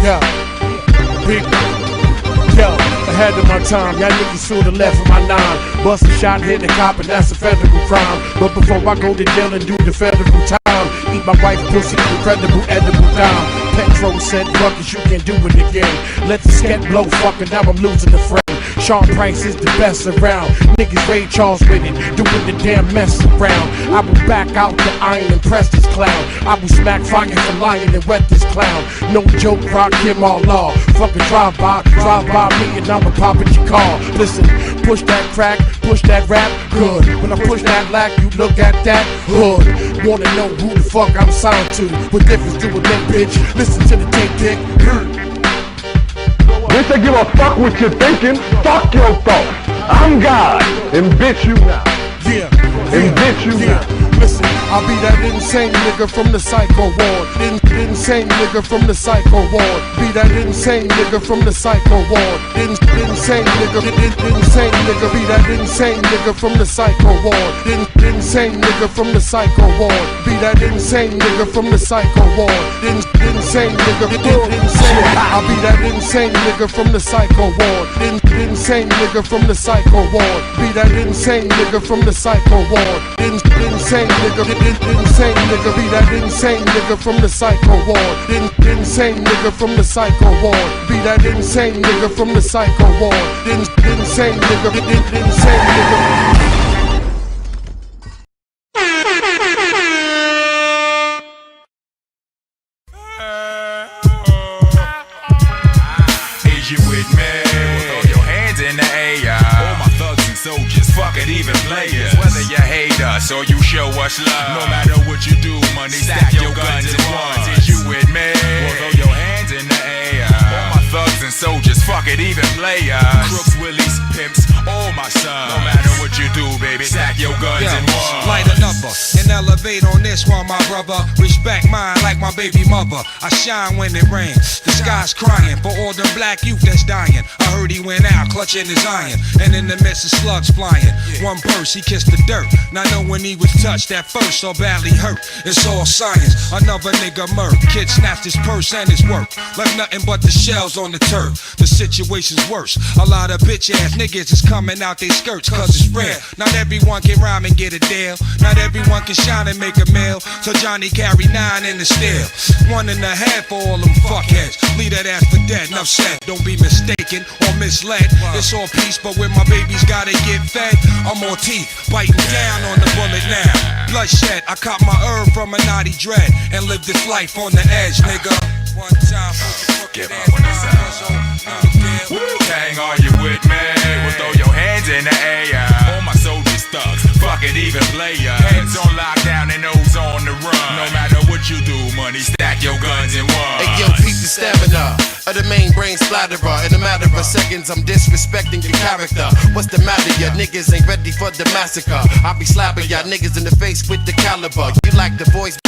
Yeah, big, yo, ahead of my time. Y'all niggas should've left with my nine. Bust a shot, hit the cop, and that's a federal crime. But before I go to jail and do the federal time, eat my wife pussy, incredible edible dime. Petro said, fuck it, you can do it again. Let the scat blow, fucking now I'm losing the friend. Sean Price is the best around. Niggas Ray Charles with it, doing the damn mess around. I will back out the iron and press this clown. I will smack fire for lion and wet this clown. No joke, rock him all law. Fucking drive by me and I'ma pop at your car. Listen, push that crack, push that rap, good. When I push that lack, you look at that hood. Wanna know who the fuck I'm signed to? What difference do it make, bitch? Listen to the tape dick. Bitch, they give a fuck what you're thinking. Fuck your thoughts. I'm God, and bitch you now. Yeah, and bitch you now. Listen, I'll be that insane nigga from the psycho ward. Insane nigga from the psycho ward. Be that insane nigga from the psycho ward. Insane nigga, insane nigga. Be that insane nigga from the psycho ward. Insane nigga from the psycho ward. Be that insane nigga from the psycho ward. Insane nigga, insane. I'll be that insane nigga from the psycho ward. Insane nigga from the psycho ward. Be that insane nigga from the psycho ward. Insane nigga, insane nigga. Be that insane nigga from the psycho ward. Insane nigga from the psycho ward. Be that insane nigga from the psycho ward. Insane nigga, insane nigga. You with me? Throw your hands in the air. All my thugs and soldiers, fuck it, even players. Whether you hate us or you show us love, no matter what you do, money, stack your guns in one. Is you with me? Throw your hands in the air. All my thugs and soldiers, fuck it, even players. Crooks, willies, pimps, all my sons. No matter what you do, baby, stack your guns in one. Light a number and elevate on this one, my brother. Respect mine like my baby mother. I shine when it rains. The sky's crying for all the black youth that's dying. I heard he went out clutching his iron, and in the midst of slugs flying. One purse, he kissed the dirt. Not knowing when he was touched at first or badly hurt. It's all science. Another nigga murked. Kid snatched his purse and his work. Left nothing but the shells on the turf. The situation's worse. A lot of bitch ass niggas is coming out their skirts cause it's rare. Not everyone can rhyme and get a deal. Not everyone can shine and make a meal. So Johnny carry 9 in the steel. 1.5 for all them fuckheads. Leave that ass for dead. Enough said. Don't be mistaken or misled. It's all peace, but when my babies gotta get fed, I'm more teeth, biting down on the bullet now. Bloodshed, I caught my herb from a naughty dread and lived this life on the edge, nigga. One time, get up on the sound. Gang, are you with me? Well, throw your hands in the air. All my soldiers thugs, fuck it, even players. Heads on lockdown and nose on the run. No matter what you do, money, stack your guns in one. Hey yo, peep the stamina of the main brain splatterer. In a matter of seconds, I'm disrespecting your character. What's the matter? Ya niggas ain't ready for the massacre. I be slapping y'all niggas in the face with the caliber. You like the voice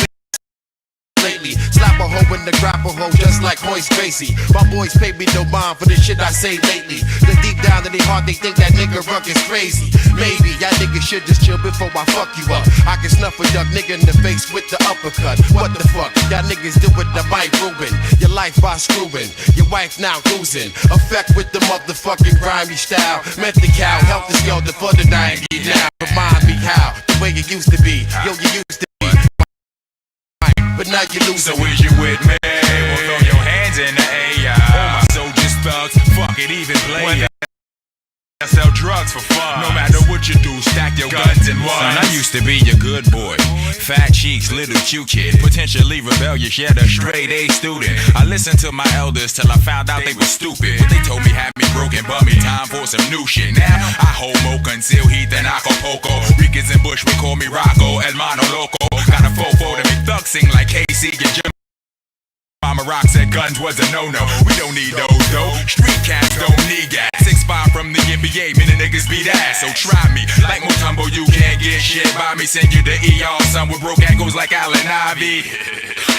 lately. Slap a hoe in the grapple hole just like Hoist Gracie. My boys pay me no mind for the shit I say lately. The deep down in their heart they think that nigga Ruck is crazy. Maybe y'all niggas should just chill before I fuck you up. I can snuff a duck nigga in the face with the uppercut. What the fuck? Y'all niggas do it the mic ruin your life by screwing. Your wife now cruising. Effect with the motherfucking grimy style. Met the cow, help the skelter for the 90 now. Remind me how the way it used to be. Yo, you used to be. But now you lose. So is you with me? Well, throw your hands in the air. All my soldiers thugs, fuck it, even players. I sell drugs for fun. No matter what you do, stack your guns in one. Son, I used to be your good boy. Fat cheeks, little cute kid. Potentially rebellious, yet a straight A student. I listened to my elders till I found out they were stupid. What they told me had me broken, but me time for some new shit. Now I homo, conceal heat, then Acapulco. Ricans and Bush, we call me Rocco, El Mano Loco. Got a fofo to me thug sing like Casey and Jim. Mama Rock said guns was a no-no. We don't need those though. Street cats don't need gas. 6'5" from the NBA, many niggas beat ass. So try me. Like Mutombo, you can't get shit by me. Send you to ER, son with broke ankles like Allen Ivy.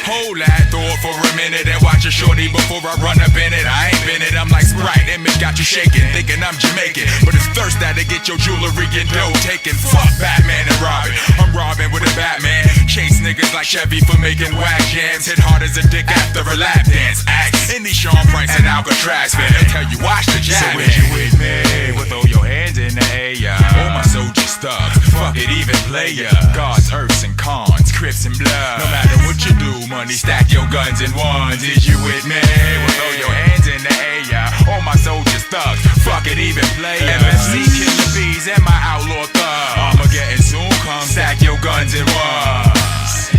Hold that thought for a minute and watch a shorty before I run up in it. I ain't been it, I'm like Sprite, image got you shaking, thinking I'm Jamaican, but it's thirst that'll get your jewelry and dough taken. Fuck Batman and Robin, I'm Robin with a Batman. Chase niggas like Chevy for making whack jams. Hit hard as a dick after a lap dance. Axe in these Sean Franks and Alcatraz, man. They'll tell you watch the jab. So if you with me, well throw your hands in the air. All my soldiers thugs, fuck it, even player. Gods, earths and cons, Crips and blood. No matter what you do, money, stack your guns in ones. Is you with me? Well throw your hands in the air. All my soldiers thugs, fuck it, even player. MSC killer bees and my outlaw thug. Armageddon soon come, stack your guns in ones.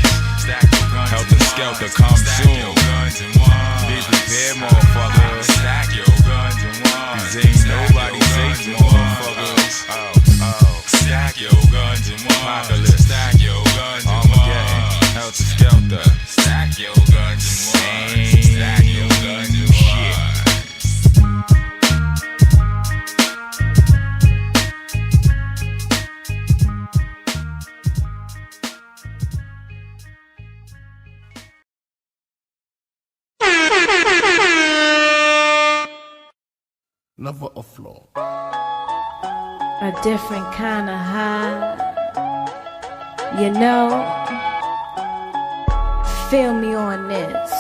Helter Skelter come soon. Be prepared, motherfuckers. Stack your guns in one. Cause ain't nobody safe, motherfuckers. Stack your guns in one. Apocalypse. Stack your guns in one. Armageddon. Helter Skelter. Stack your guns in one. Stack your guns in one. Never a flaw. A different kind of high. You know, feel me on this.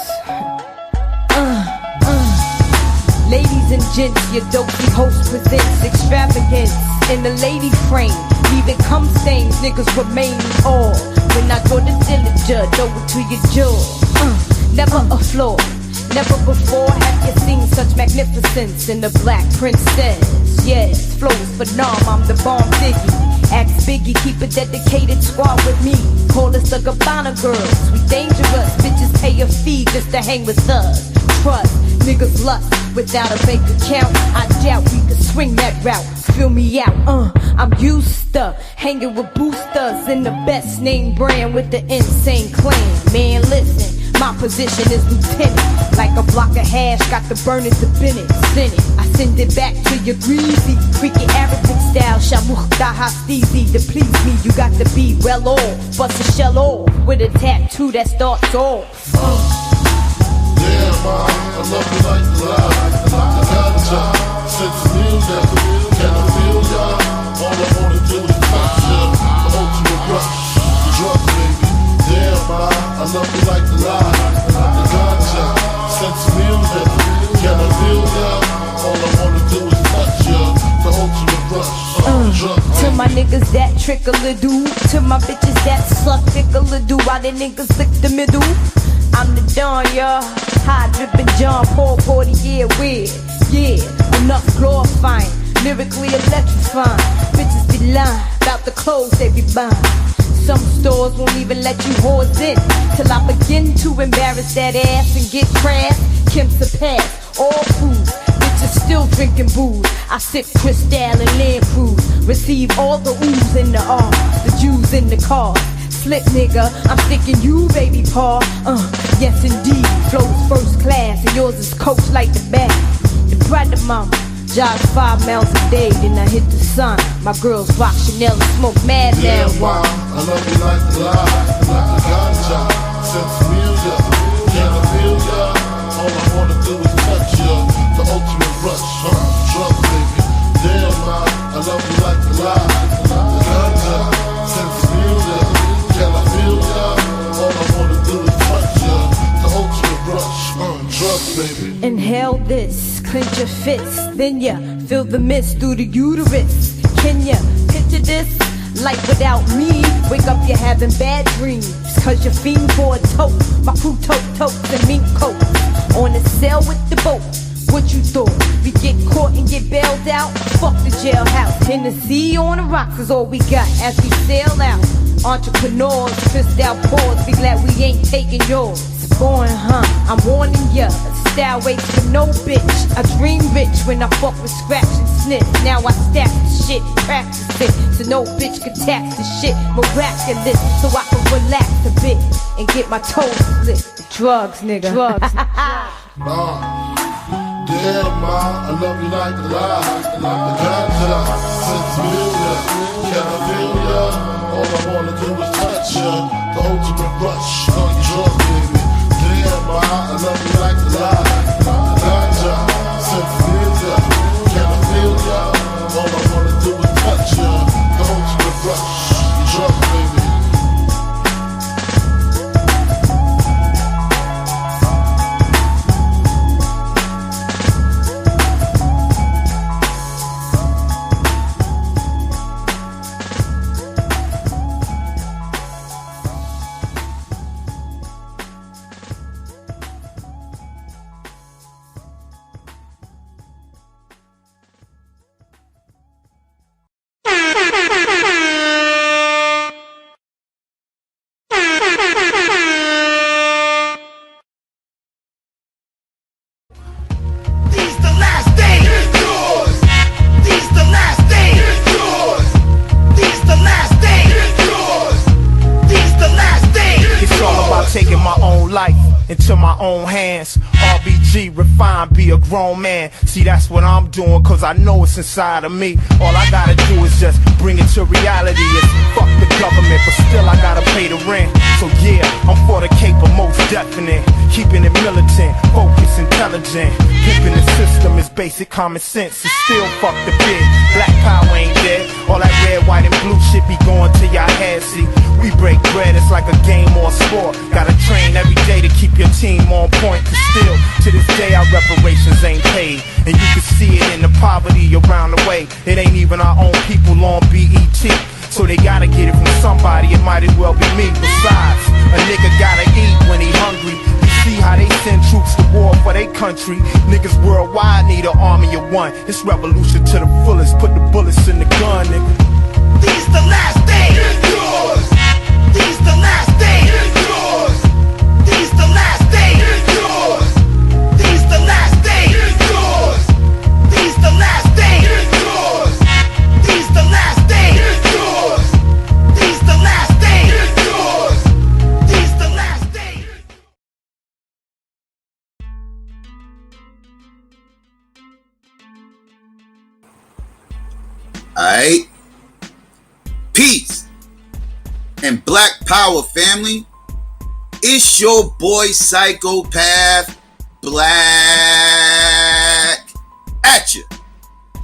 Ladies and gents, your dopey host presents extravagance in the lady frame. Leaving cum stains, niggas remain all. When I go to Dillinger, throw it to your jaw. Never a flaw. Never before have you seen such magnificence in the Black Princess. Yes, flows phenom, I'm the bomb Ziggy. Ask Biggie, keep a dedicated squad with me. Call us the Gabbana girls, we dangerous. Bitches pay a fee just to hang with us. Trust, niggas lust without a bank account. I doubt we could swing that route. Feel me out, I'm used to hanging with boosters in the best name brand with the insane clan. Man, listen. My position is lieutenant. Like a block of hash, got the burners to Bennett. Send it, I send it back to your greasy freaky Arabic style, Shamuch Dahastizi. To please me, you got to be well off. Bust a shell off with a tattoo that starts off. Yeah, ma, I love you like the lie. The ganja, since music, can I feel ya? All I wanna do is touch ya. The ultimate rush, the drug baby. Yeah, ma, I love you like the lie. The ganja, since music, can I feel ya? All I wanna do is touch ya. The ultimate rush, drug baby. To my niggas that trickle-a-do, to my bitches that suck tickle-a-do, while the niggas lick the middle. I'm the Don, y'all. High drippin' John Paul 40 year weird. Yeah, enough glorifying, lyrically electrifying. Bitches be lying about the clothes they be buying. Some stores won't even let you whores in till I begin to embarrass that ass and get trash. Kim's a pass, all food. Bitches still drinking booze. I sip Cristal and Land Cruise. Receive all the oohs in the R, the Jews in the car. Slip nigga, I'm sticking you, baby paw. Yes indeed, flows first class, and yours is coached like the back. The brother mama, jog 5 miles a day, then I hit the sun. My girls rock Chanel and smoke mad yeah, marijuana. I love you like the lie, like the ganja, since music, can I feel ya? All I wanna do is touch ya, the ultimate rush, drug baby. Damn, ma, I love you like the lie, like the ganja, since music. Can I feel ya? All I wanna do is touch ya. The ultimate rush, drugs, baby. Inhale this, clench your fists. Then ya feel the mist through the uterus. Can ya picture this? Life without me. Wake up, you're having bad dreams. Cause you're fiend for a tote. My crew totes and mink coats. On the sail with the boat. What you thought? We get caught and get bailed out? Fuck the jailhouse. Tennessee on the rocks is all we got as we sail out. Entrepreneurs, Cristal pause, be glad we ain't taking yours. Born, I'm warning ya. Style waits for no bitch. I dream rich when I fuck with scratch and sniff. Now I stack the shit, practice it, so no bitch can tax the shit. Miraculous, so I can relax a bit and get my toes split. Drugs, nigga. Drugs. Damn, ma, I love you like the lie, like the ganja, since music, can I feel ya? All I wanna do is touch ya, the ultimate rush, drug baby. taking my own life into my own hands. RBG, refine, be a grown man. See, that's what I'm doing, cause I know it's inside of me. All I gotta do is just bring it to reality. It's fuck the government, but still I gotta pay the rent. So yeah, I'm for the caper, most definite. Keeping it militant, focused, intelligent. Pimping the system is basic common sense. It's still fuck the bid. Black power ain't dead. All that red, white, and blue shit be going to your head. See, we break bread, it's like a game or a sport. Gotta train every day to keep your team on point. Cause still, to this day, our reparations ain't paid. And you can see it in the poverty around the way. It ain't even our own people on BET. So they gotta get it from somebody, it might as well be me. Besides, a nigga gotta eat when he hungry. You see how they send troops to war for their country. Niggas worldwide need an army of one. It's revolution to the fullest, put the bullets in the gun, nigga. These the last days. It's yours. These the last days. It's yours. These the last days. It's yours. These the last days. It's yours. These the last days. It's yours. These the last days. It's yours. These the last days. It's yours. These the last days. Alright. Peace and Black Power family. It's your boy Psychopath Black at you.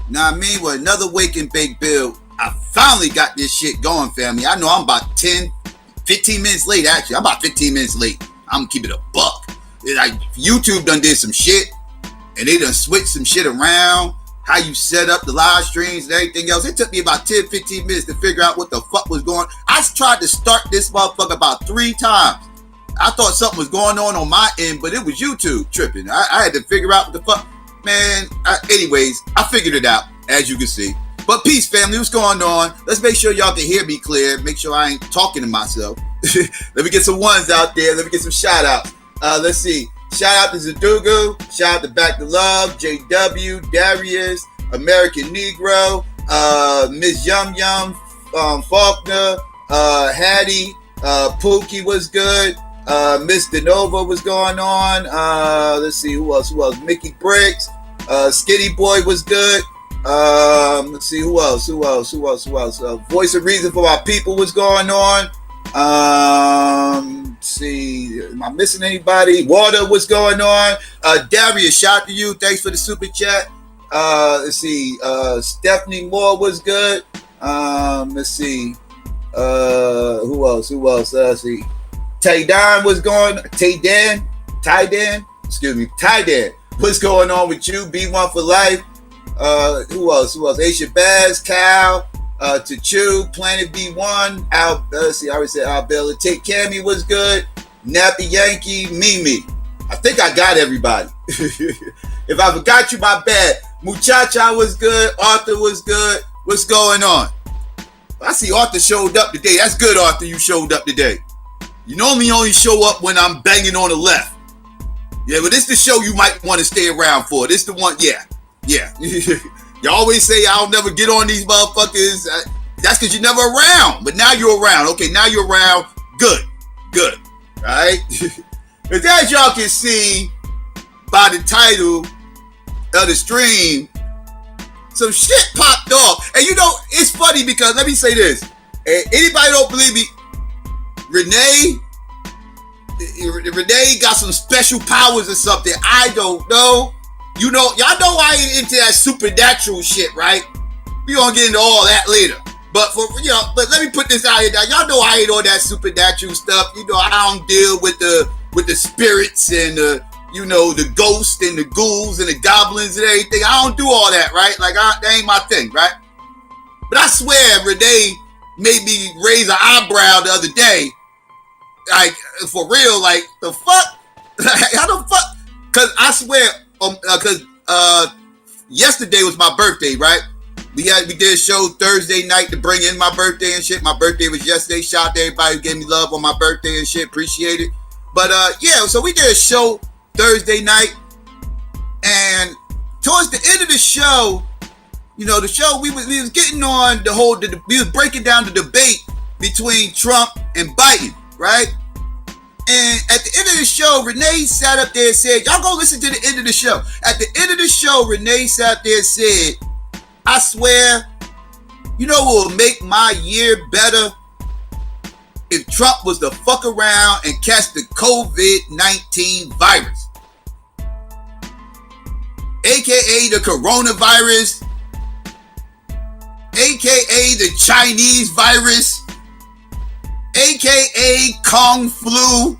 Know what I mean? With another Wake and Bake build. I finally got this shit going, family. I know I'm about 10, 15 minutes late, actually. I'm about 15 minutes late. I'm gonna keep it a buck. Like, YouTube done did some shit, and they done switched some shit around. How you set up the live streams and everything else. It took me about 10, 15 minutes to figure out what the fuck was going on. I tried to start this motherfucker about 3 times. I thought something was going on my end, but it was YouTube tripping. I had to figure out what the fuck. Man, anyways, I figured it out, as you can see. But peace, family. What's going on? Let's make sure y'all can hear me clear. Make sure I ain't talking to myself. Let me get some ones out there. Let me get some shout outs. Let's see. Shout out to Zadugu. Shout out to Back to Love, JW, Darius, American Negro, Miss Yum Yum, Faulkner, Hattie, Pookie was good. Miss DeNova was going on. Let's see, who else? Mickey Briggs. Skinny Boy was good. Let's see, who else? Voice of Reason for My People was going on. Let's see, am I missing anybody? Water was going on. Darius, shout out to you. Thanks for the super chat. Let's see, Stephanie Moore was good. Let's see, who else? Let's see, Tydan was going. Tydan. What's going on with you? B1 for life. Who else? Aisha Baz, Cal, Tachu, Planet B1, Al. Let's see, I already said Al Bella. Take Cammy was good. Nappy Yankee, Mimi. I think I got everybody. If I forgot you, my bad. Muchacha was good. Arthur was good. What's going on? I see Arthur showed up today. That's good, Arthur. You showed up today. You normally only show up when I'm banging on the left. Yeah, but this is the show you might want to stay around for. This the one, yeah. You always say I'll never get on these motherfuckers. That's because you're never around. But now you're around. Okay, now you're around. Good. All right? But as y'all can see by the title of the stream, some shit popped off. And you know, it's funny because, let me say this. Anybody don't believe me, Renee got some special powers or something. I don't know. You know, y'all know I ain't into that supernatural shit, right? We gonna get into all that later. But but let me put this out here. Y'all know I ain't on that supernatural stuff. You know, I don't deal with the spirits and the ghosts and the ghouls and the goblins and everything. I don't do all that, right? Like, that ain't my thing, right? But I swear, Renee made me raise an eyebrow the other day. Like, for real, like, the fuck? How the fuck? Because I swear, because yesterday was my birthday, right? We did a show Thursday night to bring in my birthday and shit. My birthday was yesterday. Shout out to everybody who gave me love on my birthday and shit. Appreciate it. But so we did a show Thursday night, and towards the end of the show, the show we was getting on we was breaking down the debate between Trump and Biden, right? And the show, Renee sat up there and said, y'all go listen to the end of the show. At the end of the show, Renee sat up there and said, I swear, you know what will make my year better? If Trump was to fuck around and catch the COVID-19 virus. AKA the coronavirus. AKA the Chinese virus. AKA Kung Flu.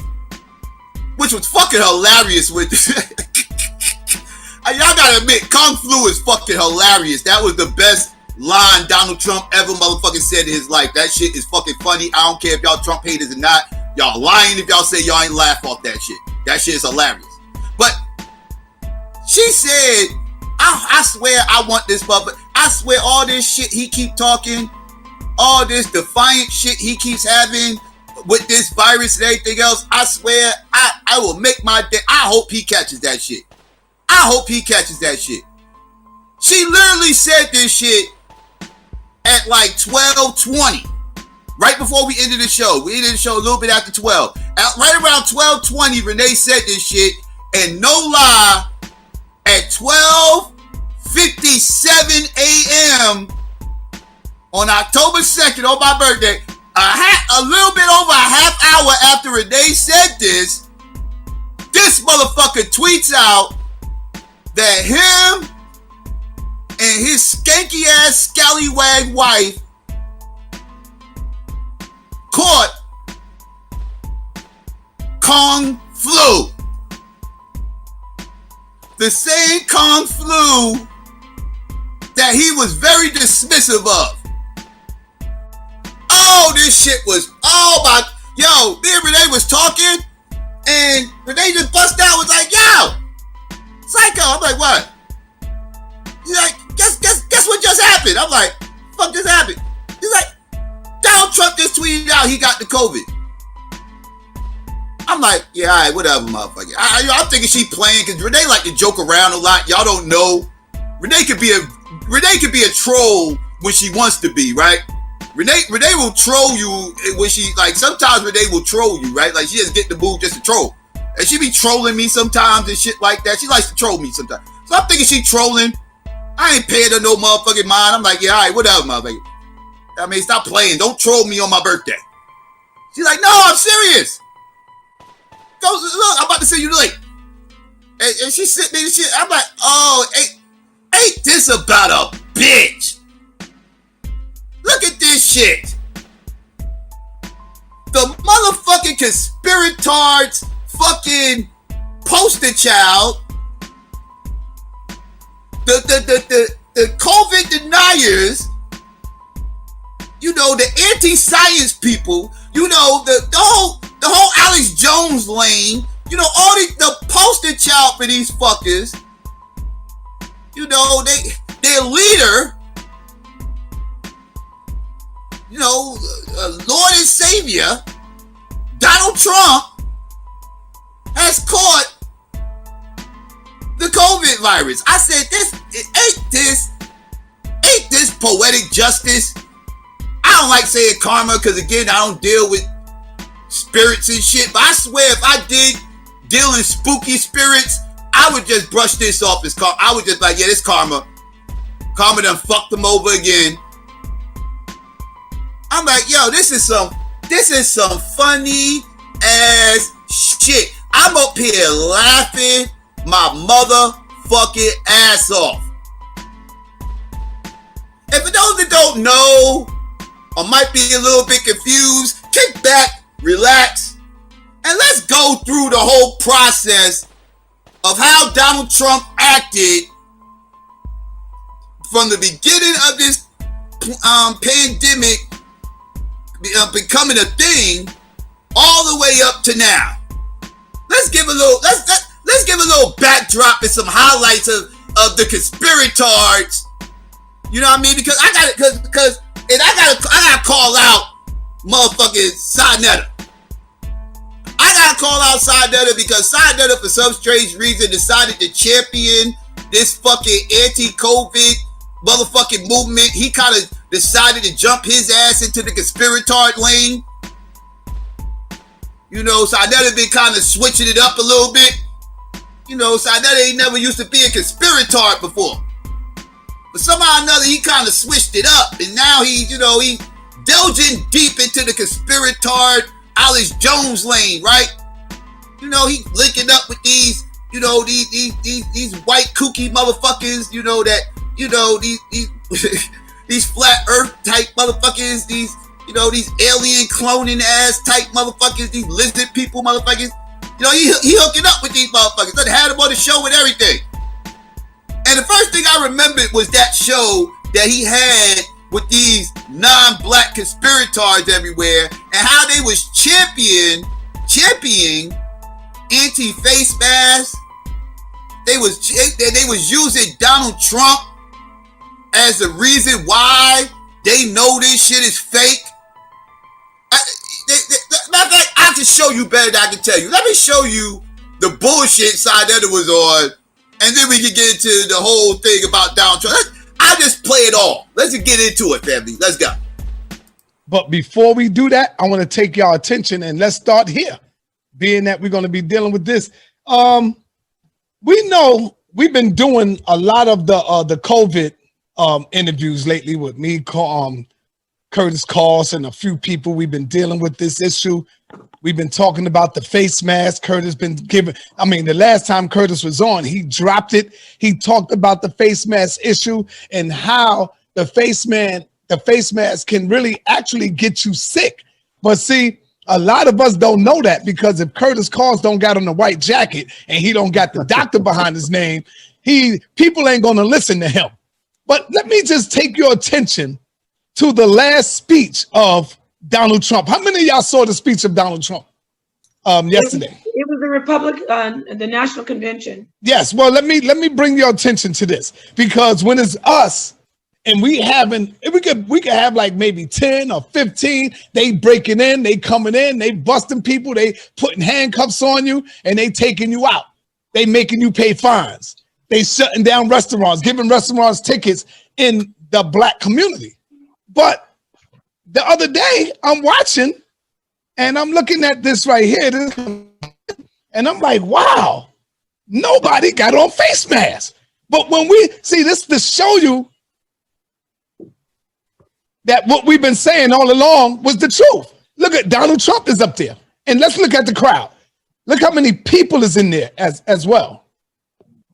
Which was fucking hilarious with y'all gotta admit, Kung Flu is fucking hilarious. That was the best line Donald Trump ever motherfucking said in his life. That shit is fucking funny. I don't care if y'all Trump haters or not. Y'all lying if y'all say y'all ain't laugh off that shit. That shit is hilarious. But she said, I swear I want this motherfucker. I swear all this shit he keep talking, all this defiant shit he keeps having with this virus and everything else, I swear I will make my day. I hope he catches that shit. I hope he catches that shit. She literally said this shit at like 12:20, right before we ended the show. We ended the show a little bit after 12. Right around 12:20, Renee said this shit, and no lie, at 12:57 a.m. on October 2nd, on my birthday, a little bit over a half hour after Renee said this motherfucker tweets out that him and his skanky ass scallywag wife caught Kung Flu. The same Kung Flu that he was very dismissive of. Oh, this shit was all about, yo, me and Renee was talking, and Renee just bust out, was like, yo, Psycho. I'm like, what? He's like, guess what just happened? I'm like, fuck just happened? He's like, Donald Trump just tweeted out he got the COVID. I'm like, yeah, all right, whatever, motherfucker. I'm thinking she playing, because Renee like to joke around a lot. Y'all don't know. Renee could be a troll when she wants to be, right? Renee will troll you when she, like, sometimes Renee will troll you, right? Like, she just get the mood just to troll. And she be trolling me sometimes and shit like that. She likes to troll me sometimes. So I'm thinking she trolling. I ain't paying her no motherfucking mind. I'm like, yeah, all right, whatever, motherfucker. I mean, stop playing. Don't troll me on my birthday. She's like, no, I'm serious. Go, look, I'm about to send you the link. And she sent me the shit. I'm like, oh, ain't this about a bitch? Look at this shit. The motherfucking Conspiratards fucking poster child. The COVID deniers. You know, the anti-science people. You know, the whole Alex Jones lane. You know, all the poster child for these fuckers. You know, their leader, you know, Lord and Savior, Donald Trump, has caught the COVID virus. I said, ain't this poetic justice? I don't like saying karma, because again, I don't deal with spirits and shit, but I swear if I did deal in spooky spirits, I would just brush this off as karma. I would just like, yeah, this karma. Karma done fucked them over again. I'm like, yo, this is some funny ass shit. I'm up here laughing my motherfucking ass off. And for those that don't know, or might be a little bit confused, kick back, relax, and let's go through the whole process of how Donald Trump acted from the beginning of this pandemic becoming a thing all the way up to now. Let's give a little backdrop and some highlights of the Conspiratards. You know what I mean? Because I gotta call out motherfucking Saneter. I gotta call out Saneter because Saneter, for some strange reason, decided to champion this fucking anti-COVID motherfucking movement. He kind of decided to jump his ass into the Conspiratard lane. You know, Saneter been kind of switching it up a little bit. You know, Saneter ain't never used to be a conspiratard before. But somehow or another, he kind of switched it up. And now he delving deep into the conspiratard Alex Jones lane, right? You know, he linking up with these, you know, these white kooky motherfuckers, you know, that, you know, these flat earth type motherfuckers, these, you know, these alien cloning ass type motherfuckers, these lizard people motherfuckers. You know, he hooking up with these motherfuckers. They had him on the show and everything. And the first thing I remembered was that show that he had with these non-black conspirators everywhere, and how they was championing anti-face masks. They was using Donald Trump as the reason why they know this shit is fake. Matter of fact, I can show you better than I can tell you. Let me show you the bullshit Saneter was on, and then we can get into the whole thing about Donald Trump. I just play it all. Let's just get into it, family. Let's go. But before we do that, I want to take y'all attention and let's start here. Being that we're going to be dealing with this. We know we've been doing a lot of the COVID interviews lately with me, Curtis Cost, and a few people. We've been dealing with this issue. We've been talking about the face mask. Curtis been giving, I mean, the last time Curtis was on, he dropped it. He talked about the face mask issue and how the face mask can really actually get you sick. But see, a lot of us don't know that, because if Curtis Cost don't got on the white jacket and he don't got the doctor behind his name, people ain't going to listen to him. But let me just take your attention to the last speech of Donald Trump. How many of y'all saw the speech of Donald Trump yesterday? It was the National Convention. Yes. Well, let me bring your attention to this, because when it's us and we could have like maybe 10 or 15, they breaking in, they coming in, they busting people, they putting handcuffs on you, and they taking you out. They making you pay fines. They shutting down restaurants, giving restaurants tickets in the black community. But the other day, I'm watching, and I'm looking at this right here, and I'm like, wow, nobody got on face masks. But when we see this to show you that what we've been saying all along was the truth. Look at Donald Trump is up there, and let's look at the crowd. Look how many people is in there as well.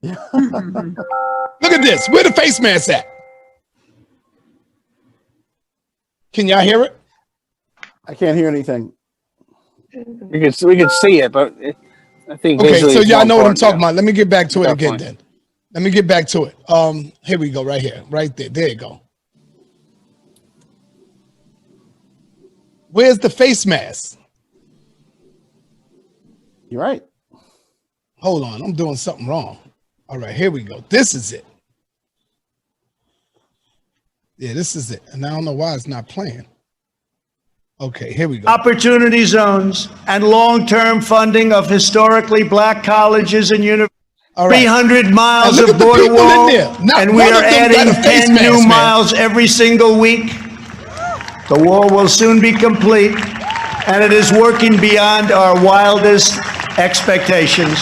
Look at this. Where the face mask at? Can y'all hear it? I can't hear anything. We can see it, but I think okay. So y'all know what I'm talking about. Let me get back to it again. Then let me get back to it. Here we go. Right here, right there. There you go. Where's the face mask? You're right. Hold on, I'm doing something wrong. All right, here we go. This is it. Yeah, this is it. And I don't know why it's not playing. Okay, here we go. Opportunity zones and long-term funding of historically black colleges and universities. Right. 300 miles of border wall, and we are adding 10 new miles every single week. The wall will soon be complete, and it is working beyond our wildest expectations.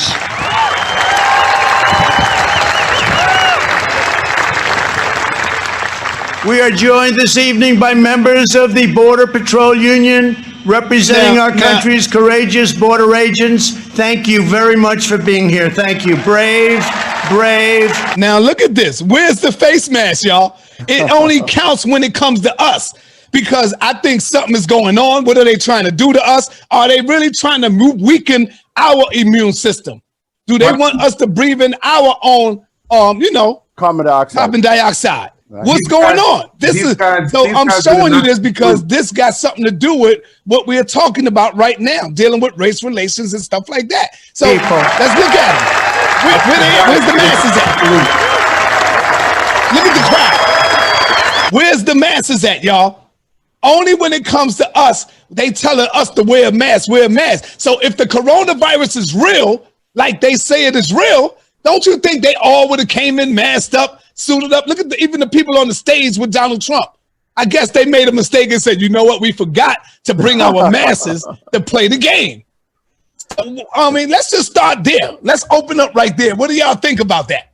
We are joined this evening by members of the Border Patrol Union, representing our country's courageous border agents. Thank you very much for being here. Thank you. Brave, brave. Now look at this. Where's the face mask, y'all? It only counts when it comes to us, because I think something is going on. What are they trying to do to us? Are they really trying to weaken our immune system? Do they want us to breathe in our own, carbon dioxide? What's going on? I'm showing you this because this got something to do with what we are talking about right now, dealing with race relations and stuff like that. So let's look at them. Where's the masses at? Look at the crowd. Where's the masses at, y'all? Only when it comes to us, they telling us to wear a mask, wear a mask. So if the coronavirus is real, like they say it is real, don't you think they all would have came in masked up, suited up? Look at even the people on the stage with Donald Trump. I guess they made a mistake and said, you know what? We forgot to bring our masses to play the game. I mean, let's just start there. Let's open up right there. What do y'all think about that?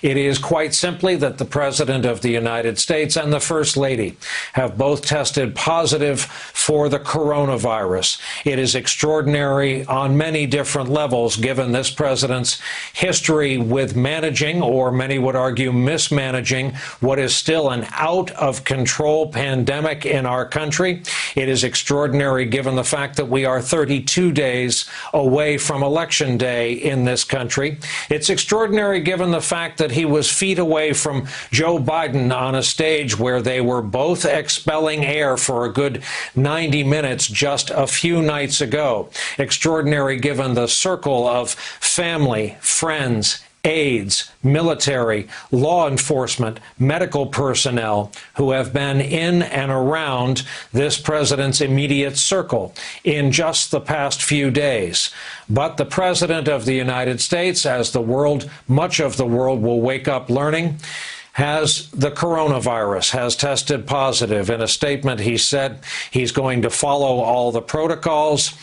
It is quite simply that the President of the United States and the First Lady have both tested positive for the coronavirus. It is extraordinary on many different levels, given this president's history with managing, or many would argue mismanaging, what is still an out-of-control pandemic in our country. It is extraordinary given the fact that we are 32 days away from Election Day in this country. It's extraordinary given the fact that he was feet away from Joe Biden on a stage where they were both expelling air for a good 90 minutes just a few nights ago. Extraordinary given the circle of family, friends, aides, military, law enforcement, medical personnel who have been in and around this president's immediate circle in just the past few days. But the President of the United States, as the world, much of the world will wake up learning, has the coronavirus, has tested positive. In a statement, he said he's going to follow all the protocols.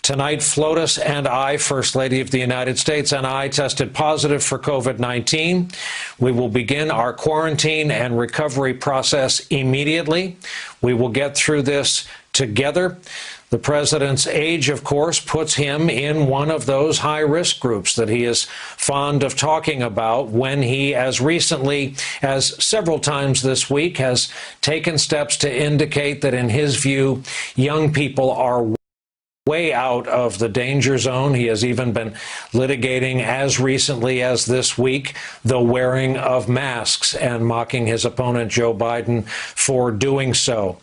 Tonight, Flotus and I, First Lady of the United States, and I tested positive for COVID-19. We will begin our quarantine and recovery process immediately. We will get through this together. The president's age, of course, puts him in one of those high-risk groups that he is fond of talking about when he, as recently as several times this week, has taken steps to indicate that, in his view, young people are way out of the danger zone. He has even been litigating, as recently as this week, the wearing of masks and mocking his opponent, Joe Biden, for doing so.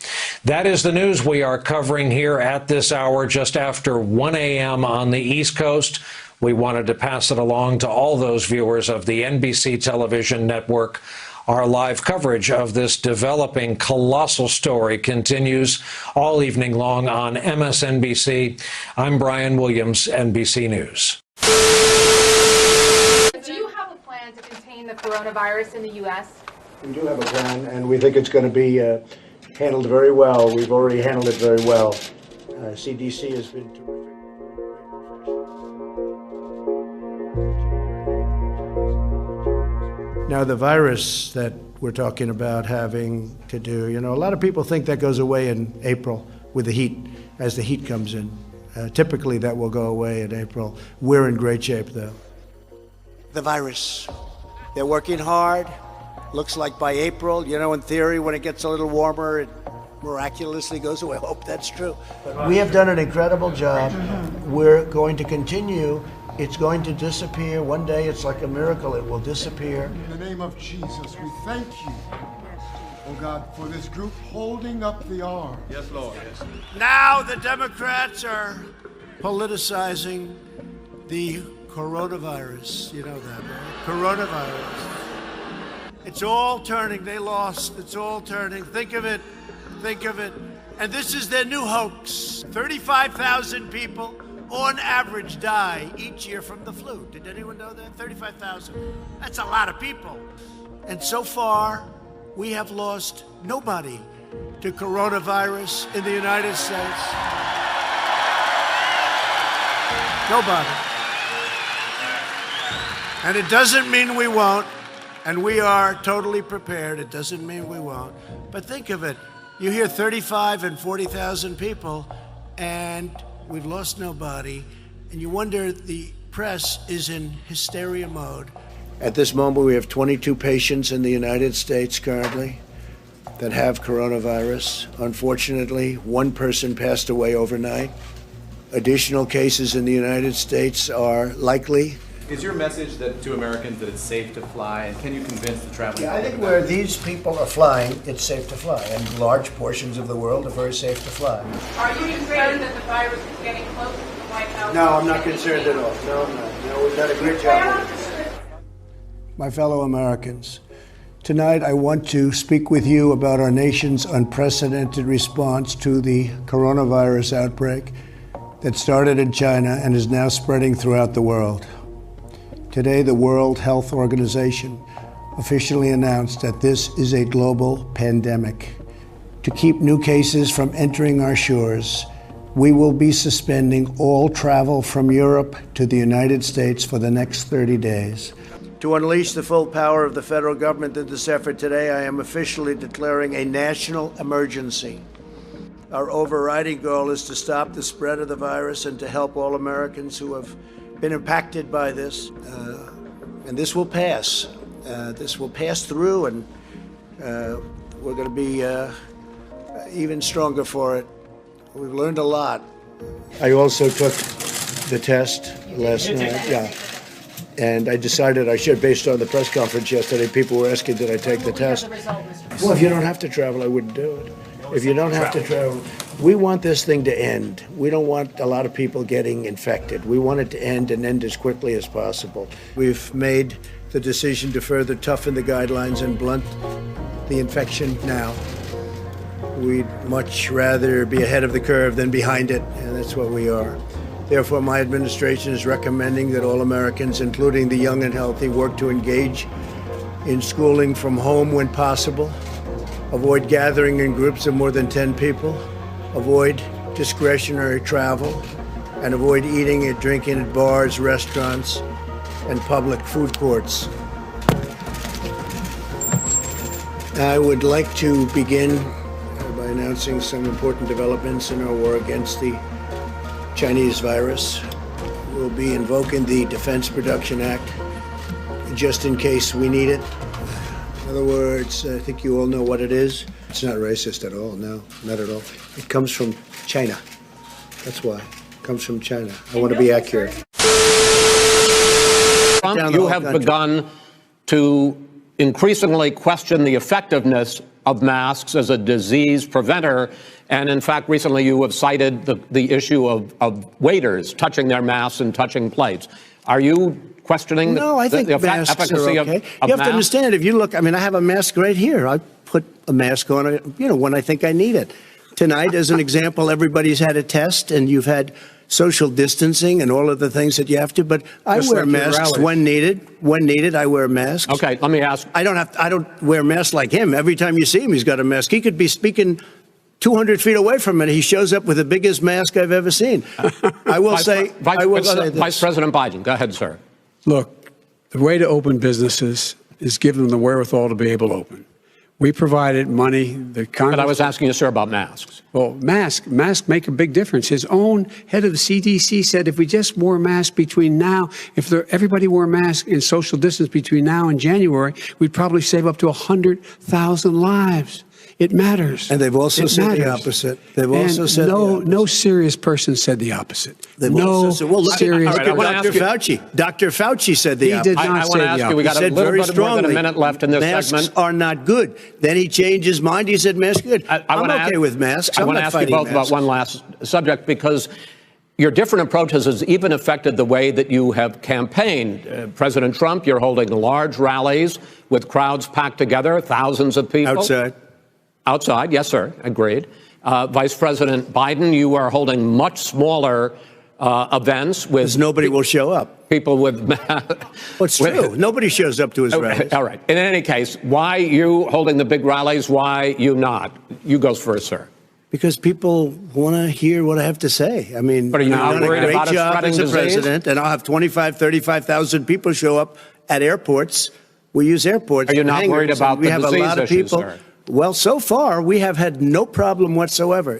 That is the news we are covering here at this hour, just after 1 a.m. on the East Coast. We wanted to pass it along to all those viewers of the NBC television network. Our live coverage of this developing colossal story continues all evening long on MSNBC. I'm Brian Williams, NBC News. Do you have a plan to contain the coronavirus in the U.S.? We do have a plan, and we think it's going to be handled very well. We've already handled it very well. CDC has been terrific. Now, the virus that we're talking about having to do, a lot of people think that goes away in April with the heat, as the heat comes in. Typically, that will go away in April. We're in great shape, though. The virus. They're working hard. Looks like by April, in theory, when it gets a little warmer, it miraculously goes away. I hope that's true. We have done an incredible job. We're going to continue. It's going to disappear. One day, it's like a miracle. It will disappear. In the name of Jesus, we thank you, oh God, for this group holding up the arm. Yes, Lord. Yes. Now the Democrats are politicizing the coronavirus. You know that, right? Coronavirus. It's all turning. They lost. It's all turning. Think of it. Think of it. And this is their new hoax. 35,000 people on average die each year from the flu. Did anyone know that? 35,000. That's a lot of people. And so far, we have lost nobody to coronavirus in the United States. Nobody. And it doesn't mean we won't, and we are totally prepared. It doesn't mean we won't. But think of it. You hear 35 and 40,000 people, and we've lost nobody, and you wonder, the press is in hysteria mode. At this moment, we have 22 patients in the United States currently that have coronavirus. Unfortunately, one person passed away overnight. Additional cases in the United States are likely. Is your message that to Americans that it's safe to fly, and can you convince the traveling Yeah, I public think about where it? these people are flying, it's safe to fly, and large portions of the world are very safe to fly. Are you concerned that the virus is getting close to the White House? No, I'm not concerned at all. No, I'm not. No, we've done a great job. My fellow Americans, tonight I want to speak with you about our nation's unprecedented response to the coronavirus outbreak that started in China and is now spreading throughout the world. Today, the World Health Organization officially announced that this is a global pandemic. To keep new cases from entering our shores, we will be suspending all travel from Europe to the United States for the next 30 days. To unleash the full power of the federal government in this effort today, I am officially declaring a national emergency. Our overriding goal is to stop the spread of the virus and to help all Americans who have been impacted by this. And this will pass. This will pass through, and we're going to be even stronger for it. We've learned a lot. I also took the test last night, yeah. And I decided I should, based on the press conference yesterday. People were asking, did I take the test? Well, if you don't have to travel, I wouldn't do it. If you don't have to travel, we want this thing to end. We don't want a lot of people getting infected. We want it to end and end as quickly as possible. We've made the decision to further toughen the guidelines and blunt the infection now. We'd much rather be ahead of the curve than behind it, and that's what we are. Therefore, my administration is recommending that all Americans, including the young and healthy, work to engage in schooling from home when possible, avoid gathering in groups of more than 10 people, avoid discretionary travel, and avoid eating and drinking at bars, restaurants, and public food courts. I would like to begin by announcing some important developments in our war against the Chinese virus. We'll be invoking the Defense Production Act just in case we need it. In other words, I think you all know what it is. It's not racist at all, no, not at all. It comes from China. That's why. It comes from China. I want to be accurate. You have begun to increasingly question the effectiveness of masks as a disease preventer. And in fact, recently you have cited the issue of waiters touching their masks and touching plates. Are you questioning no, I think the masks efficacy are okay. of You have masks? to understand, if you look, I mean, I have a mask right here. I put a mask on, when I think I need it. Tonight, as an example, everybody's had a test, and you've had social distancing and all of the things that you have to, but I wear masks when needed. When needed, I wear masks. Okay, let me ask. I don't wear masks like him. Every time you see him, he's got a mask. He could be speaking 200 feet away from it. He shows up with the biggest mask I've ever seen. I will say this. Vice President Biden, go ahead, sir. Look, the way to open businesses is give them the wherewithal to be able to open. We provided money. But I was asking you, sir, about masks. Well, masks make a big difference. His own head of the CDC said if we just wore masks between now, everybody wore masks in social distance between now and January, we'd probably save up to 100,000 lives. It matters. And they've also said the opposite. They've also said no serious person said the opposite. Well, look serious. at Dr. Fauci. Dr. Fauci said the opposite. He did not say the opposite. We got a little bit more than a minute left in this masks segment. Masks are not good. Then he changed his mind. He said masks are good. I'm okay with masks. I want to ask you both about one last subject, because your different approaches has even affected the way that you have campaigned. President Trump, you're holding large rallies with crowds packed together, thousands of people. Outside, yes, sir, agreed. Vice President Biden, you are holding much smaller events with... Because nobody will show up. People with... Well, it's true. Nobody shows up to his rallies. All right. In any case, why you holding the big rallies? Why you not? You go first, sir. Because people want to hear what I have to say. I mean, but are you not worried about it spreading as a president, and I'll have 25, 35,000 people show up at airports. We use airports. Are you not worried about the disease issues, sir? We have a lot of people. Well, so far, we have had no problem whatsoever.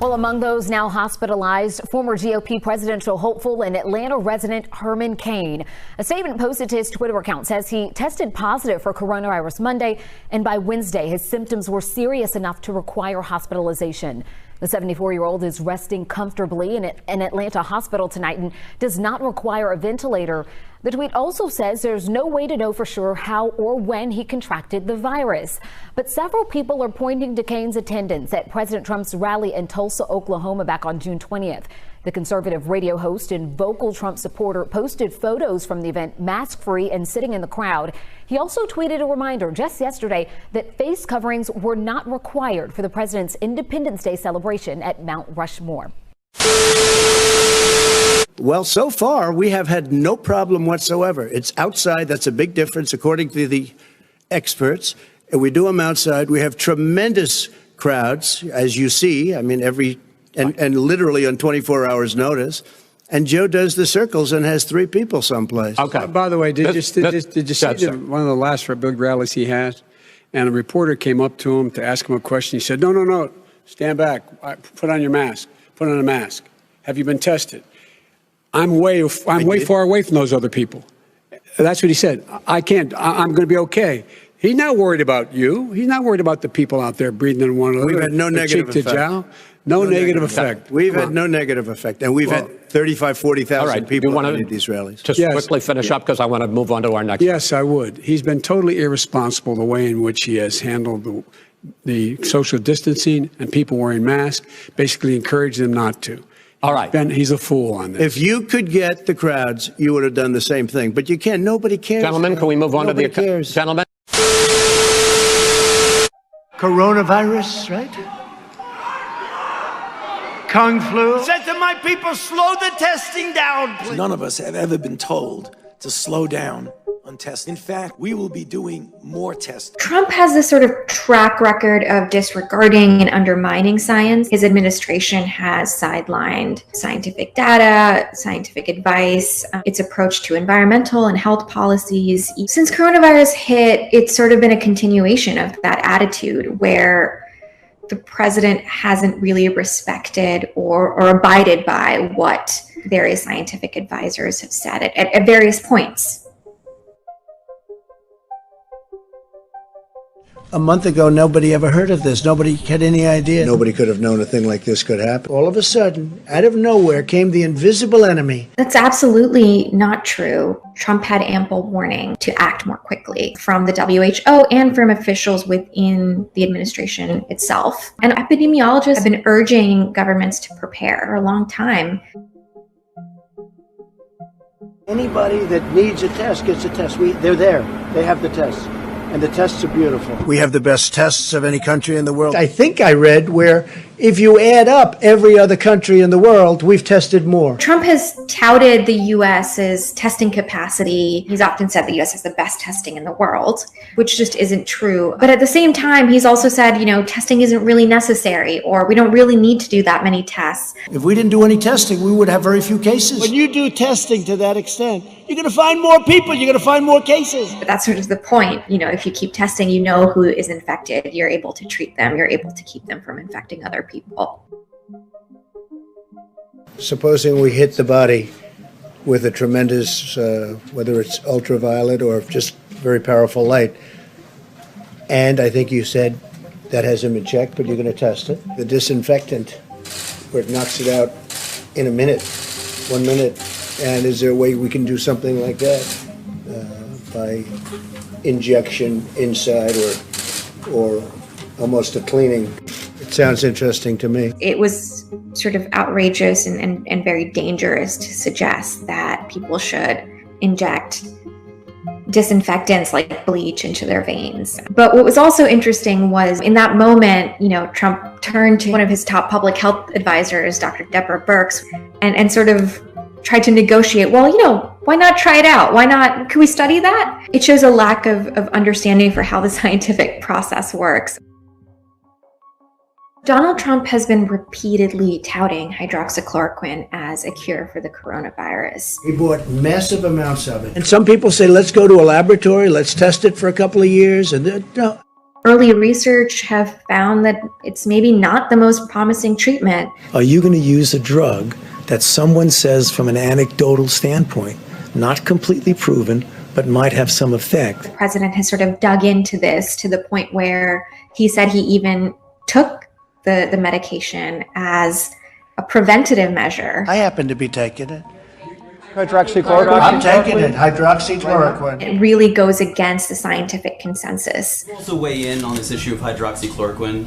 Well, among those now hospitalized, former GOP presidential hopeful and Atlanta resident Herman Cain. A statement posted to his Twitter account says he tested positive for coronavirus Monday, and by Wednesday, his symptoms were serious enough to require hospitalization. The 74-year-old is resting comfortably in an Atlanta hospital tonight and does not require a ventilator. The tweet also says there's no way to know for sure how or when he contracted the virus. But several people are pointing to Cain's attendance at President Trump's rally in Tulsa, Oklahoma back on June 20th. The conservative radio host and vocal Trump supporter posted photos from the event mask-free and sitting in the crowd. He also tweeted a reminder just yesterday that face coverings were not required for the president's Independence Day celebration at Mount Rushmore. Well, so far, we have had no problem whatsoever. It's outside. That's a big difference, according to the experts. And we do them outside. We have tremendous crowds, as you see. I mean, and literally on 24 hours notice. And Joe does the circles and has 3 people someplace. Okay. By the way, did you see one of the last big rallies he had? And a reporter came up to him to ask him a question. He said, no, stand back. Put on your mask. Put on a mask. Have you been tested? I'm way far away from those other people. That's what he said. I can't. I'm going to be okay. He's not worried about you. He's not worried about the people out there breathing in one another. We've had no negative effect. No negative effect. We've had no negative effect. And we've had 35, 40,000 people at these rallies. Just quickly finish up because I want to move on to our next. Yes, I would. He's been totally irresponsible the way in which he has handled the social distancing and people wearing masks, basically encouraged them not to. All right. He's a fool on this. If you could get the crowds, you would have done the same thing. But you can't. Nobody cares. Gentlemen, can we move on to the... cares. Gentlemen. Coronavirus, right? Kung flu. Said to my people, slow the testing down, please. None of us have ever been told to slow down on testing. In fact, we will be doing more testing. Trump has this sort of track record of disregarding and undermining science. His administration has sidelined scientific data, scientific advice, its approach to environmental and health policies. Since coronavirus hit, it's sort of been a continuation of that attitude where the president hasn't really respected or abided by what various scientific advisors have said at various points. A month ago, nobody ever heard of this. Nobody had any idea. Nobody could have known a thing like this could happen. All of a sudden, out of nowhere, came the invisible enemy. That's absolutely not true. Trump had ample warning to act more quickly from the WHO and from officials within the administration itself. And epidemiologists have been urging governments to prepare for a long time. Anybody that needs a test gets a test. They're there. They have the tests. And the tests are beautiful. We have the best tests of any country in the world. I think I read where if you add up every other country in the world, we've tested more. Trump has touted the U.S.'s testing capacity. He's often said the U.S. has the best testing in the world, which just isn't true. But at the same time, he's also said, testing isn't really necessary, or we don't really need to do that many tests. If we didn't do any testing, we would have very few cases. When you do testing to that extent, you're going to find more people. You're going to find more cases. But that's sort of the point. If you keep testing, you know who is infected. You're able to treat them. You're able to keep them from infecting other people. Supposing we hit the body with a tremendous, whether it's ultraviolet or just very powerful light, and I think you said that hasn't been checked, but you're going to test it. The disinfectant, where it knocks it out in a minute, 1 minute. And is there a way we can do something like that by injection inside or almost a cleaning? It sounds interesting to me. It was sort of outrageous and very dangerous to suggest that people should inject disinfectants like bleach into their veins. But what was also interesting was in that moment, Trump turned to one of his top public health advisors, Dr. Deborah Birx, and sort of tried to negotiate, why not try it out? Why not? Can we study that? It shows a lack of understanding for how the scientific process works. Donald Trump has been repeatedly touting hydroxychloroquine as a cure for the coronavirus. He bought massive amounts of it. And some people say, let's go to a laboratory, let's test it for a couple of years. And no. Early research have found that it's maybe not the most promising treatment. Are you going to use a drug that someone says from an anecdotal standpoint, not completely proven, but might have some effect? The president has sort of dug into this to the point where he said he even took the medication as a preventative measure. I happen to be taking it. Hydroxychloroquine? I'm taking it, hydroxychloroquine. It really goes against the scientific consensus. Also weigh in on this issue of hydroxychloroquine.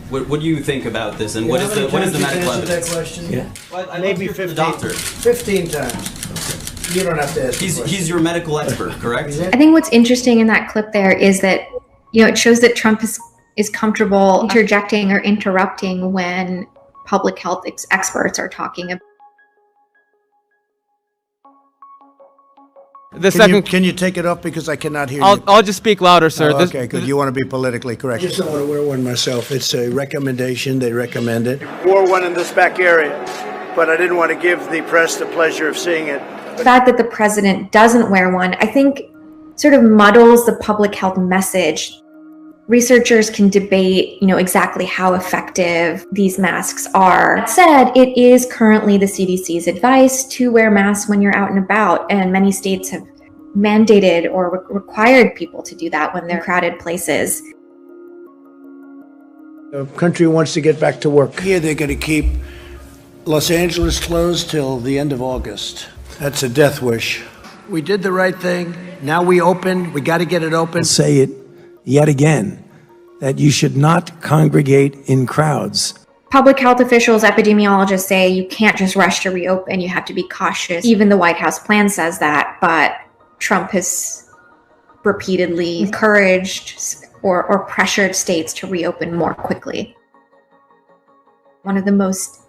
What do you think about this, and what is the medical evidence? That question? Yeah. Well, Maybe 15. The doctor. 15 times. You don't have to ask. He's your medical expert, correct? I think what's interesting in that clip there is that it shows that Trump is comfortable interjecting or interrupting when public health experts are talking about. Can you take it off because I cannot hear you? I'll just speak louder, sir. Oh, okay, good. You want to be politically correct. I just don't want to wear one myself. It's a recommendation. They recommend it. Wore one in this back area, but I didn't want to give the press the pleasure of seeing it. The fact that the president doesn't wear one, I think, sort of muddles the public health message. Researchers can debate, exactly how effective these masks are. That said, it is currently the CDC's advice to wear masks when you're out and about, and many states have mandated or required people to do that when they're in crowded places. The country wants to get back to work. Here they're going to keep Los Angeles closed till the end of August. That's a death wish. We did the right thing. Now we open. We got to get it open. I'll say it yet again, that you should not congregate in crowds. Public health officials, epidemiologists say you can't just rush to reopen. You have to be cautious. Even the White House plan says that, but Trump has repeatedly encouraged or pressured states to reopen more quickly. One of the most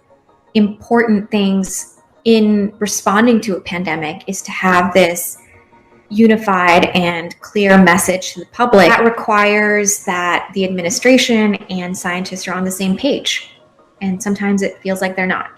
important things in responding to a pandemic is to have this unified and clear message to the public. That requires that the administration and scientists are on the same page. And sometimes it feels like they're not.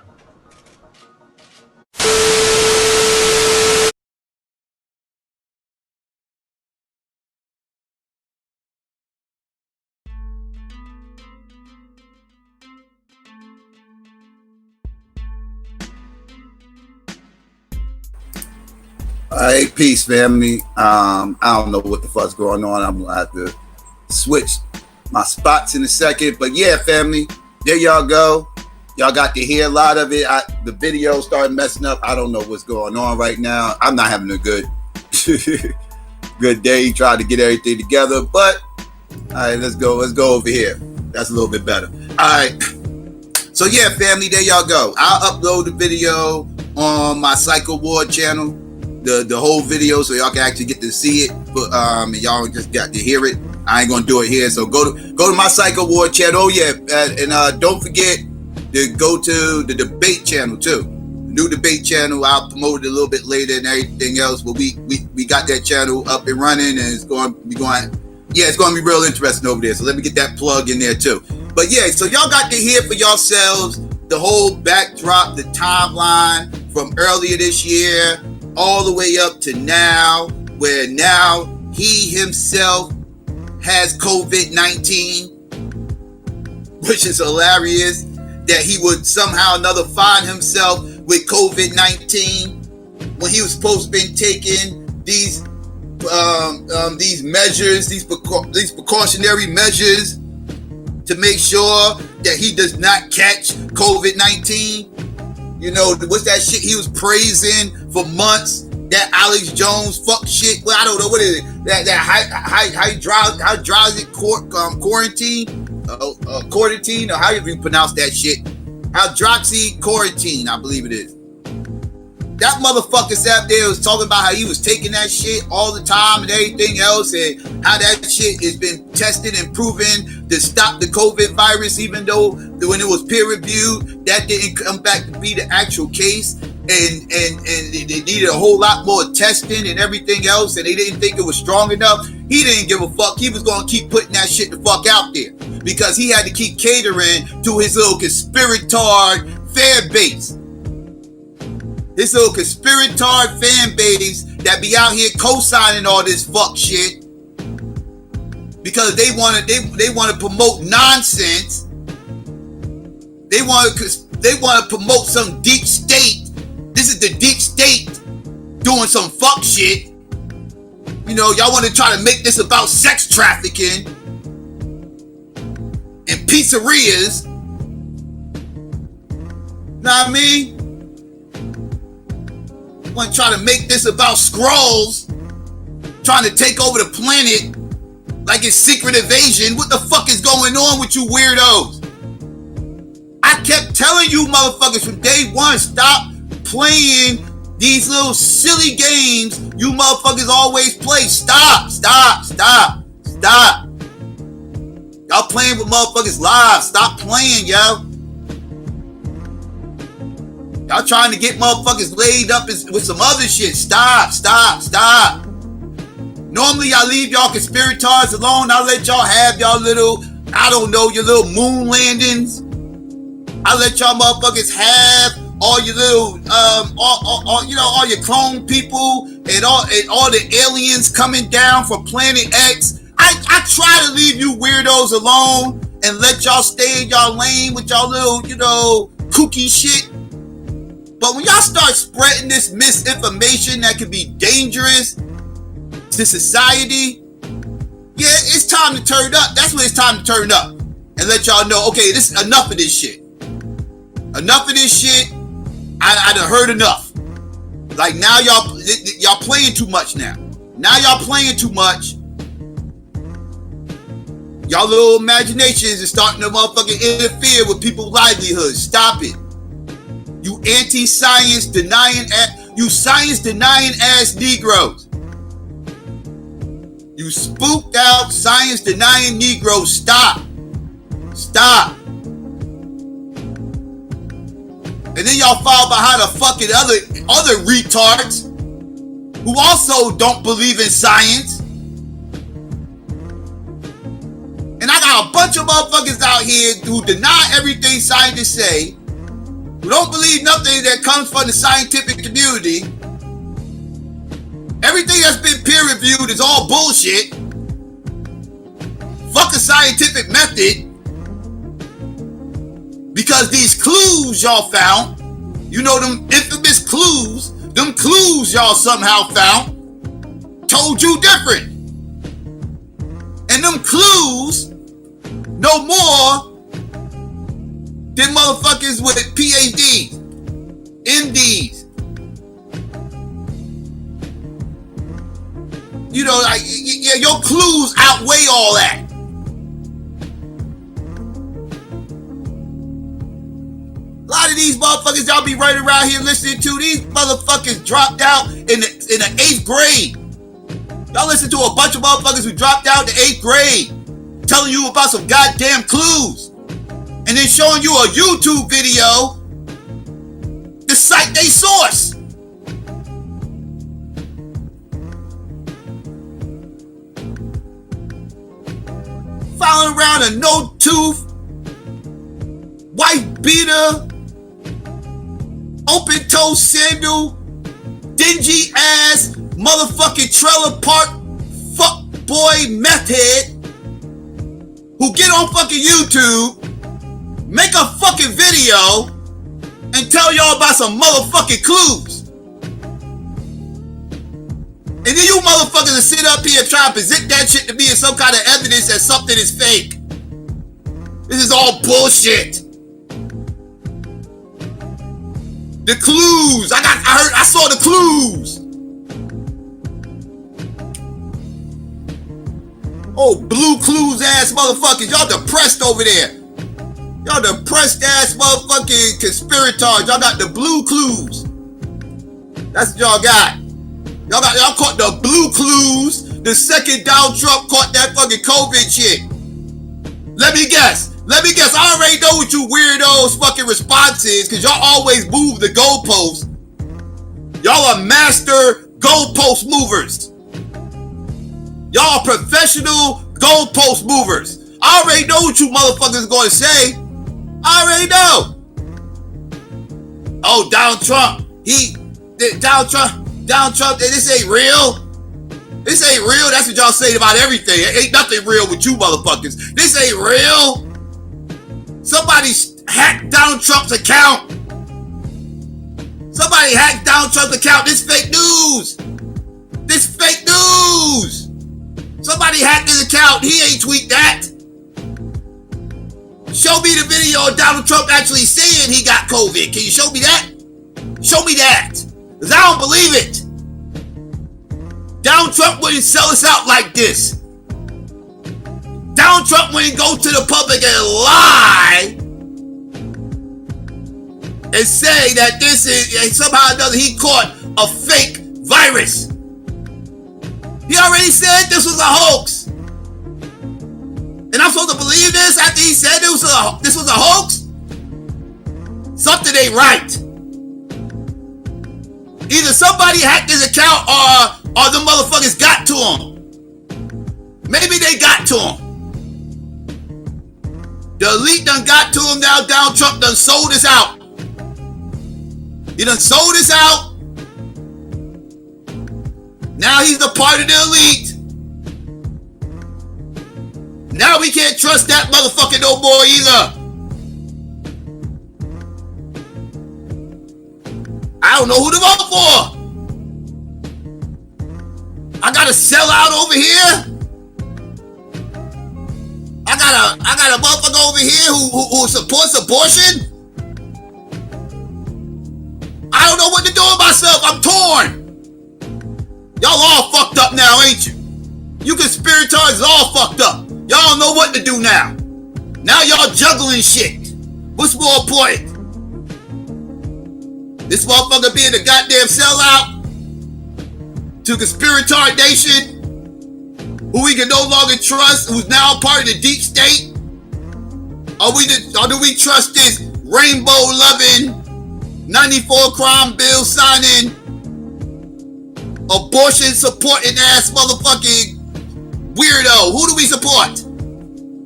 Hey, peace, family. I don't know what the fuck's going on. I'm gonna have to switch my spots in a second. But yeah, family, there y'all go. Y'all got to hear a lot of it. The video started messing up. I don't know what's going on right now. I'm not having a good good day. Trying to get everything together. But all right, let's go over here. That's a little bit better. All right. So yeah, family, there y'all go. I'll upload the video on my Psycho Ward channel. The whole video, so y'all can actually get to see it, but y'all just got to hear it. I ain't gonna do it here, so go to my Psycho Ward channel. Oh yeah, and don't forget to go to the debate channel too. New debate channel. I'll promote it a little bit later and everything else, but we got that channel up and running, and it's going to be real interesting over there. So let me get that plug in there too. But yeah, so y'all got to hear for yourselves the whole backdrop, the timeline from earlier this year all the way up to now, where now he himself has COVID-19, which is hilarious that he would somehow or another find himself with COVID-19 when he was supposed to be taking these measures, these precautionary measures to make sure that he does not catch COVID-19. You know, what's that shit he was praising for months? That Alex Jones fuck shit. Well, I don't know, what is it? That hydroxy quarantine, or however you pronounce that shit. Hydroxy quarantine, I believe it is. That motherfucker sat there was talking about how he was taking that shit all the time and everything else, and how that shit has been tested and proven to stop the COVID virus, even though when it was peer reviewed, that didn't come back to be the actual case, and they needed a whole lot more testing and everything else, and they didn't think it was strong enough. He didn't give a fuck. He was gonna keep putting that shit the fuck out there because he had to keep catering to his little conspiratard fan base. This little conspiratard fan base that be out here co-signing all this fuck shit because they want to promote nonsense. They want to promote some deep state. This is the deep state doing some fuck shit. You know, y'all want to try to make this about sex trafficking and pizzerias. Know what I mean? Want to try to make this about scrolls trying to take over the planet like it's secret invasion. What the fuck is going on with you weirdos? I kept telling you motherfuckers from day one, stop playing these little silly games you motherfuckers always play. Stop. Y'all playing with motherfuckers' lives. Stop playing, yo. Y'all trying to get motherfuckers laid up with some other shit. Stop. Normally I leave y'all conspiratards alone. I let y'all have y'all little, I don't know, your little moon landings. I let y'all motherfuckers have all your little, all your clone people and all the aliens coming down from Planet X. I try to leave you weirdos alone and let y'all stay in y'all lane with y'all little, kooky shit. But when y'all start spreading this misinformation that can be dangerous to society, yeah, it's time to turn up. That's when it's time to turn up and let y'all know, okay, this is enough of this shit. Enough of this shit. I done heard enough. Like now y'all playing too much now. Now y'all playing too much. Y'all little imaginations is starting to motherfucking interfere with people's livelihoods. Stop it. You anti-science denying, you science denying ass Negroes. You spooked out science denying Negroes. Stop. And then y'all fall behind a fucking other retards who also don't believe in science. And I got a bunch of motherfuckers out here who deny everything scientists say, who don't believe nothing that comes from the scientific community. Everything that's been peer reviewed is all bullshit. Fuck a scientific method. Because these clues y'all found, them infamous clues, them clues y'all somehow found, told you different. And them clues no more than motherfuckers with PhDs, MDs. Your clues outweigh all that. A lot of these motherfuckers y'all be right around here listening to, these motherfuckers dropped out in the 8th grade. Y'all listen to a bunch of motherfuckers who dropped out in the 8th grade telling you about some goddamn clues and then showing you a YouTube video to cite their source. Following around a no-tooth, white beater, open-toe sandal, dingy ass, motherfucking trailer park, fuck boy meth head, who get on fucking YouTube, make a fucking video, and tell y'all about some motherfucking clues. And then you motherfuckers will sit up here and try to present that shit to be as some kind of evidence that something is fake. This is all bullshit. The clues. I saw the clues. Oh, blue clues ass motherfuckers. Y'all depressed over there. Y'all depressed ass motherfucking conspiratards. Y'all got the blue clues. That's what y'all got. Y'all caught the blue clues the second Donald Trump caught that fucking COVID shit. Let me guess. I already know what you weirdos fucking response is, because y'all always move the goalposts. Y'all are master goalpost movers. Y'all are professional goalpost movers. I already know what you motherfuckers are going to say. I already know. Oh, Donald Trump. Donald Trump, this ain't real. This ain't real. That's what y'all say about everything. Ain't nothing real with you motherfuckers. This ain't real. Somebody hacked Donald Trump's account. Somebody hacked Donald Trump's account. This fake news. Somebody hacked his account. He ain't tweet that. Show me the video of Donald Trump actually saying he got COVID. Can you show me that? Show me that. Because I don't believe it. Donald Trump wouldn't sell us out like this. Donald Trump wouldn't go to the public and lie and say that this is, and somehow or another he caught a fake virus. He already said this was a hoax. And I'm supposed to believe this after he said this was a hoax? Something ain't right. Either somebody hacked his account or the motherfuckers got to him. Maybe they got to him. The elite done got to him. Now Donald Trump done sold us out. He done sold us out. Now he's the part of the elite. Now we can't trust that motherfucker no more either. I don't know who to vote for. I gotta sell out over here. I got a motherfucker over here who supports abortion. I don't know what to do with myself. I'm torn. Y'all all fucked up now, ain't you? You conspiratards all fucked up. Y'all don't know what to do now. Now y'all juggling shit. What's more important? This motherfucker being a goddamn sellout to Conspiratard Nation, who we can no longer trust, who's now part of the deep state? Or do we trust this rainbow-loving, 94 crime bill signing, abortion supporting ass motherfucking weirdo? Who do we support?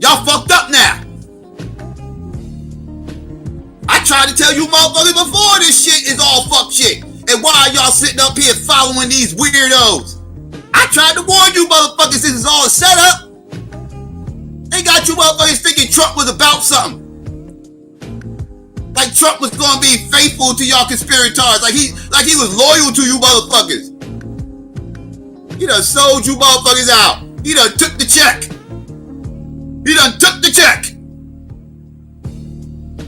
Y'all fucked up now. I tried to tell you motherfuckers before this shit is all fuck shit. And why are y'all sitting up here following these weirdos? I tried to warn you motherfuckers this is all a setup. They got you motherfuckers thinking Trump was about something. Like Trump was gonna be faithful to y'all conspirators. Like he was loyal to you motherfuckers. He done sold you motherfuckers out. He done took the check. He done took the check.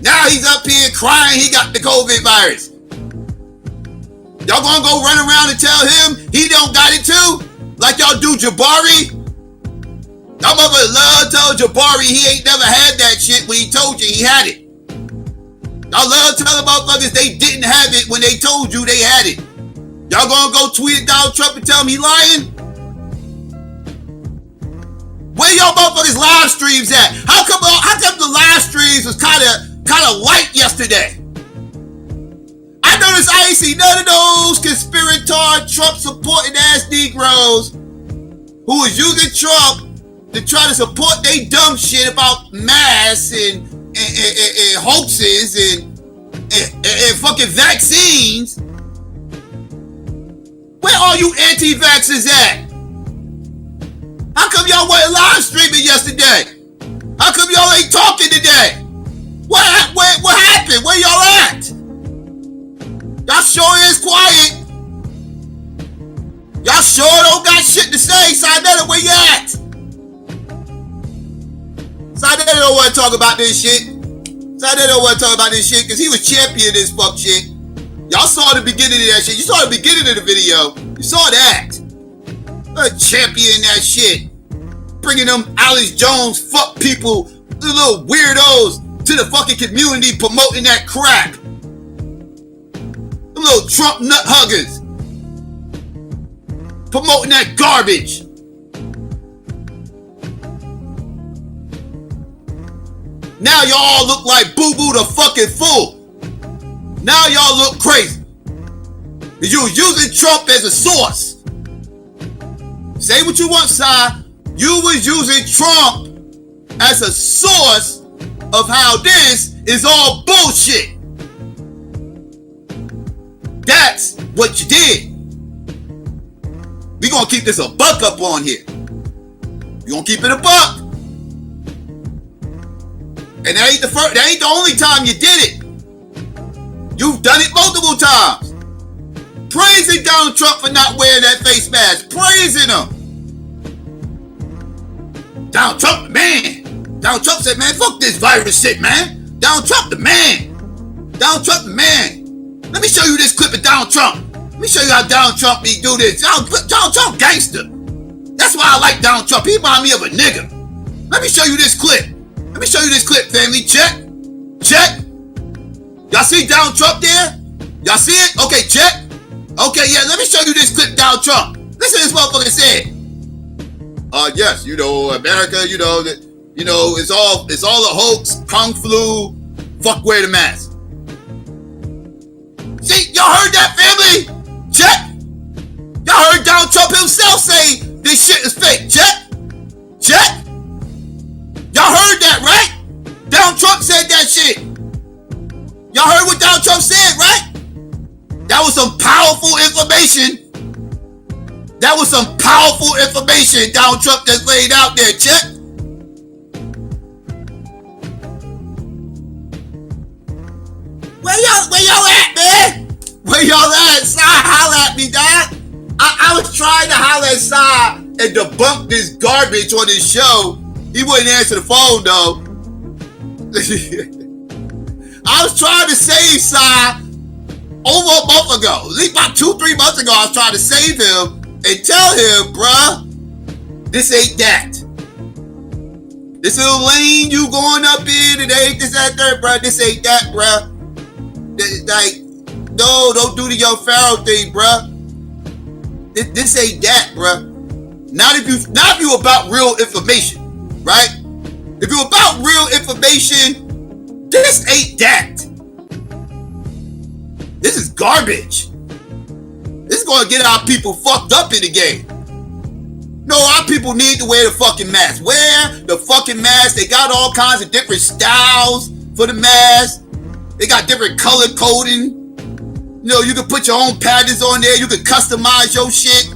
Now he's up here crying he got the COVID virus. Y'all gonna go run around and tell him he don't got it too? Like y'all do Jabari? Y'all motherfuckers love tell Jabari he ain't never had that shit when he told you he had it. Y'all love telling motherfuckers they didn't have it when they told you they had it. Y'all gonna go tweet at Donald Trump and tell him he lying? Where y'all motherfuckers live streams at? How come the live streams was kind of light yesterday? I noticed I ain't see none of those conspiratard Trump supporting ass Negroes who was using Trump to try to support they dumb shit about masks and hoaxes and fucking vaccines. Where are you anti-vaxxers at? How come y'all weren't live streaming yesterday? How come y'all ain't talking today? What happened? Where y'all at? Y'all sure is quiet. Y'all sure don't got shit to say. Saneter, where you at? Saneter don't want to talk about this shit. Saneter don't want to talk about this shit because he was championing this fuck shit. Y'all saw the beginning of that shit. You saw the beginning of the video. You saw that. Champion that shit. Bringing them Alex Jones fuck people, the little weirdos, to the fucking community promoting that crap. Them little Trump nut huggers. Promoting that garbage. Now y'all look like Boo Boo the fucking fool. Now y'all look crazy. Because you was using Trump as a source. Say what you want, Si. You was using Trump as a source of how this is all bullshit. That's what you did. We gonna keep this a buck up on here. We gonna keep it a buck. And that ain't the only time you did it. You've done it multiple times. Praising Donald Trump for not wearing that face mask. Praising him. Donald Trump the man. Donald Trump said, man, fuck this virus shit, man. Donald Trump the man. Donald Trump the man. Let me show you this clip of Donald Trump. Let me show you how Donald Trump be do this. Donald Trump gangster. That's why I like Donald Trump. He remind me of a nigga. Let me show you this clip. Let me show you this clip, family. Check. Check. Y'all see Donald Trump there? Y'all see it? Okay, check. Okay, yeah, let me show you this clip, Donald Trump. Listen to this motherfucker said. Yes, America, it's all a hoax, kung flu, fuck wear the mask. See, y'all heard that, family? Check. Y'all heard Donald Trump himself say this shit is fake. Check. Check. Y'all heard that, right? Donald Trump said that shit. Y'all heard what Donald Trump said, right? That was some powerful information. That was some powerful information Donald Trump just laid out there. Check. Where y'all at, man? Where y'all at? Si, holla at me, dog. I was trying to holler at Si and debunk this garbage on his show. He wouldn't answer the phone, though. I was trying to save Si over a month ago. At least about 2-3 months ago, I was trying to save him and tell him, bruh, this ain't that. This little lane you going up in, it ain't this, that, third, bruh. This ain't that, bruh. Like, no, don't do the young Pharaoh thing, bruh. This ain't that, bruh. Not if you about real information, right? If you about real information, this ain't that. This is garbage. This is gonna get our people fucked up in the game. No, our people need to wear the fucking mask. Wear the fucking mask. They got all kinds of different styles for the mask. They got different color coding. You know, you can put your own patterns on there. You can customize your shit.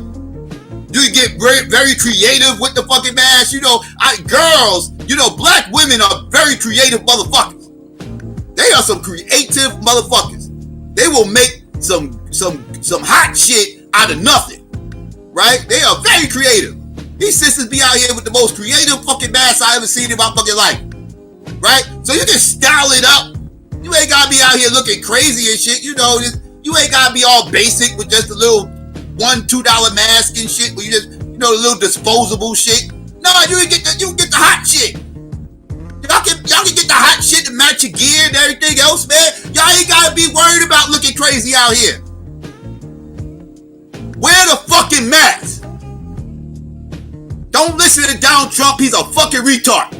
You can get very, very creative with the fucking mask. You know, girls, you know, black women are very creative motherfuckers. They are some creative motherfuckers. They will make some hot shit out of nothing, right? They are very creative. These sisters be out here with the most creative fucking masks I ever seen in my fucking life, right? So you can style it up. You ain't gotta be out here looking crazy and shit. You know, you ain't gotta be all basic with just a little $1-2 mask and shit. Where you just, you know, a little disposable shit. No, you can get the hot shit. Y'all can get the hot shit to match your gear and everything else, man. Y'all ain't gotta be worried about looking crazy out here. Wear the fucking mask. Don't listen to Donald Trump. He's a fucking retard.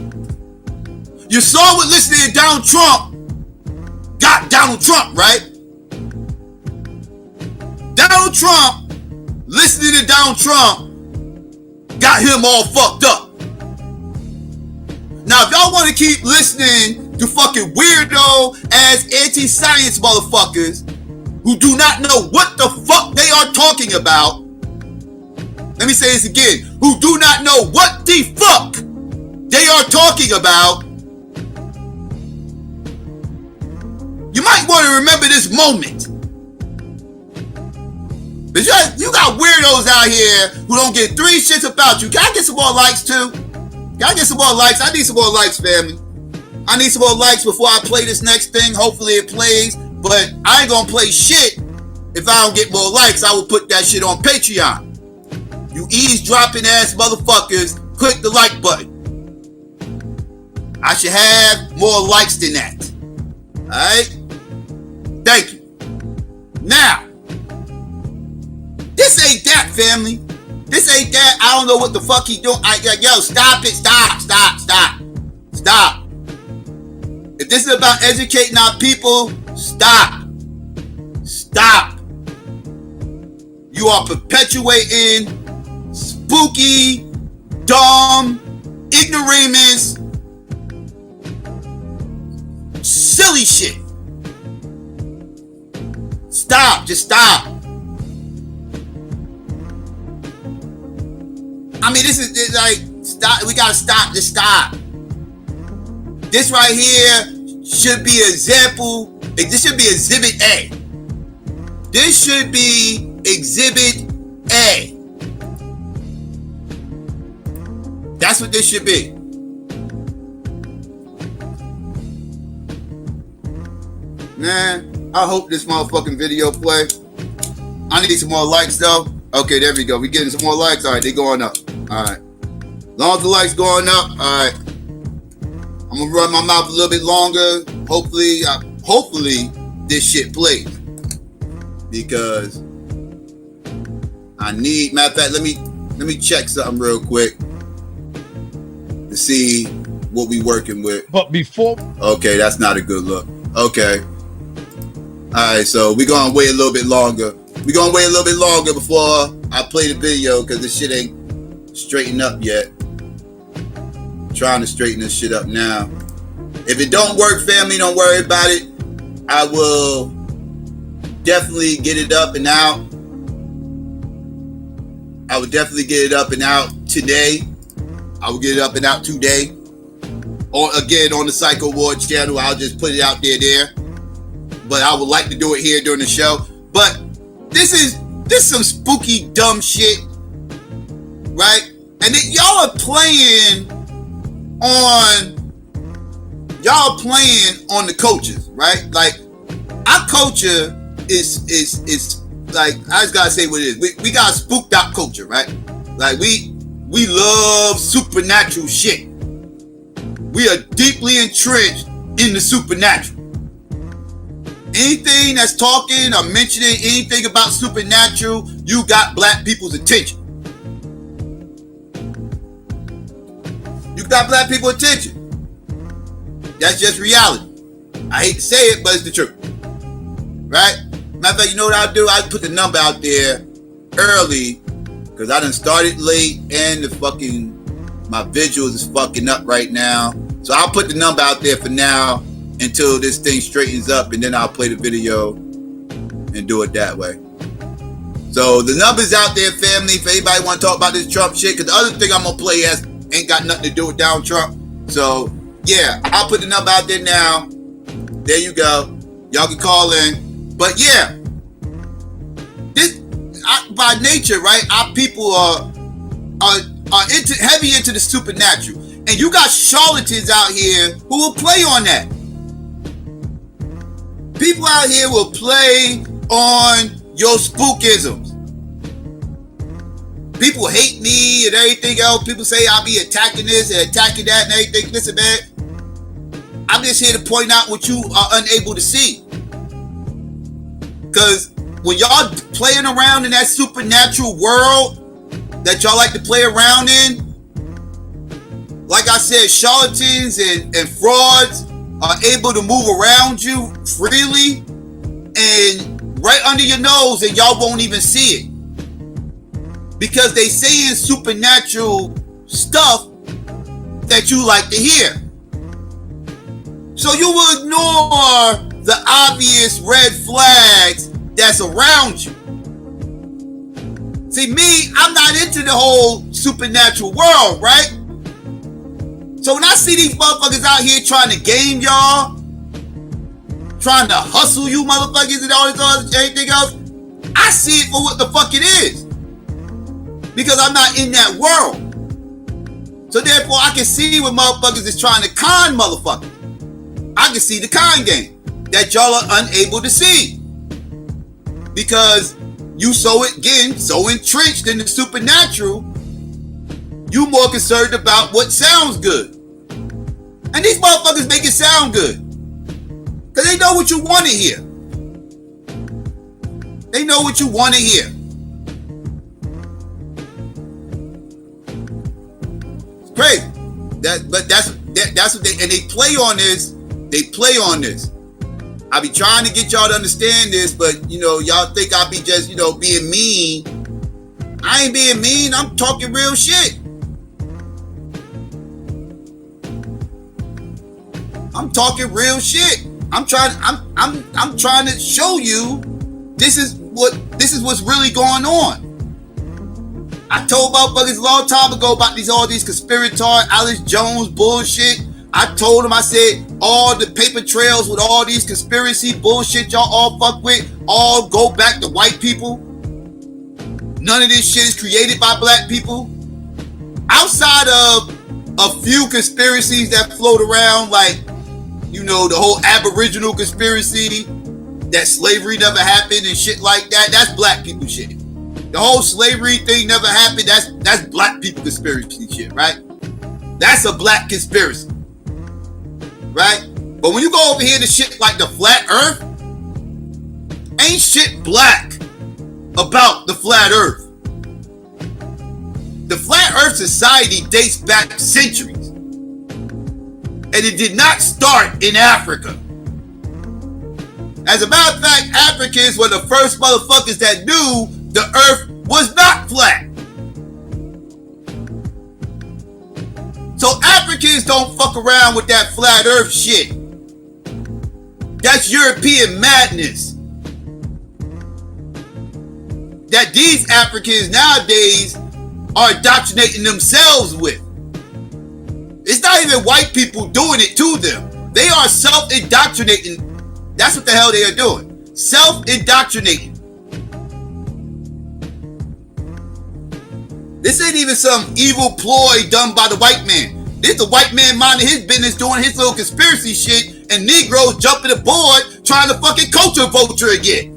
You saw what listening to Donald Trump got Donald Trump, right? Donald Trump, listening to Donald Trump, got him all fucked up. Now, if y'all want to keep listening to fucking weirdo ass anti-science motherfuckers who do not know what the fuck they are talking about, let me say this again, who do not know what the fuck they are talking about, you might want to remember this moment. But you got weirdos out here who don't get 3 shits about you. Can I get some more likes too? Can I get some more likes? I need some more likes, family. I need some more likes before I play this next thing. Hopefully it plays. But I ain't gonna play shit if I don't get more likes. I will put that shit on Patreon. You eavesdropping ass motherfuckers, click the like button. I should have more likes than that. Alright? Thank you. Now, this ain't that, family. This ain't that. I don't know what the fuck he doing. Yo, stop it. Stop. If this is about educating our people, stop. You are perpetuating spooky, dumb, ignoramus, silly shit. Stop. Just stop. I mean, this is like, stop. We gotta stop. Just stop. This right here should be example. This should be exhibit A. This should be exhibit A. That's what this should be. Man, I hope this motherfucking video play. I need some more likes though. Okay, there we go. We getting some more likes. All right, they going up. All right. Long as the likes going up. All right. I'm gonna run my mouth a little bit longer. Hopefully this shit plays. Because I need. Matter of fact, let me check something real quick to see what we working with. But before. Okay, that's not a good look. Okay. All right, so we're gonna wait a little bit longer. We're gonna wait a little bit longer before I play the video because this shit ain't straightened up yet. I'm trying to straighten this shit up now. If it don't work, family, don't worry about it. I will definitely get it up and out. I will definitely get it up and out today. I will get it up and out today. Or again on the Psycho Ward channel, I'll just put it out there. But I would like to do it here during the show. But this is some spooky dumb shit, right? And then y'all are playing on the coaches, right? Like our culture is like, I just gotta say what it is. We got a spooked out culture, right? Like we love supernatural shit. We are deeply entrenched in the supernatural. Anything that's talking or mentioning anything about supernatural, you got black people's attention. You got black people's attention. That's just reality. I hate to say it, but it's the truth. Right? Matter of fact, you know what I'll do? I'll put the number out there early because I done started late and my visuals is fucking up right now. So I'll put the number out there for now until this thing straightens up, and then I'll play the video and do it that way. So the number's out there, family, if anybody want to talk about this Trump shit, because the other thing I'm going to play ain't got nothing to do with Donald Trump. So, yeah, I'll put the number out there now. There you go. Y'all can call in. But, yeah, by nature, right, our people are heavy into the supernatural. And you got charlatans out here who will play on that. People out here will play on your spookisms. People hate me and everything else. People say I'll be attacking this and attacking that and everything. Listen, man. I'm just here to point out what you are unable to see. Because when y'all playing around in that supernatural world that y'all like to play around in, like I said, charlatans and frauds are able to move around you freely and right under your nose, and y'all won't even see it. Because they saying supernatural stuff that you like to hear. So you will ignore the obvious red flags that's around you. See, me, I'm not into the whole supernatural world, right? So when I see these motherfuckers out here trying to game y'all, trying to hustle you motherfuckers and all this other anything else, I see it for what the fuck it is. Because I'm not in that world. So therefore I can see when motherfuckers is trying to con motherfuckers. I can see the con game that y'all are unable to see. Because you so entrenched in the supernatural, you more concerned about what sounds good. And these motherfuckers make it sound good. Because they know what you want to hear. They know what you want to hear. It's crazy. That's what they, and they play on this. They play on this. I be trying to get y'all to understand this, but y'all think I be just, being mean. I ain't being mean, I'm talking real shit. I'm talking real shit. I'm trying to show you this is what's really going on. I told motherfuckers a long time ago about all these conspiratards, Alex Jones bullshit. I told them, I said, all the paper trails with all these conspiracy bullshit y'all all fuck with, all go back to white people. None of this shit is created by black people. Outside of a few conspiracies that float around, like, the whole Aboriginal conspiracy, that slavery never happened and shit like that, that's black people shit. The whole slavery thing never happened, that's black people conspiracy shit, right? That's a black conspiracy. Right? But when you go over here to shit like the flat earth, ain't shit black about the flat earth. The flat earth society dates back centuries. And it did not start in Africa. As a matter of fact, Africans were the first motherfuckers that knew the earth was not flat. So Africans don't fuck around with that flat earth shit. That's European madness. That these Africans nowadays are indoctrinating themselves with. It's not even white people doing it to them. They are self-indoctrinating. That's what the hell they are doing. Self-indoctrinating. This ain't even some evil ploy done by the white man. This the white man minding his business, doing his little conspiracy shit, and Negroes jumping aboard trying to fucking culture vulture again.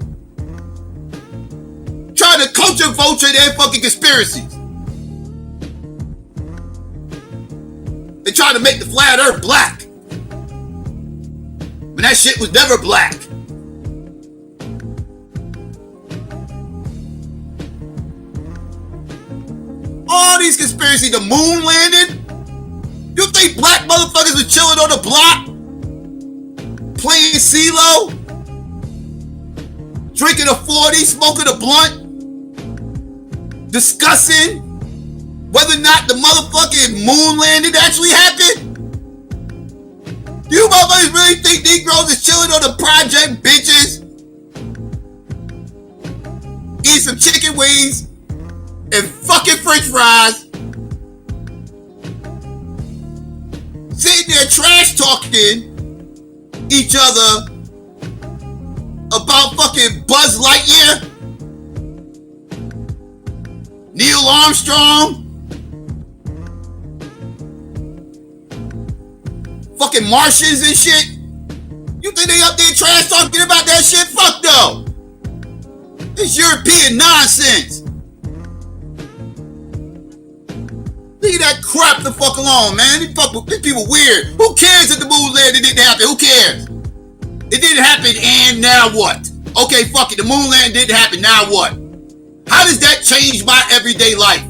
Trying to culture vulture their fucking conspiracies. They trying to make the flat earth black. But that shit was never black. All these conspiracies, the moon landing. You think black motherfuckers were chilling on the block? Playing CeeLo? Drinking a 40, smoking a blunt? Discussing whether or not the motherfucking moon landing actually happened? Do you motherfuckers really think Negroes is chilling on the project, bitches? Eat some chicken wings and fucking french fries. Sitting there trash talking each other about fucking Buzz Lightyear, Neil Armstrong, fucking Martians and shit. You think they up there trash talking about that shit? Fuck no. It's European nonsense. Leave that crap the fuck alone, man. These people weird. Who cares if the moon landing didn't happen? Who cares? It didn't happen, and now what? Okay, fuck it. The moon landing didn't happen. Now what? How does that change my everyday life?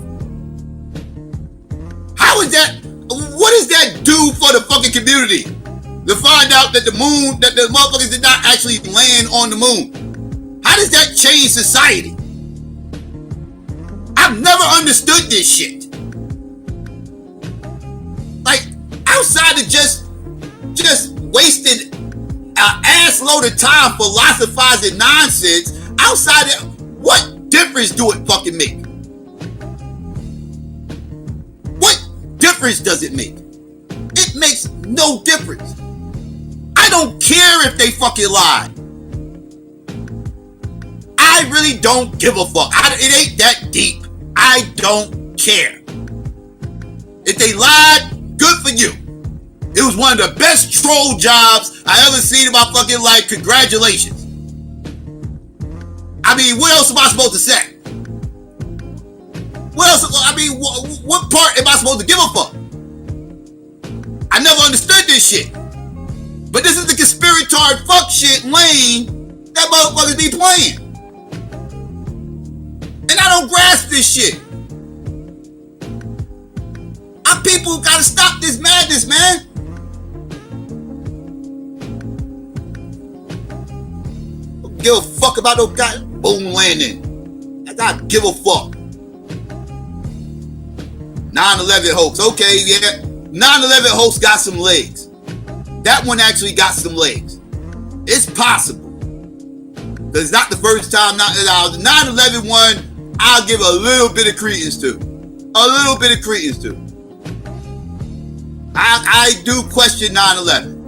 How is that? What does that do for the fucking community? To find out that the moon, that the motherfuckers did not actually land on the moon. How does that change society? I've never understood this shit. Like, outside of just wasting an ass load of time philosophizing nonsense, outside of what difference do it fucking make? What difference does it make? It makes no difference. I don't care if they fucking lie. I really don't give a fuck. It ain't that deep. I don't care. If they lied, good for you. It was one of the best troll jobs I ever seen in my fucking life. Congratulations. I mean, what else am I supposed to say? What else? I mean, what part am I supposed to give a fuck? I never understood this shit. But this is the conspiratard fuck shit lane that motherfuckers be playing. And I don't grasp this shit. Our people gotta stop this madness, man. Don't give a fuck about no goddamn moon landing. I gotta give a fuck. 9/11 hoax. Okay, yeah. 9/11 hoax got some legs. That one actually got some legs. It's possible. Because it's not the first time. The 9/11 one, I'll give a little bit of credence to. A little bit of credence to. I do question 9/11.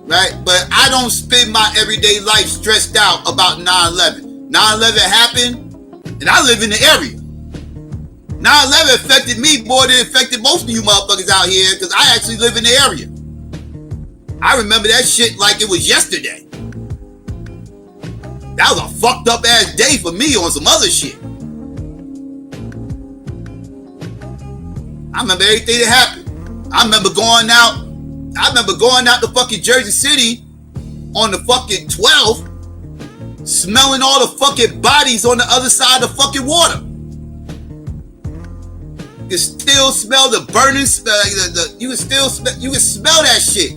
Right? But I don't spend my everyday life stressed out about 9/11. 9/11 happened, and I live in the area. 9/11 affected me more than it affected most of you motherfuckers out here, because I actually live in the area. I remember that shit like it was yesterday. That was a fucked up ass day for me on some other shit. I remember everything that happened. I remember going out to fucking Jersey City on the fucking 12th, smelling all the fucking bodies on the other side of the fucking water. You can still smell the burning smell. You can smell that shit.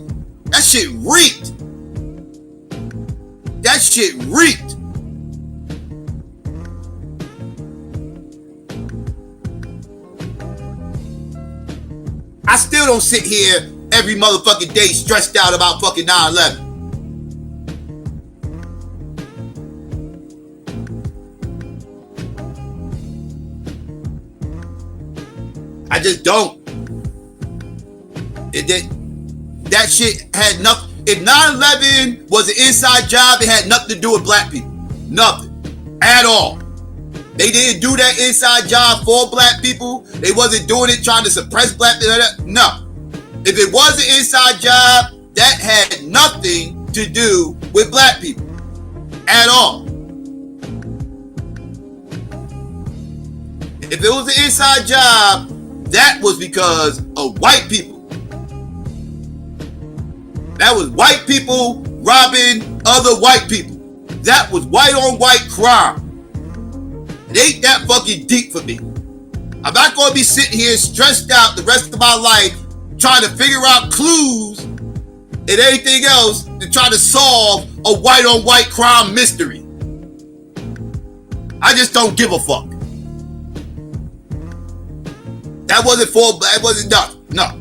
That shit reeked. That shit reeked. I still don't sit here every motherfucking day stressed out about fucking 9/11. I just don't. That shit had nothing. If 9/11 was an inside job, it had nothing to do with black people. Nothing. At all. They didn't do that inside job for black people. They wasn't doing it trying to suppress black people. No. If it was an inside job, that had nothing to do with black people. At all. If it was an inside job, that was because of white people. That was white people robbing other white people. That was white on white crime. It ain't that fucking deep for me. I'm not going to be sitting here stressed out the rest of my life trying to figure out clues and anything else to try to solve a white on white crime mystery. I just don't give a fuck. That wasn't enough. No.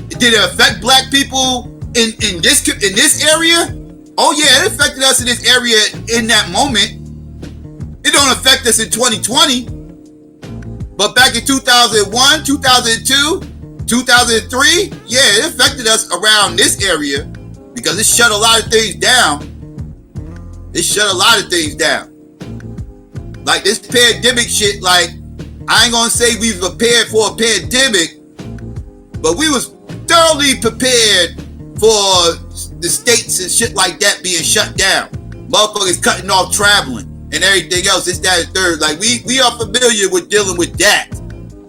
Did it affect black people in this area? Oh yeah, it affected us in this area in that moment. It don't affect us in 2020. But back in 2001, 2002, 2003, yeah, it affected us around this area because it shut a lot of things down. It shut a lot of things down. Like this pandemic shit, like, I ain't gonna say we was prepared for a pandemic, but we was thoroughly prepared for the states and shit like that being shut down. Motherfuckers cutting off traveling and everything else, this, that, and third. Like, we are familiar with dealing with that.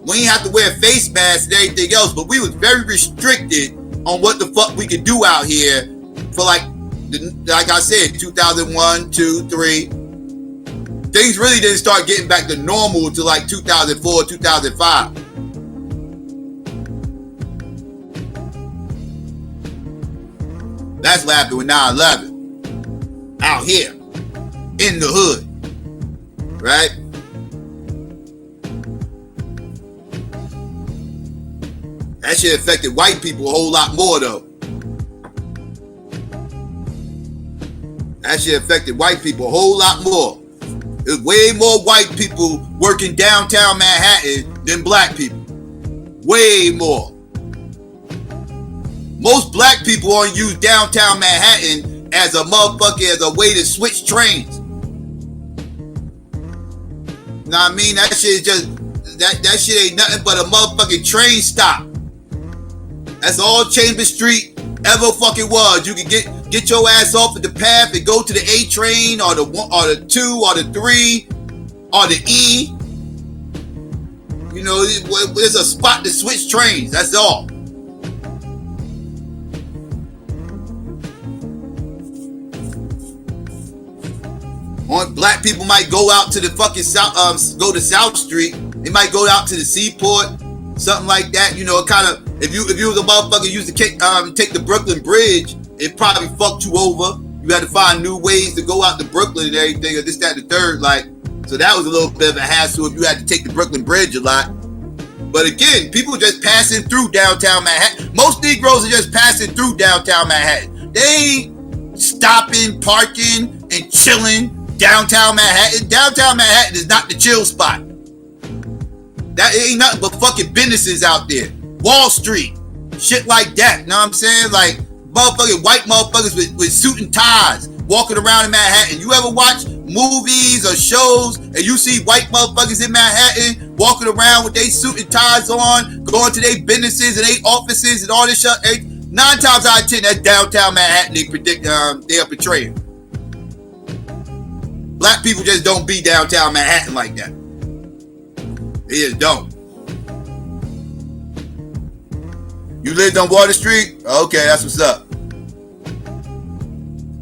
We ain't have to wear face masks and everything else, but we was very restricted on what the fuck we could do out here for like I said, 2001, 2, 3. Things really didn't start getting back to normal until like 2004, 2005. That's what happened with 9/11. Out here, in the hood, right? That shit affected white people a whole lot more though. That shit affected white people a whole lot more. There's way more white people working downtown Manhattan than black people. Way more. Most black people only use downtown Manhattan as a motherfucker, as a way to switch trains. You know what I mean? That shit is just, that shit ain't nothing but a motherfucking train stop. That's all Chambers Street ever fucking was. You can get your ass off at the path and go to the A train or the 1 or the 2 or the 3 or the E. You know, there's a spot to switch trains. That's all. Black people might go out to the fucking South, go to South Street. They might go out to the seaport, something like that. You know, it kind of, if you was a motherfucker used to take the Brooklyn Bridge, it probably fucked you over. You had to find new ways to go out to Brooklyn and everything, or this, that, and the third. Like, so that was a little bit of a hassle if you had to take the Brooklyn Bridge a lot. But again, people just passing through downtown Manhattan. Most Negroes are just passing through downtown Manhattan. They ain't stopping, parking, and chilling downtown Manhattan. Downtown Manhattan is not the chill spot. That ain't nothing but fucking businesses out there. Wall Street, shit like that. You know what I'm saying? Like motherfucking white motherfuckers with suit and ties walking around in Manhattan. You ever watch movies or shows and you see white motherfuckers in Manhattan walking around with their suit and ties on, going to their businesses and their offices and all this shit? 9 times out of 10, that's downtown Manhattan. They predict they are portraying. Black people just don't be downtown Manhattan like that. They just don't. You lived on Water Street? Okay, that's what's up.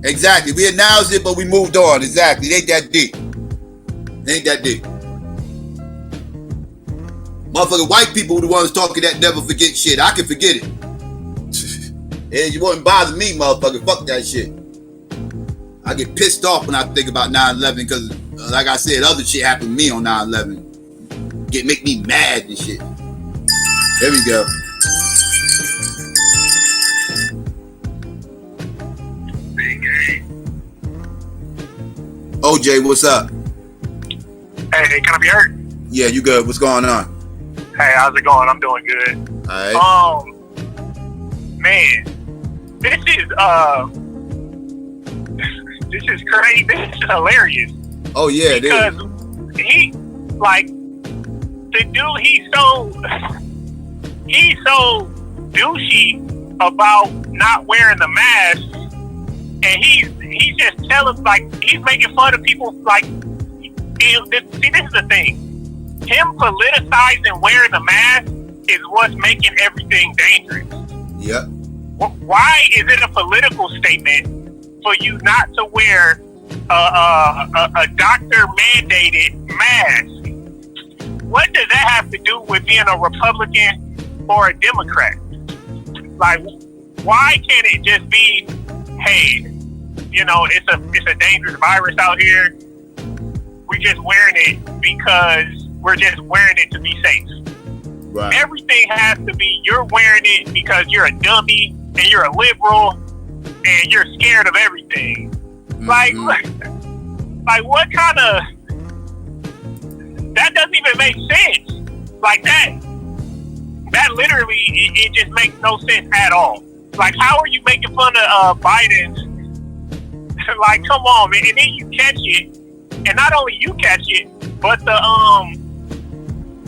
Exactly. We announced it, but we moved on. Exactly. It ain't that deep. It ain't that deep. Motherfucking white people were the ones talking that never forget shit. I can forget it. And you wouldn't bother me, motherfucker. Fuck that shit. I get pissed off when I think about 9/11 because, like I said, other shit happened to me on 9/11. Make me mad and shit. There we go. OJ, what's up? Hey, can I be heard? Yeah, you good. What's going on? Hey, how's it going? I'm doing good. All right. Man, this is crazy. This is hilarious. Oh yeah, because he, like, the dude, he's so douchey about not wearing the mask, and he's just telling, like, he's making fun of people, like, see, this is the thing. Him politicizing wearing the mask is what's making everything dangerous. Yep. Why is it a political statement for you not to wear a doctor-mandated mask? What does that have to do with being a Republican or a Democrat? Like, why can't it just be, hey, you know, it's a dangerous virus out here. We're just wearing it because we're just wearing it to be safe. Right. Everything has to be, you're wearing it because you're a dummy and you're a liberal and you're scared of everything. Like what kind of, that doesn't even make sense. Like that literally, it just makes no sense at all. Like, how are you making fun of Biden's? Like, come on, man. And then you catch it, and not only you catch it, but the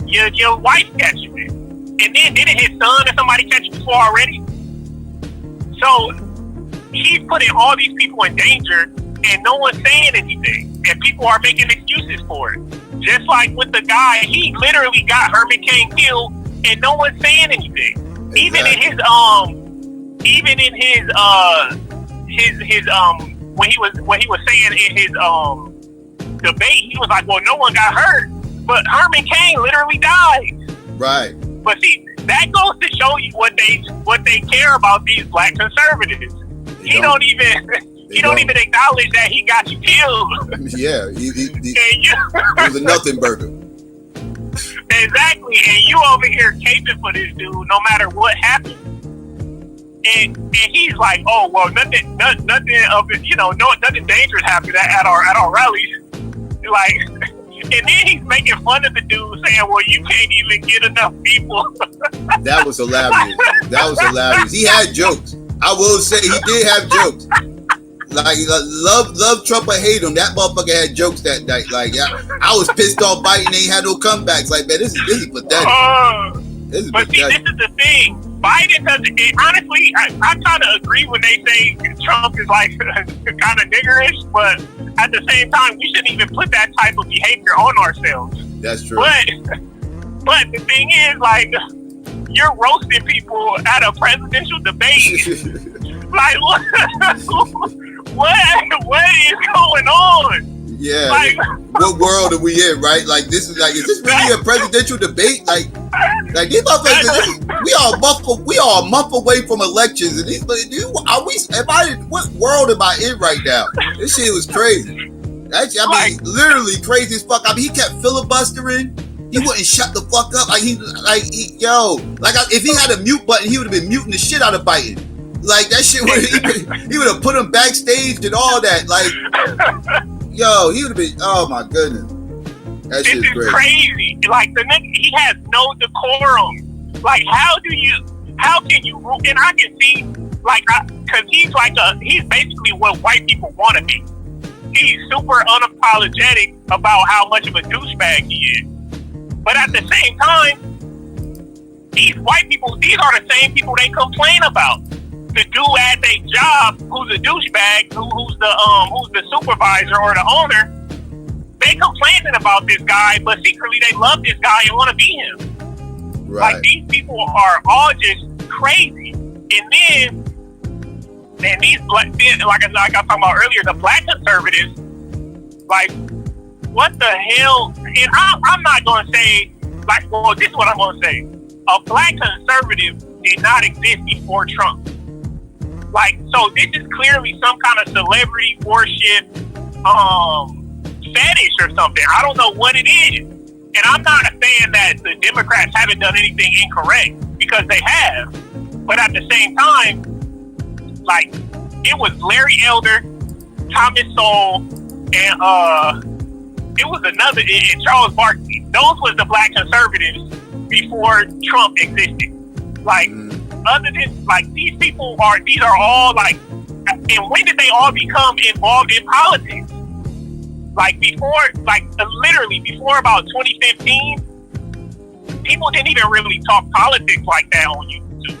your wife catches it, and then didn't his son or somebody catch it before already? So he's putting all these people in danger, and no one's saying anything, and people are making excuses for it. Just like with the guy, he literally got Herman Cain killed, and no one's saying anything. Exactly. Even in his when he was saying in his debate, he was like, well, no one got hurt, but Herman Cain literally died. Right. But see, that goes to show you what they care about these black conservatives. He don't even acknowledge that he got you killed. Yeah, he was a nothing burger. Exactly, and you over here caping for this dude no matter what happens. And he's like, oh well, nothing of it, you know, nothing dangerous happened at our rallies. Like, and then he's making fun of the dude, saying, well, you can't even get enough people. That was hilarious. He had jokes. I will say he did have jokes. Like, love Trump or hate him, that motherfucker had jokes that night. Like, I was pissed off Biden, and he had no comebacks. Like, man, this is pathetic. But see, this is the thing. Biden doesn't. Honestly, I kind of agree when they say Trump is like kind of niggerish, but at the same time, we shouldn't even put that type of behavior on ourselves. That's true. But the thing is, like, you're roasting people at a presidential debate. Like, what is going on? Yeah. Like, what world are we in, right? Like, is this really a presidential debate? Like these motherfuckers, we are a month away from elections, and what world am I in right now? This shit was crazy. Actually, I mean, literally crazy as fuck. I mean, he kept filibustering. He wouldn't shut the fuck up. If he had a mute button, he would have been muting the shit out of Biden. Like, that shit he would have put him backstage and all that. Like, yo, he would have been, oh my goodness. That shit is crazy. Like, the nigga, he has no decorum. Like, how can you, and I can see, like, cause he's basically what white people want to be. He's super unapologetic about how much of a douchebag he is. But at the same time, these white people, these are the same people they complain about. The dude at their job, who's a douchebag, who's the supervisor or the owner, they complaining about this guy, but secretly they love this guy and want to be him. Right. Like, these people are all just crazy. And then these like I was talking about earlier, the black conservatives, like, what the hell? And I'm not going to say, like, well, this is what I'm going to say. A black conservative did not exist before Trump. Like, so this is clearly some kind of celebrity worship fetish or something. I don't know what it is. And I'm not saying that the Democrats haven't done anything incorrect, because they have. But at the same time, like, it was Larry Elder, Thomas Sowell, and it was another, and Charles Barkley. Those was the black conservatives before Trump existed. Like, other than, like, these are all, like, and when did they all become involved in politics? Like, before, like, literally before about 2015, people didn't even really talk politics like that on YouTube.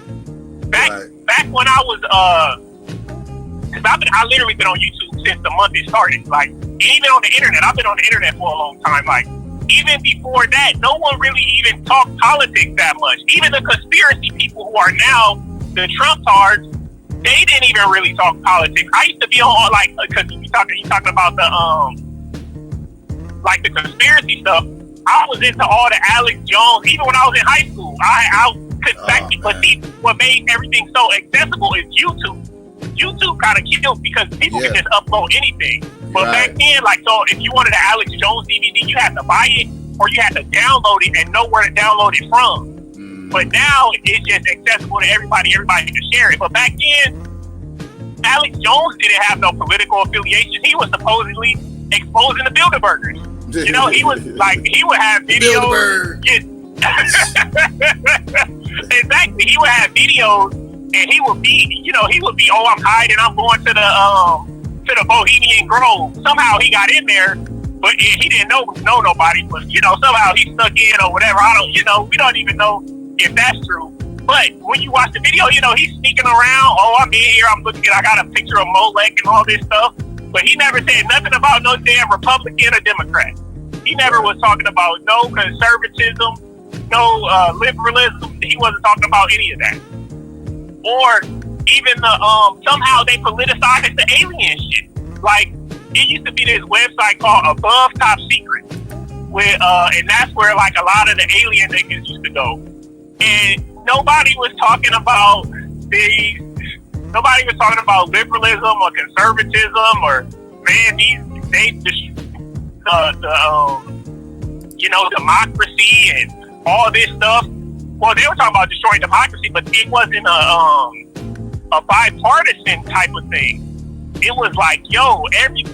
Back when I was, because I literally been on YouTube since the month it started. Like, even on the internet, I've been on the internet for a long time. Like, even before that, no one really even talked politics that much. Even the conspiracy people who are now the Trump-tards, they didn't even really talk politics. I used to be on, like, because you talking about the like the conspiracy stuff. I was into all the Alex Jones, even when I was in high school. I couldn't back it, but see, what made everything so accessible is YouTube. YouTube kind of killed because people can just upload anything. But back then, like, so if you wanted an Alex Jones DVD, you had to buy it or you had to download it and know where to download it from. But now it's just accessible to everybody. Everybody can share it. But back then, Alex Jones didn't have no political affiliation. He was supposedly exposing the Bilderbergers. You know, he was like, he would have videos. Exactly. He would have videos and he would be, oh, I'm hiding, I'm going to the Bohemian Grove. Somehow he got in there, but he didn't know nobody, but, you know, somehow he snuck in or whatever. We don't even know if that's true. But when you watch the video, you know, he's sneaking around. Oh, I'm in here, I'm looking at, I got a picture of Molech and all this stuff. But he never said nothing about no damn Republican or Democrat. He never was talking about no conservatism, no liberalism. He wasn't talking about any of that. Or even the somehow they politicized the alien shit. Like, it used to be this website called Above Top Secret, where and that's where, like, a lot of the alien niggas used to go. And nobody was talking about liberalism or conservatism or, man, democracy and all this stuff. Well, they were talking about destroying democracy, but it wasn't a bipartisan type of thing. It was like, yo,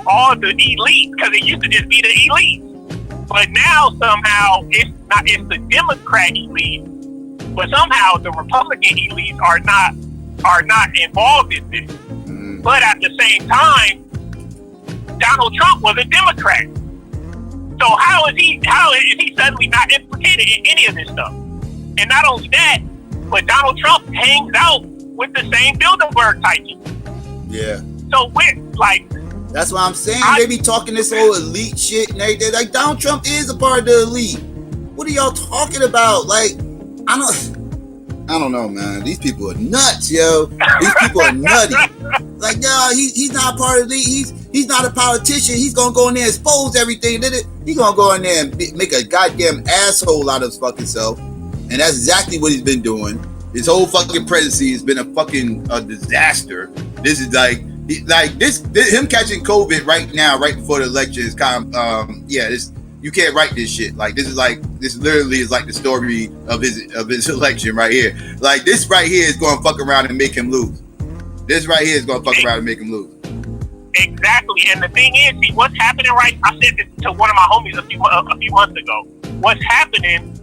all the elites, because it used to just be the elites. But now somehow it's the Democrat elite, but somehow the Republican elites are not involved in this. But at the same time, Donald Trump was a Democrat. So how is he suddenly not implicated in any of this stuff? And not only that, but Donald Trump hangs out with the same Bilderberg type people. Yeah. So that's why I'm saying they be talking this whole elite shit and everything. Like, Donald Trump is a part of the elite. What are y'all talking about? Like, I don't know, man. These people are nuts, yo. These people are nutty. Like, no, he's not a part of the elite. He's not a politician. He's gonna go in there and expose everything. He's gonna go in there and make a goddamn asshole out of his fucking self. And that's exactly what he's been doing. His whole fucking presidency has been a fucking disaster. This is him catching COVID right now, right before the election is kind of, you can't write this shit. Like, this literally is like the story of his election right here. Like, this right here is going to fuck around and make him lose. This right here is going to fuck around and make him lose. Exactly. And the thing is, see, what's happening I said this to one of my homies a few months ago. What's happening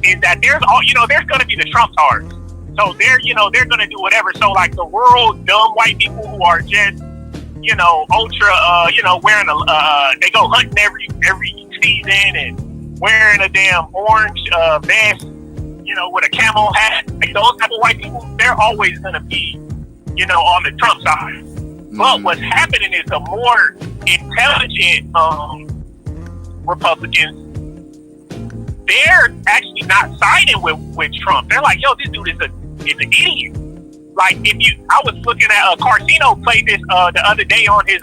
is that there's going to be the Trump-tards. So they're going to do whatever. So, like, the world dumb white people who are just, ultra, wearing they go hunting every season and wearing a damn orange vest, with a camo hat. Like, those type of white people, they're always going to be, on the Trump side. But what's happening is the more intelligent Republicans, they're actually not siding with Trump. They're like, yo, this dude is an idiot. Like, I was looking at Carcino played this the other day on his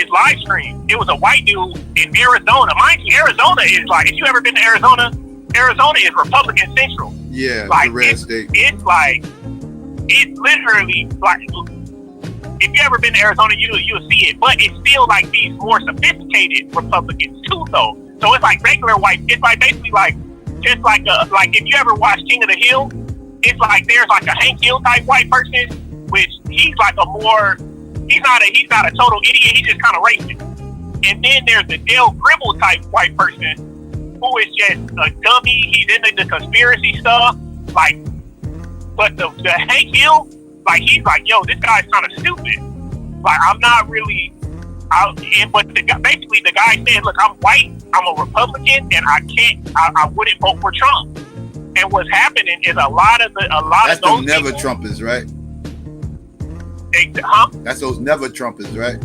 live stream. It was a white dude in Arizona. Mind you, Arizona is like, if you ever been to Arizona is Republican Central. Yeah, like the red state. It's like, it's literally like, if you ever been to Arizona, you'll see it. But it's still like these more sophisticated Republicans too, though. So it's like regular white. It's like basically like just like if you ever watched King of the Hill, it's like there's like a Hank Hill type white person, which he's like a more, he's not a total idiot. He's just kind of racist. And then there's the Dale Gribble type white person who is just a dummy. He's into the conspiracy stuff. Like, but the Hank Hill, like, he's like, yo, this guy's kind of stupid. Like, I'm not really out. But basically the guy said, look, I'm white, I'm a Republican, and I wouldn't vote for Trump. And what's happening is a lot of those never Trumpers, right? That's those never Trumpers, right?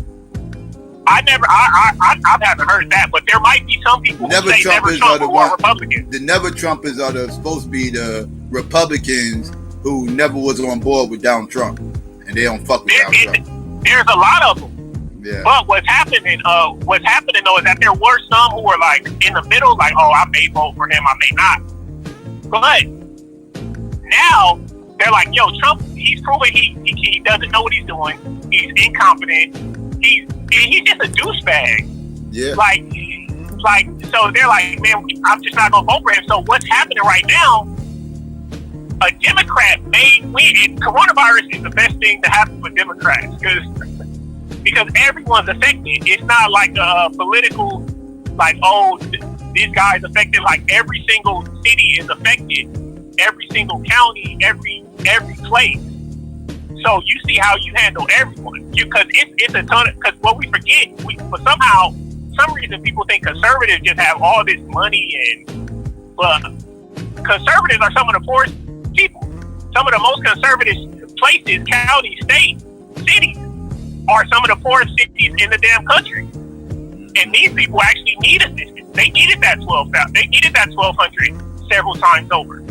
I haven't heard that, but there might be some people who say never Trump who are Republicans. The never Trumpers are supposed to be the Republicans who never was on board with Donald Trump, and they don't fuck with Donald Trump. There's a lot of them. Yeah. But what's happening though is that there were some who were like in the middle, like, oh, I may vote for him, I may not. But now they're like, yo, Trump, he's proven he doesn't know what he's doing. He's incompetent. He's just a douchebag. Yeah. Like, so they're like, man, I'm just not gonna vote for him. So what's happening right now? A Democrat may win, and coronavirus is the best thing to happen for Democrats because everyone's affected. It's not like a political, like, oh, this guy's affected. Like, every single city is affected, every single county, every place. So you see how you handle everyone, because it's a ton of, because what we forget, but somehow, some reason people think conservatives just have all this money, but conservatives are some of the poorest people. Some of the most conservative places, counties, states, cities are some of the poorest cities in the damn country. And these people actually need assistance. They needed that $1,200 several times over.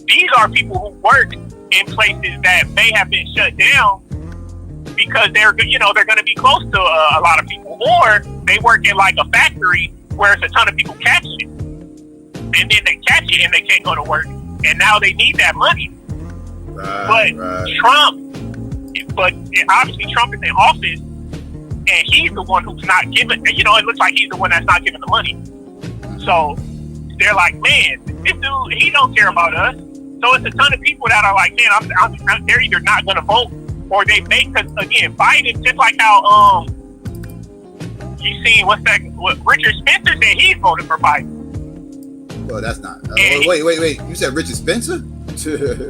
These are people who work in places that may have been shut down because they're going to be close to a lot of people, or they work in like a factory where it's a ton of people catching it, and then they catch it and they can't go to work, and now they need that money. But obviously Trump is in office, and he's the one who's not giving. It looks like he's the one that's not giving the money. So they're like, man, this dude, he don't care about us. So it's a ton of people that are like, man, they're either not going to vote, or they make, because again, Biden, just like how you seen what Richard Spencer said, he's voted for Biden. Well, that's not. Wait. You said Richard Spencer?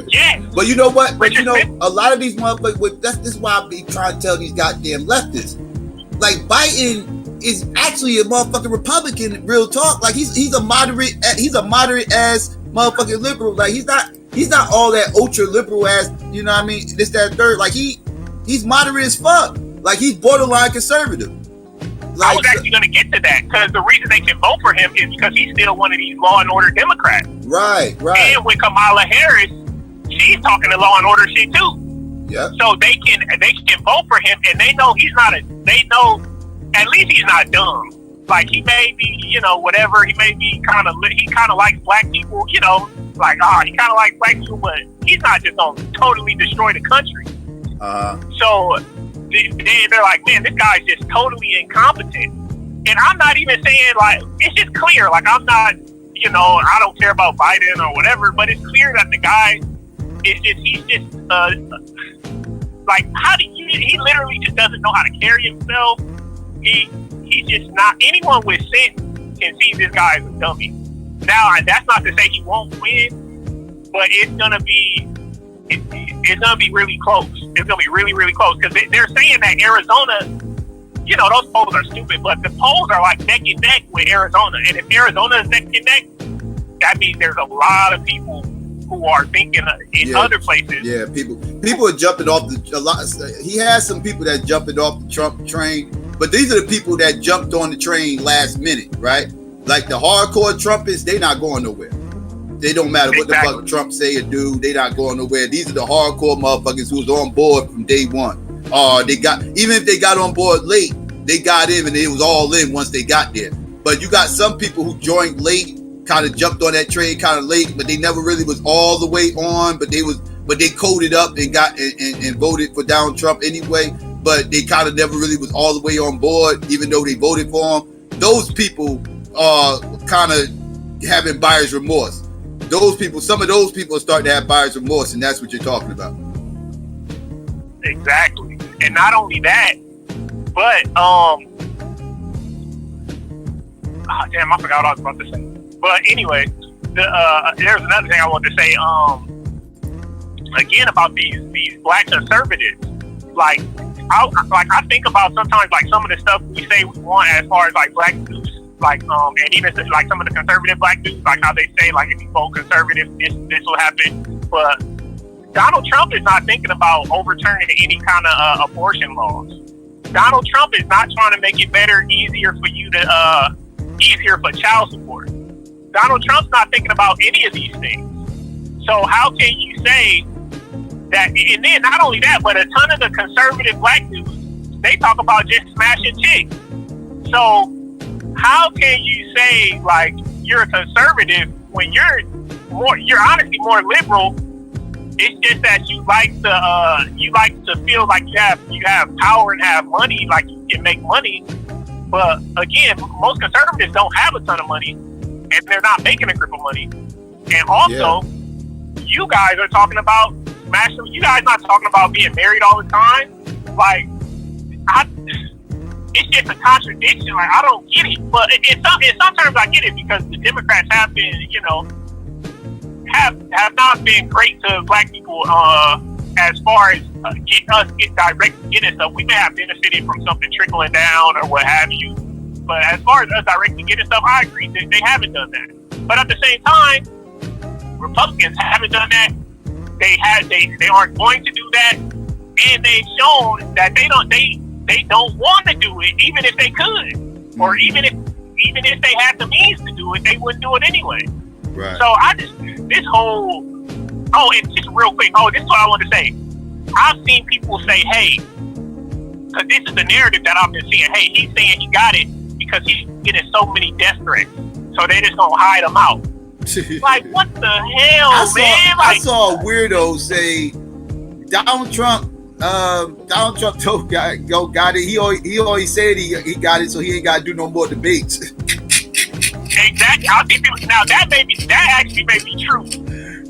Yes. But you know what? A lot of these motherfuckers. This is why I be trying to tell these goddamn leftists. Like, Biden is actually a motherfucking Republican. Real talk. Like, he's a moderate ass motherfucking liberal. Like, he's not all that ultra liberal ass. You know what I mean? This, that, third. Like, he's moderate as fuck. Like, he's borderline conservative. I was actually going to get to that, because the reason they can vote for him is because he's still one of these law and order Democrats. Right. And with Kamala Harris, she's talking to law and order shit too. Yeah. So they can vote for him, and they know they know at least he's not dumb. Like, he may be, whatever. He may be he kind of likes black people, he kind of likes black people, but he's not just going to totally destroy the country. So they're like, man, this guy's just totally incompetent. And I'm not even saying, like, it's just clear, like, I'm not, I don't care about Biden or whatever, but it's clear that the guy is just, he's just, like, he literally just doesn't know how to carry himself. He's just not, anyone with sense can see this guy as a dummy. Now, that's not to say he won't win, but it's gonna be really close. It's gonna be really, really close, because they're saying that Arizona, those polls are stupid, but the polls are like neck and neck with Arizona. And if Arizona is neck and neck, that means there's a lot of people who are thinking in other places. Yeah, people are jumping off he has some people that jumping off the Trump train, but these are the people that jumped on the train last minute, right? Like the hardcore Trumpists, they not going nowhere. They don't matter what the fuck Trump say or do, they not going nowhere. These are the hardcore motherfuckers who's on board from day one. Even if they got on board late, they got in and it was all in once they got there. But you got some people who joined late kind of jumped on that train kind of late, but they never really was all the way on. But they coded up and got and voted for Donald Trump anyway. But they kind of never really was all the way on board, even though they voted for him. Those people are kind of having buyer's remorse. Some of those people are starting to have buyer's remorse, and that's what you're talking about. Exactly. And not only that, but damn, I forgot what I was about to say. But anyway, there's another thing I wanted to say. Again about these black conservatives. Like I think about sometimes like some of the stuff we say we want as far as like black news, like and even like some of the conservative black news, like how they say like if you vote conservative, this will happen. But Donald Trump is not thinking about overturning any kind of abortion laws. Donald Trump is not trying to make it better, easier for you to easier for child support. Donald Trump's not thinking about any of these things. So how can you say that? And then not only that, but a ton of the conservative black news, they talk about just smashing chicks. So how can you say like you're a conservative when you're honestly more liberal? It's just that you like to feel like you have power and have money, like you can make money. But again, most conservatives don't have a ton of money, and they're not making a grip of money. And also, you guys are talking about smashing. You guys not talking about being married all the time. Like, it's just a contradiction. Like, I don't get it. But in some terms, I get it because the Democrats have been, have not been great to black people as far as getting stuff. We may have benefited from something trickling down or what have you, but as far as us directly getting stuff, I agree that they haven't done that. But at the same time, Republicans haven't done that. They aren't going to do that, and they've shown that they don't want to do it, even if they could, or even if they had the means to do it, they wouldn't do it anyway. Right. So and just real quick, this is what I want to say. I've seen people say, hey, because this is the narrative that I've been seeing, hey, he's saying he got it because he's getting so many death threats, so they just gonna hide him out. Like, what the hell, man? I saw a weirdo say Donald Trump got it. He always said he got it, so he ain't got to do no more debates. Exactly. I think now that actually may be true.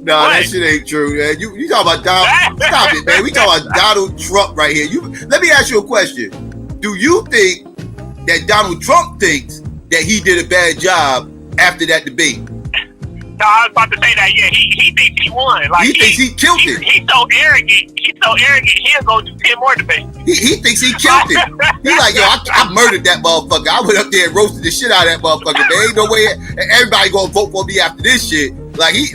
No, that shit ain't true, man. You talking about Donald? Stop it, man. We talking about Donald Trump right here. Let me ask you a question. Do you think that Donald Trump thinks that he did a bad job after that debate? No, I was about to say that. Yeah, he thinks he won. Like, he thinks he killed it. He's so arrogant. He'll go do 10 more debates. He thinks he killed it. He's like, yo, I murdered that motherfucker. I went up there and roasted the shit out of that motherfucker. Man, ain't no way everybody gonna vote for me after this shit. Like he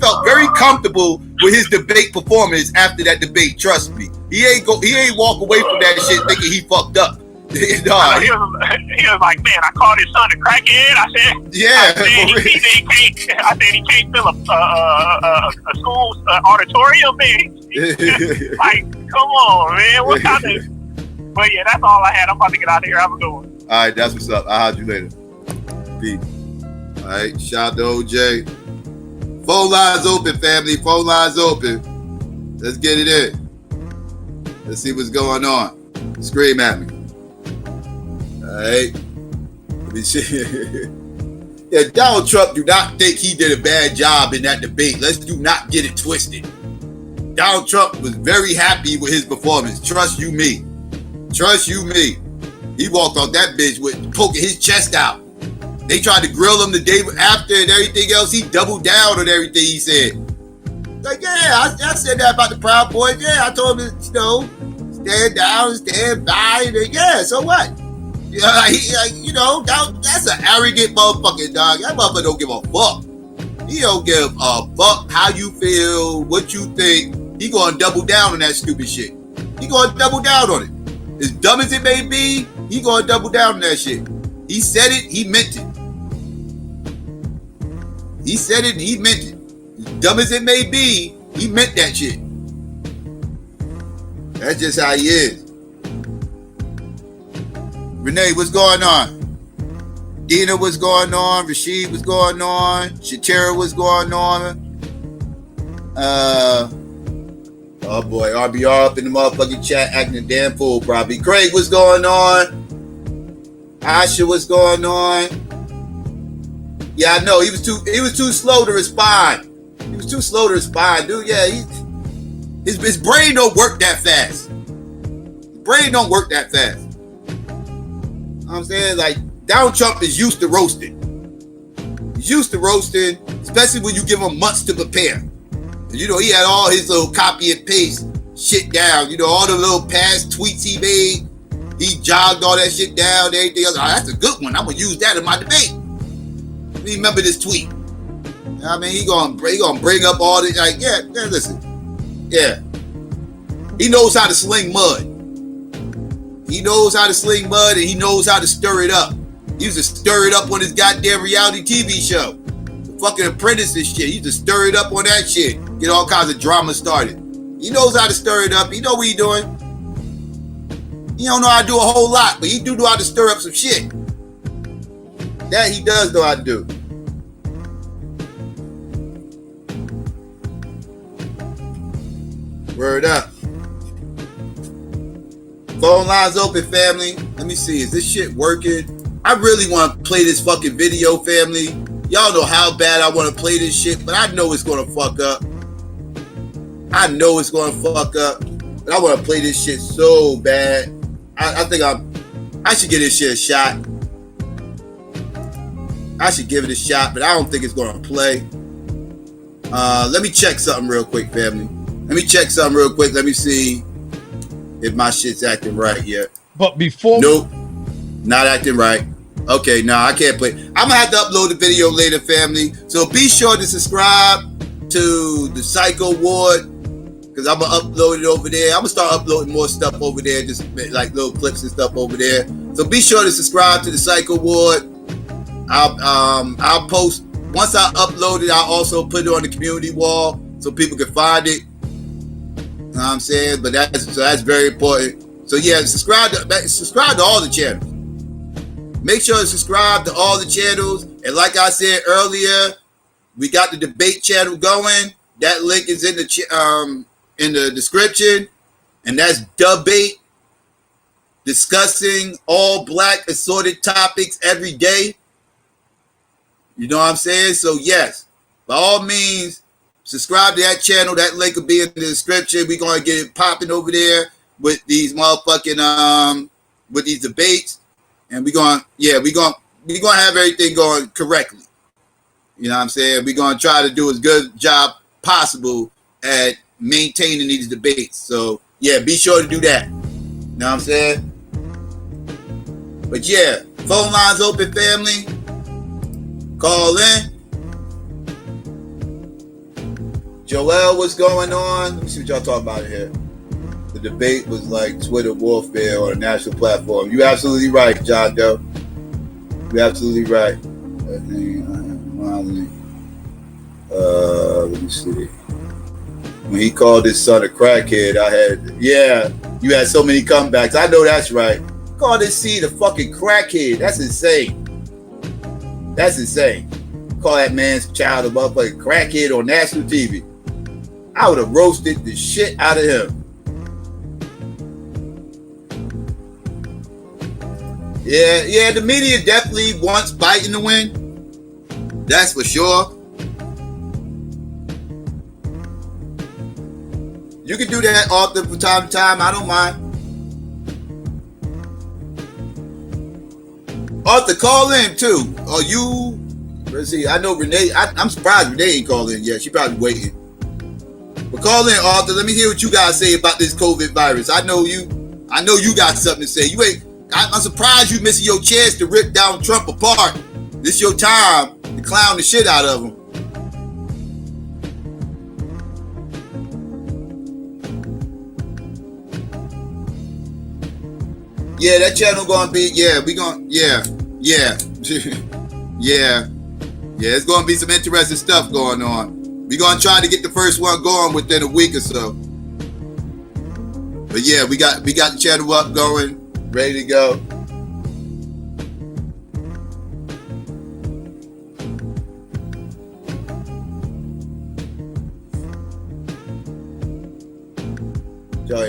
felt very comfortable with his debate performance after that debate. Trust me, he ain't walk away from that shit thinking he fucked up. No, he was like, man, I called his son a crackhead. I said he can't fill a school's auditorium, man. Like, come on, man. What kind of? But yeah, that's all I had. I'm about to get out of here. Have a good one. All right, that's what's up. I'll holler you later. Peace. All right, shout out to OJ. Phone lines open, family. Phone lines open. Let's get it in. Let's see what's going on. Scream at me. All right. Let me see. Yeah, Donald Trump do not think he did a bad job in that debate. Let's do not get it twisted. Donald Trump was very happy with his performance. Trust you me. Trust you me. He walked off that bitch with poking his chest out. They tried to grill him the day after and everything else. He doubled down on everything he said. Like, yeah, I said that about the Proud Boys. Yeah, I told him, stand down, stand by. And yeah, so what? That's an arrogant motherfucker, dog. That motherfucker don't give a fuck. He don't give a fuck how you feel, what you think. He gonna double down on that stupid shit. He gonna double down on it. As dumb as it may be, he gonna double down on that shit. He said it, he meant it. He said it and he meant it. As dumb as it may be, he meant that shit. That's just how he is. Renee, what's going on? Dina was going on, Rashid was going on, Shatira was going on. Oh boy, RBR up in the motherfucking chat acting a damn fool probably. Craig was going on. Asha was going on. Yeah, I know he was too slow to respond. He was too slow to respond, dude. Yeah, his brain don't work that fast. His brain don't work that fast. You know what I'm saying? Like, Donald Trump is used to roasting. He's used to roasting, especially when you give him months to prepare. You know, he had all his little copy and paste shit down. You know, all the little past tweets he made. He jogged all that shit down, everything else. Oh, that's a good one. I'm gonna use that in my debate. Remember this tweet. I mean, he gonna bring up all this. Like, yeah, listen. Yeah. He knows how to sling mud. He knows how to sling mud, and he knows how to stir it up. He used to stir it up on his goddamn reality TV show. The fucking Apprentice and shit. He used to stir it up on that shit. Get all kinds of drama started. He knows how to stir it up. He know what he's doing. He don't know how to do a whole lot, but he do know how to stir up some shit. That he does know how to do. Word up. Phone lines open, family. Let me see. Is this shit working? I really want to play this fucking video, family. Y'all know how bad I want to play this shit, but I know it's going to fuck up. I know it's going to fuck up. But I want to play this shit so bad. I think I should give this shit a shot. I should give it a shot, but I don't think it's going to play. Let me check something real quick, family. Let me check something real quick. Let me see if my shit's acting right yet. But before... Nope. Not acting right. Okay, I can't play. I'm going to have to upload the video later, family. So be sure to subscribe to the Psycho Ward, because I'm going to upload it over there. I'm going to start uploading more stuff over there, just like little clips and stuff over there. So be sure to subscribe to the Psycho Ward. I'll post, once I upload it, I'll also put it on the community wall so people can find it. You know what I'm saying? But that's very important. So yeah, subscribe to all the channels. Make sure to subscribe to all the channels. And like I said earlier, we got the debate channel going. That link is in the description. And that's debate, discussing all black assorted topics every day. You know what I'm saying? So yes, by all means, subscribe to that channel. That link will be in the description. We're gonna get it popping over there with these motherfucking with these debates. And we're gonna have everything going correctly. You know what I'm saying? We're gonna try to do as good a job possible at maintaining these debates. So yeah, be sure to do that. You know what I'm saying? But yeah, phone lines open, family. Call in. Joel, what's going on? Let me see what y'all talking about here. The debate was like Twitter warfare on a national platform. You're absolutely right, John Doe. You're absolutely right. Let me see. When he called his son a crackhead, you had so many comebacks. I know that's right. Called his seed a fucking crackhead. That's insane. That's insane. Call that man's child a motherfucking crackhead on national TV. I would have roasted the shit out of him. Yeah, the media definitely wants Biden to win. That's for sure. You can do that often from time to time. I don't mind. Arthur, call in too. Let's see. I know Renee. I'm surprised Renee ain't called in yet. She probably waiting. But call in, Arthur. Let me hear what you guys say about this COVID virus. I know you got something to say. I'm surprised you missing your chance to rip Donald Trump apart. This your time to clown the shit out of him. Yeah, that channel gonna be, yeah, it's gonna be some interesting stuff going on. We're gonna try to get the first one going within a week or so. But yeah, we got the channel up going, ready to go.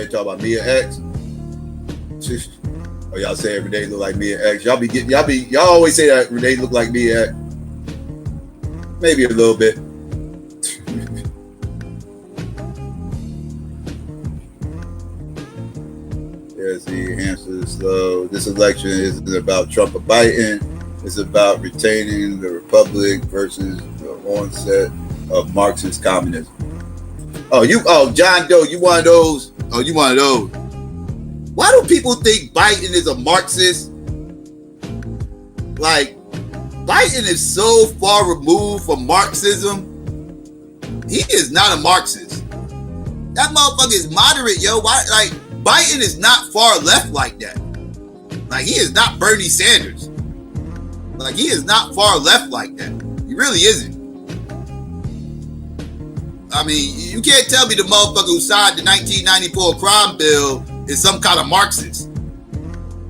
Renee talk about Mia X. Oh, y'all say every day look like Mia X. Y'all always say that Renee look like Mia X. Maybe a little bit. Yes, the answer is slow. This election isn't about Trump or Biden. It's about retaining the republic versus the onset of Marxist communism. John Doe, you one of those? Oh, you one of those? Why do people think Biden is a Marxist? Like, Biden is so far removed from Marxism. He is not a Marxist. That motherfucker is moderate, yo. Why? Like, Biden is not far left like that. Like, he is not Bernie Sanders. Like, he is not far left like that. He really isn't. I mean, you can't tell me the motherfucker who signed the 1994 crime bill is some kind of Marxist.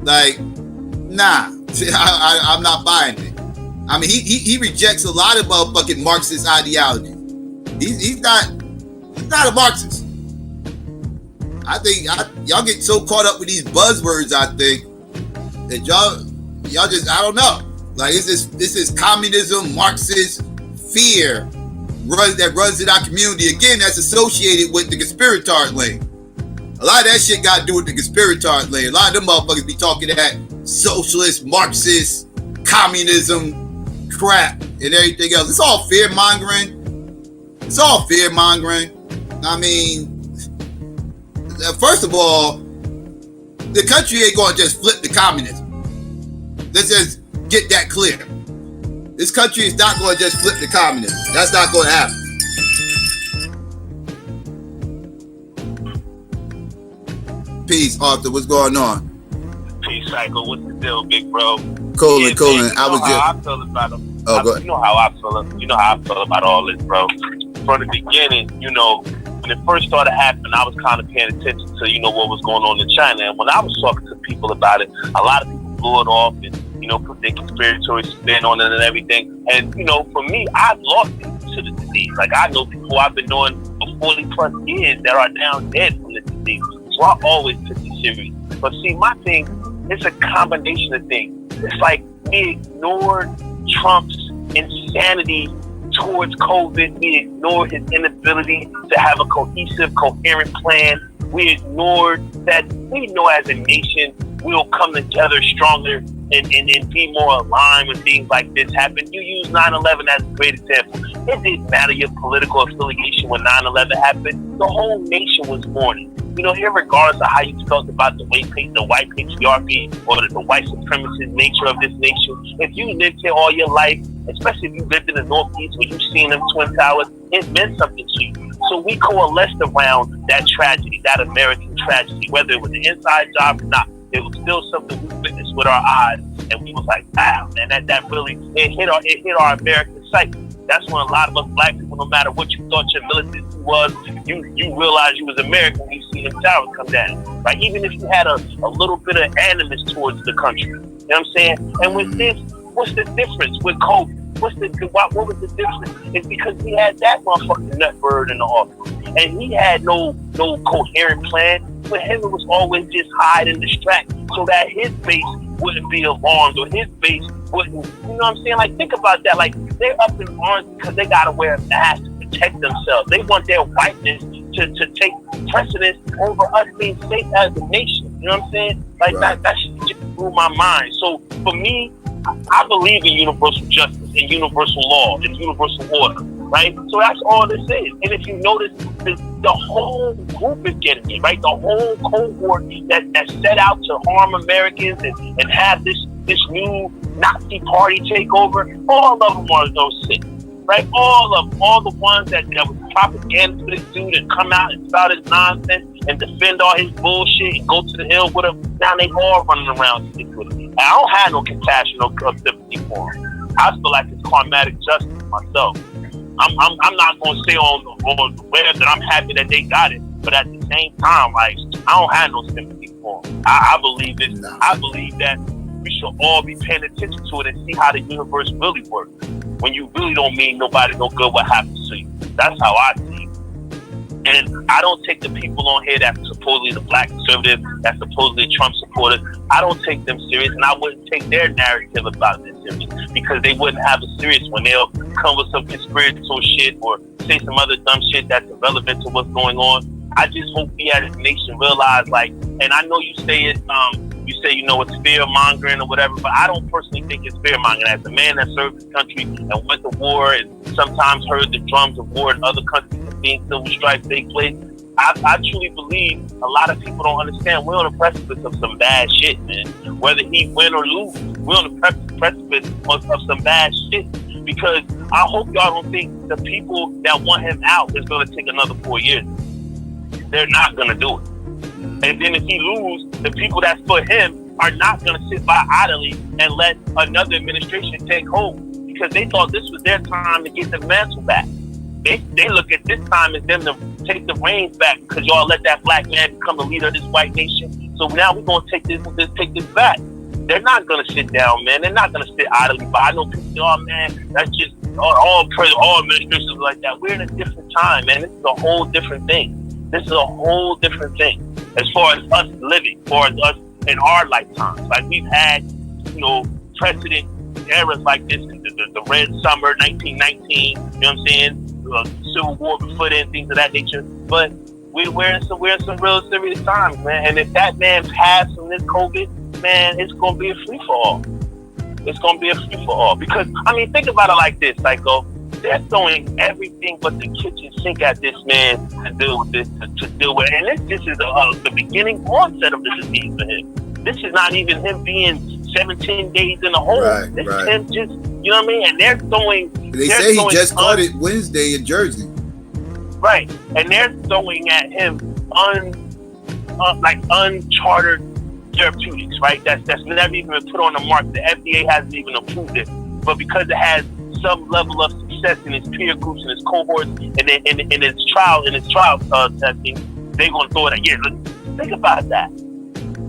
Like, nah, I'm not buying it. I mean, he rejects a lot of motherfucking Marxist ideology. He's not a Marxist. I think y'all get so caught up with these buzzwords, I think, that y'all just, I don't know. Like, this is communism, Marxist fear that runs in our community. Again, that's associated with the conspiratard lane. A lot of that shit got to do with the conspiratard lane. A lot of them motherfuckers be talking that socialist, Marxist, communism crap and everything else. It's all fear mongering. It's all fear mongering. I mean, first of all, the country ain't going to just flip to communism. Let's just get that clear. This country is not going to just flip to communism. That's not going to happen. Peace, Arthur. What's going on? Peace, Psycho. What's the deal, big bro? Colin. I was just. I feel about him. Oh, go ahead. You know how I feel. You know how I feel about all this, bro. From the beginning, you know, when it first started happening, I was kind of paying attention to, you know, what was going on in China. And when I was talking to people about it, a lot of people blew it off and, you know, put their conspiratorial spin on it and everything. And, you know, for me, I've lost people to the disease. Like, I know people who I've been knowing for 40 plus years that are now dead from the disease. So I always took it serious. But see, my thing, it's a combination of things. It's like we ignored Trump's insanity towards COVID. We ignored his inability to have a cohesive, coherent plan. We ignored that we know as a nation we'll come together stronger and be more aligned when things like this happen. You use 9/11 as a great example. It didn't matter your political affiliation when 9/11 happened. The whole nation was mourning. You know, regardless of how you felt about the white patriarchy or the white supremacist nature of this nation, if you lived here all your life, especially if you lived in the Northeast where you've seen them Twin Towers, it meant something to you. So we coalesced around that tragedy, that American tragedy, whether it was an inside job or not. It was still something we witnessed with our eyes, and we was like, wow, man, that really, it hit our American psyche. That's when a lot of us black people, no matter what you thought your militancy was, you realized you was American when you see them towers come down, right? Even if you had a little bit of animus towards the country, you know what I'm saying? And with this, what's the difference with COVID? What was the difference? It's because we had that motherfucking nutbird in the office, and he had no coherent plan. For him, it was always just hide and distract, so that his base wouldn't be alarmed, or his base wouldn't. You know what I'm saying? Like, think about that. Like, they're up in arms because they gotta wear a mask to protect themselves. They want their whiteness to take precedence over us being safe as a nation. You know what I'm saying? Like, right. that shit just blew my mind. So for me, I believe in universal justice and universal law and universal order, right? So that's all this is. And if you notice, the whole group is getting it, right? The whole cohort that set out to harm Americans and have this new Nazi party takeover, all of them are those sick, right? All the ones that was propaganda for this dude and come out and spout his nonsense and defend all his bullshit and go to the hill with him. Now they all running around sick with him. And I don't have no compassion or sympathy for him. I feel like it's karmatic justice myself. I'm not going to say on the web that I'm happy that they got it, but at the same time, like, I don't have no sympathy for them. I believe it. I believe that we should all be paying attention to it and see how the universe really works. When you really don't mean nobody no good, what happens to you? That's how I see it. And I don't take the people on here that's supposedly the black conservative, that's supposedly Trump supporters. I don't take them serious, and I wouldn't take their narrative about this serious, because they wouldn't have it serious when they'll come with some conspiratorial shit or say some other dumb shit that's irrelevant to what's going on. I just hope we as a nation realize, like, and I know you say it, it's fear mongering or whatever, but I don't personally think it's fear mongering. As a man that served this country and went to war and sometimes heard the drums of war in other countries and seeing civil strife take place, I truly believe a lot of people don't understand we're on the precipice of some bad shit, man. Whether he win or lose, we're on the precipice of some bad shit. Because I hope y'all don't think the people that want him out is going to take another 4 years. They're not going to do it. And then if he lose, the people that's for him are not going to sit by idly and let another administration take hold, because they thought this was their time to get the mantle back. They look at this time as them to take the reins back, because y'all let that black man become the leader of this white nation. So now we're going to take this back. They're not going to sit down, man. They're not going to sit idly by. I know people say, oh, man, that's just all administrations like that. We're in a different time, man. This is a whole different thing. This is a whole different thing as far as us living, as far as us in our lifetimes. Like, we've had, precedent eras like this, the Red Summer, 1919, you know what I'm saying? Civil War before then, things of that nature. But we're in some real serious times, man. And if that man passed from this COVID, man, it's going to be a free-for-all. It's going to be a free-for-all. Because, think about it like this, Psycho. They're throwing everything but the kitchen sink at this man to deal with this, to deal with. And this is the beginning onset of the disease for him. This is not even him being 17 days in the hole. This is him just, you know what I mean? And they're throwing... They say he just caught it Wednesday in Jersey. Right. And they're throwing at him uncharted therapeutics, right? That's never even been put on the market. The FDA hasn't even approved it. But because it has some level of success in its peer groups and its cohorts and in its trial testing, they're going to throw it at you. Think about that.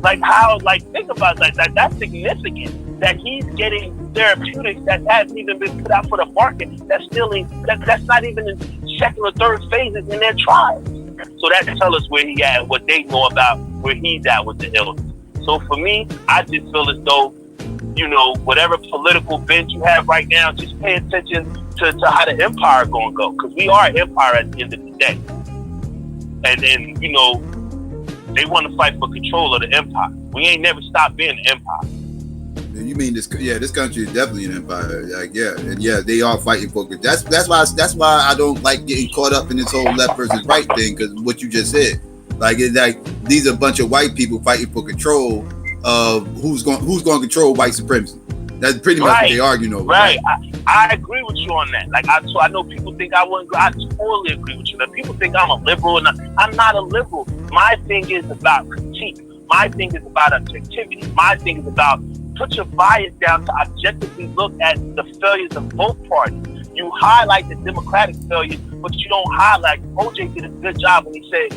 Think about that. That's significant that he's getting therapeutics that hasn't even been put out for the market. That's not even in second or third phases in their trials. So that tells us where he at, what they know about where he's at with the illness. So for me, I just feel as though, whatever political bent you have right now, just pay attention to how the empire going to go. Because we are an empire at the end of the day. And then, they want to fight for control of the empire. We ain't never stopped being an empire. You mean this? Yeah, this country is definitely an empire. They are fighting for it. That's why I don't like getting caught up in this whole left versus right thing, because what you just said, these are a bunch of white people fighting for control of who's going to control white supremacy. That's pretty much what they argue over. Right. I agree with you on that. I know people think I wouldn't. I totally agree with you. Now, people think I'm a liberal, and I'm not a liberal. My thing is about critique. My thing is about objectivity. My thing is about put your bias down to objectively look at the failures of both parties. You highlight the Democratic failures, but you don't highlight. OJ did a good job when he said,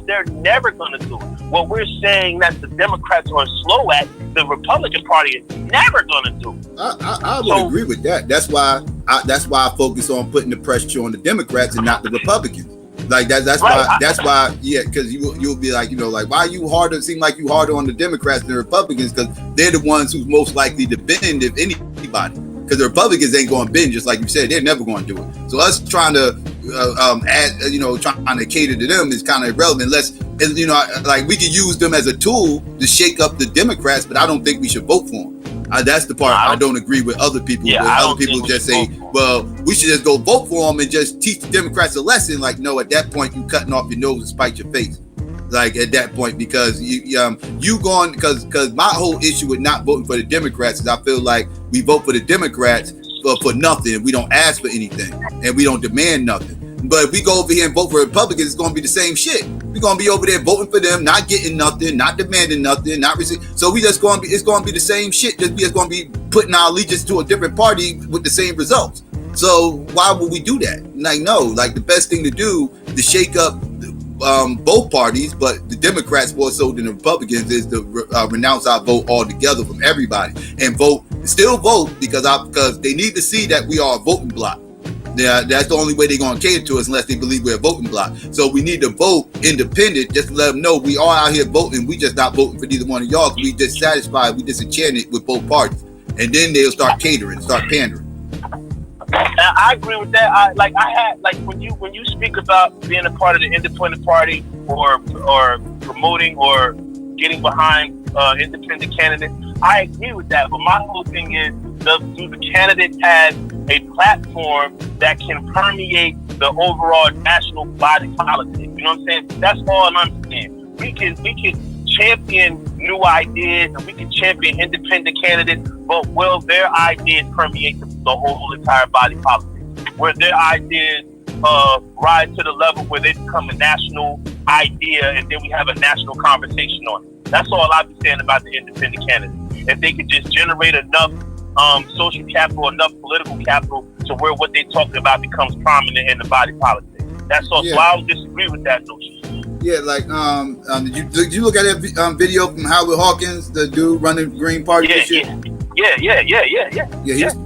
they're never going to do it. What we're saying that the Democrats are slow at, the Republican Party is never going to do it. I would agree with that. That's why I focus on putting the pressure on the Democrats and not the Republicans. That's why, because you'll be like, why you harder? Seem like you harder on the Democrats than the Republicans, because they're the ones who's most likely to bend, if anybody. Because the Republicans ain't going to bend, just like you said, they're never going to do it. So us trying to trying to cater to them is kind of irrelevant. Unless we could use them as a tool to shake up the Democrats, but I don't think we should vote for them. That's the part I don't agree with other people. Other people just say, well, we should just go vote for them and just teach the Democrats a lesson. No, at that point, you cutting off your nose and spite your face. At that point, because you going, because my whole issue with not voting for the Democrats is I feel like we vote for the Democrats for nothing, and we don't ask for anything, and we don't demand nothing. But if we go over here and vote for Republicans, it's going to be the same shit. We're going to be over there voting for them, not getting nothing, not demanding nothing, not receiving. So it's going to be the same shit. Just it's going to be putting our allegiance to a different party with the same results. So why would we do that? No. The best thing to do to shake up both parties, but the Democrats more so than the Republicans, is to renounce our vote altogether from everybody and still vote because they need to see that we are a voting bloc. That's the only way they're going to cater to us unless they believe we're a voting bloc. So we need to vote independent just to let them know we are out here voting. We just not voting for neither one of y'all because we dissatisfied, we disenchanted with both parties. And then they'll start catering, start pandering. I agree with that. When you speak about being a part of the independent party or promoting or getting behind independent candidates, I agree with that. But my whole thing is, do the candidates have a platform that can permeate the overall national body politic? You know what I'm saying? That's all I'm saying. We can champion new ideas and we can champion independent candidates, but will their ideas permeate the whole entire body politic? Where their ideas rise to the level where they become a national idea and then we have a national conversation on it? That's all I've been saying about the independent candidates. If they could just generate enough social capital, enough political capital to where what they're talking about becomes prominent in the body politic. That's all. Yeah. So I don't disagree with that notion. Yeah, like did you look at that video from Howard Hawkins, the dude running Green Party? Yeah.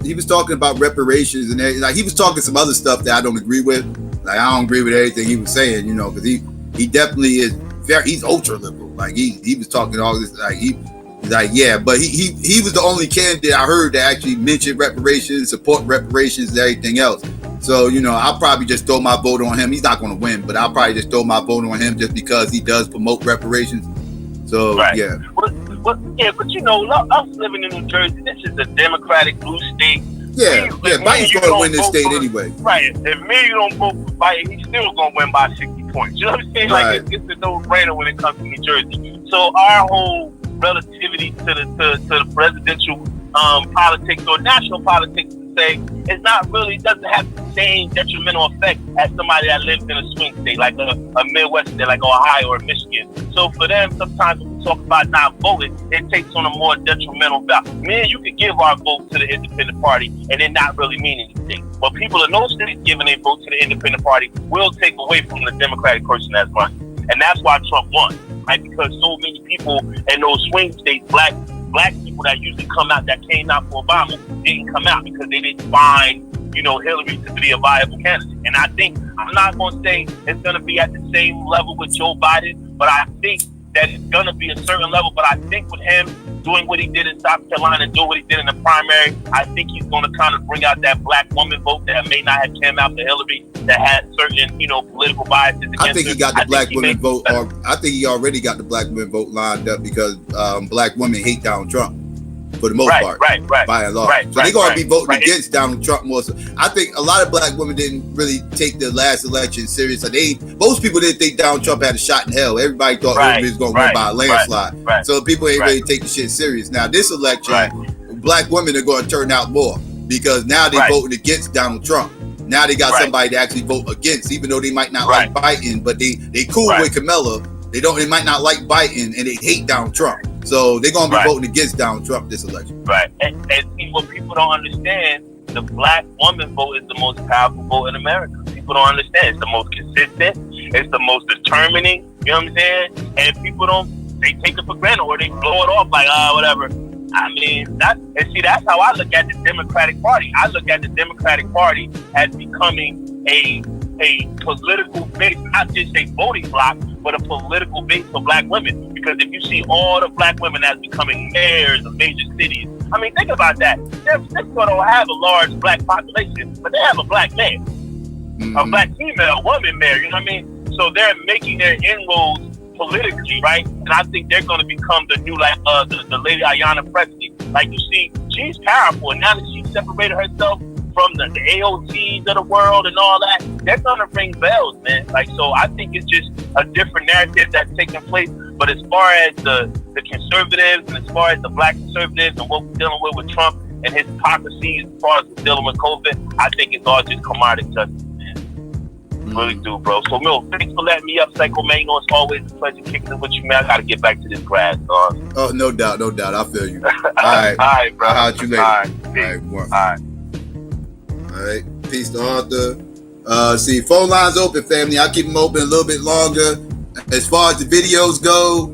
He was talking about reparations and everything. Like he was talking some other stuff that I don't agree with. Like I don't agree with everything he was saying, you know, because he definitely is he's ultra liberal. Like he was talking all this but he was the only candidate I heard that actually mentioned reparations, support reparations, and everything else. So, you know, I'll probably just throw my vote on him. He's not going to win, but I'll probably just throw my vote on him just because he does promote reparations. So, right. Yeah. But you know, us living in New Jersey, this is a Democratic blue state. Yeah, Biden's going to win this state anyway. Right. If you don't vote for Biden, he's still going to win by 60 points. You know what I'm saying? Right. Like, it's a no-brainer when it comes to New Jersey. So our whole relativity to the presidential politics or national politics, say, it's not really, doesn't have the same detrimental effect as somebody that lives in a swing state, like a Midwest state, like Ohio or Michigan. So for them, sometimes when we talk about not voting, it takes on a more detrimental value. Me and you could give our vote to the independent party and it not really mean anything. But people in those states giving their vote to the independent party will take away from the Democratic person that's running. And that's why Trump won, right? Because so many people in those swing states, black people that usually come out, that came out for Obama, didn't come out because they didn't find, Hillary to be a viable candidate. And I think, I'm not going to say it's going to be at the same level with Joe Biden, but I think that it's going to be a certain level. But I think with him doing what he did in South Carolina and doing what he did in the primary, I think he's going to kind of bring out that black woman vote that may not have come out for Hillary, that had certain, political biases against I think he got the black women vote, or I think he already got the black women vote lined up because black women hate Donald Trump for the most part, by and large. So they're going to be voting against Donald Trump more. So I think a lot of black women didn't really take the last election serious. Most people didn't think Donald Trump had a shot in hell. Everybody thought Hillary was going to win by a landslide. So people ain't really take the shit serious. Now this election, black women are going to turn out more because now they're voting against Donald Trump. Now they got somebody to actually vote against, even though they might not like Biden, but they cool with Kamala. They might not like Biden and they hate Donald Trump. So they're going to be voting against Donald Trump this election. Right. And see, what people don't understand, the black woman vote is the most powerful vote in America. People don't understand. It's the most consistent. It's the most determining. You know what I'm saying? And people they take it for granted or they blow it off like, whatever. I mean, that's how I look at the Democratic Party. I look at the Democratic Party as becoming a political base, not just a voting bloc, but a political base for black women. Because if you see all the black women that's becoming mayors of major cities, I mean, think about that. San Francisco don't have a large black population, but they have a black mayor, a black female, woman mayor, you know what I mean? So they're making their inroads politically, right? And I think they're going to become the new, like, the lady Ayanna Pressley. Like, you see, she's powerful, and now that she's separated herself from the AOCs of the world and all that, they're going to ring bells, man. Like, so I think it's just a different narrative that's taking place. But as far as the conservatives and as far as the black conservatives and what we're dealing with Trump and his hypocrisy as far as we're dealing with COVID, I think it's all just commodity justice, man. Really do, bro. So, Mil, thanks for letting me up, Psycho, man. You know, it's always a pleasure kicking it with you, man. I got to get back to this grass, dog. Oh, no doubt. I feel you. All right. All right, bro. I'll holler at you later. All right. All right. Peace to Arthur. See, phone lines open, family. I'll keep them open a little bit longer. As far as the videos go,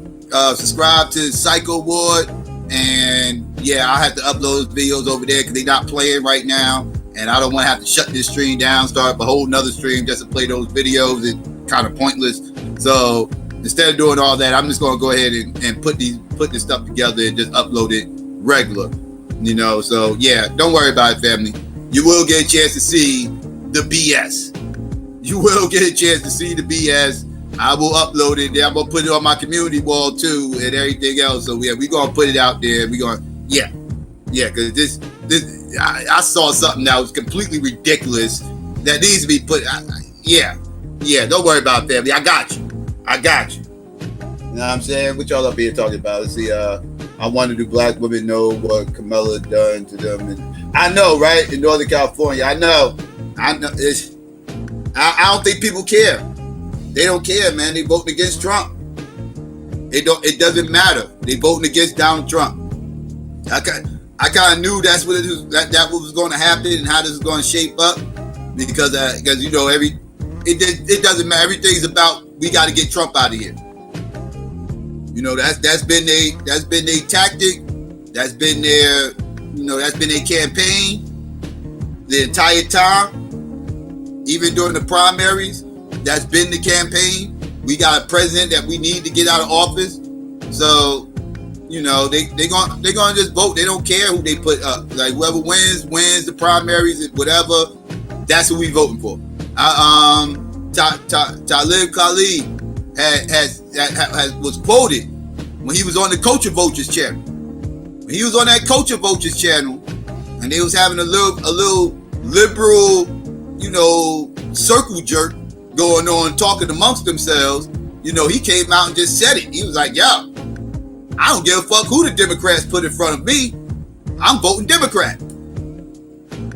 subscribe to Psycho Ward. And yeah, I have to upload those videos over there because they're not playing right now. and I don't want to have to shut this stream down, start up a whole nother stream just to play those videos. It's kind of pointless. So instead of doing all that, I'm just going to go ahead and put this stuff together and just upload it regular. You know, so yeah, don't worry about it, family. You will get a chance to see the BS. You will get a chance to see the BS. I will upload it. Then I'm gonna put it on my community wall too, and everything else. So yeah, we're gonna put it out there. Because this I saw something that was completely ridiculous that needs to be put. Don't worry about it, family. I got you. You know what I'm saying? What y'all up here talking about? Let's see. I wonder, do black women know what Kamala done to them? And I know, right? In Northern California, I know. I don't think people care. They don't care, man. They voting against Trump. It doesn't matter. They voting against Donald Trump. I kind of knew that's what it was, that what was going to happen and how this is going to shape up, because you know it doesn't matter. Everything's about, we got to get Trump out of here. You know, that's been their tactic. That's been their campaign the entire time. Even during the primaries, that's been the campaign. We got a president that we need to get out of office. So, you know, they're gonna just vote. They don't care who they put up. Like whoever wins the primaries, whatever. That's who we voting for. Talib Khalid was quoted when he was on the Culture Vultures channel. When he was on that Culture Vultures channel, and they was having a little liberal, you know, circle jerk going on, talking amongst themselves. You know, he came out and just said it. He was like, yo, I don't give a fuck who the Democrats put in front of me. I'm voting Democrat.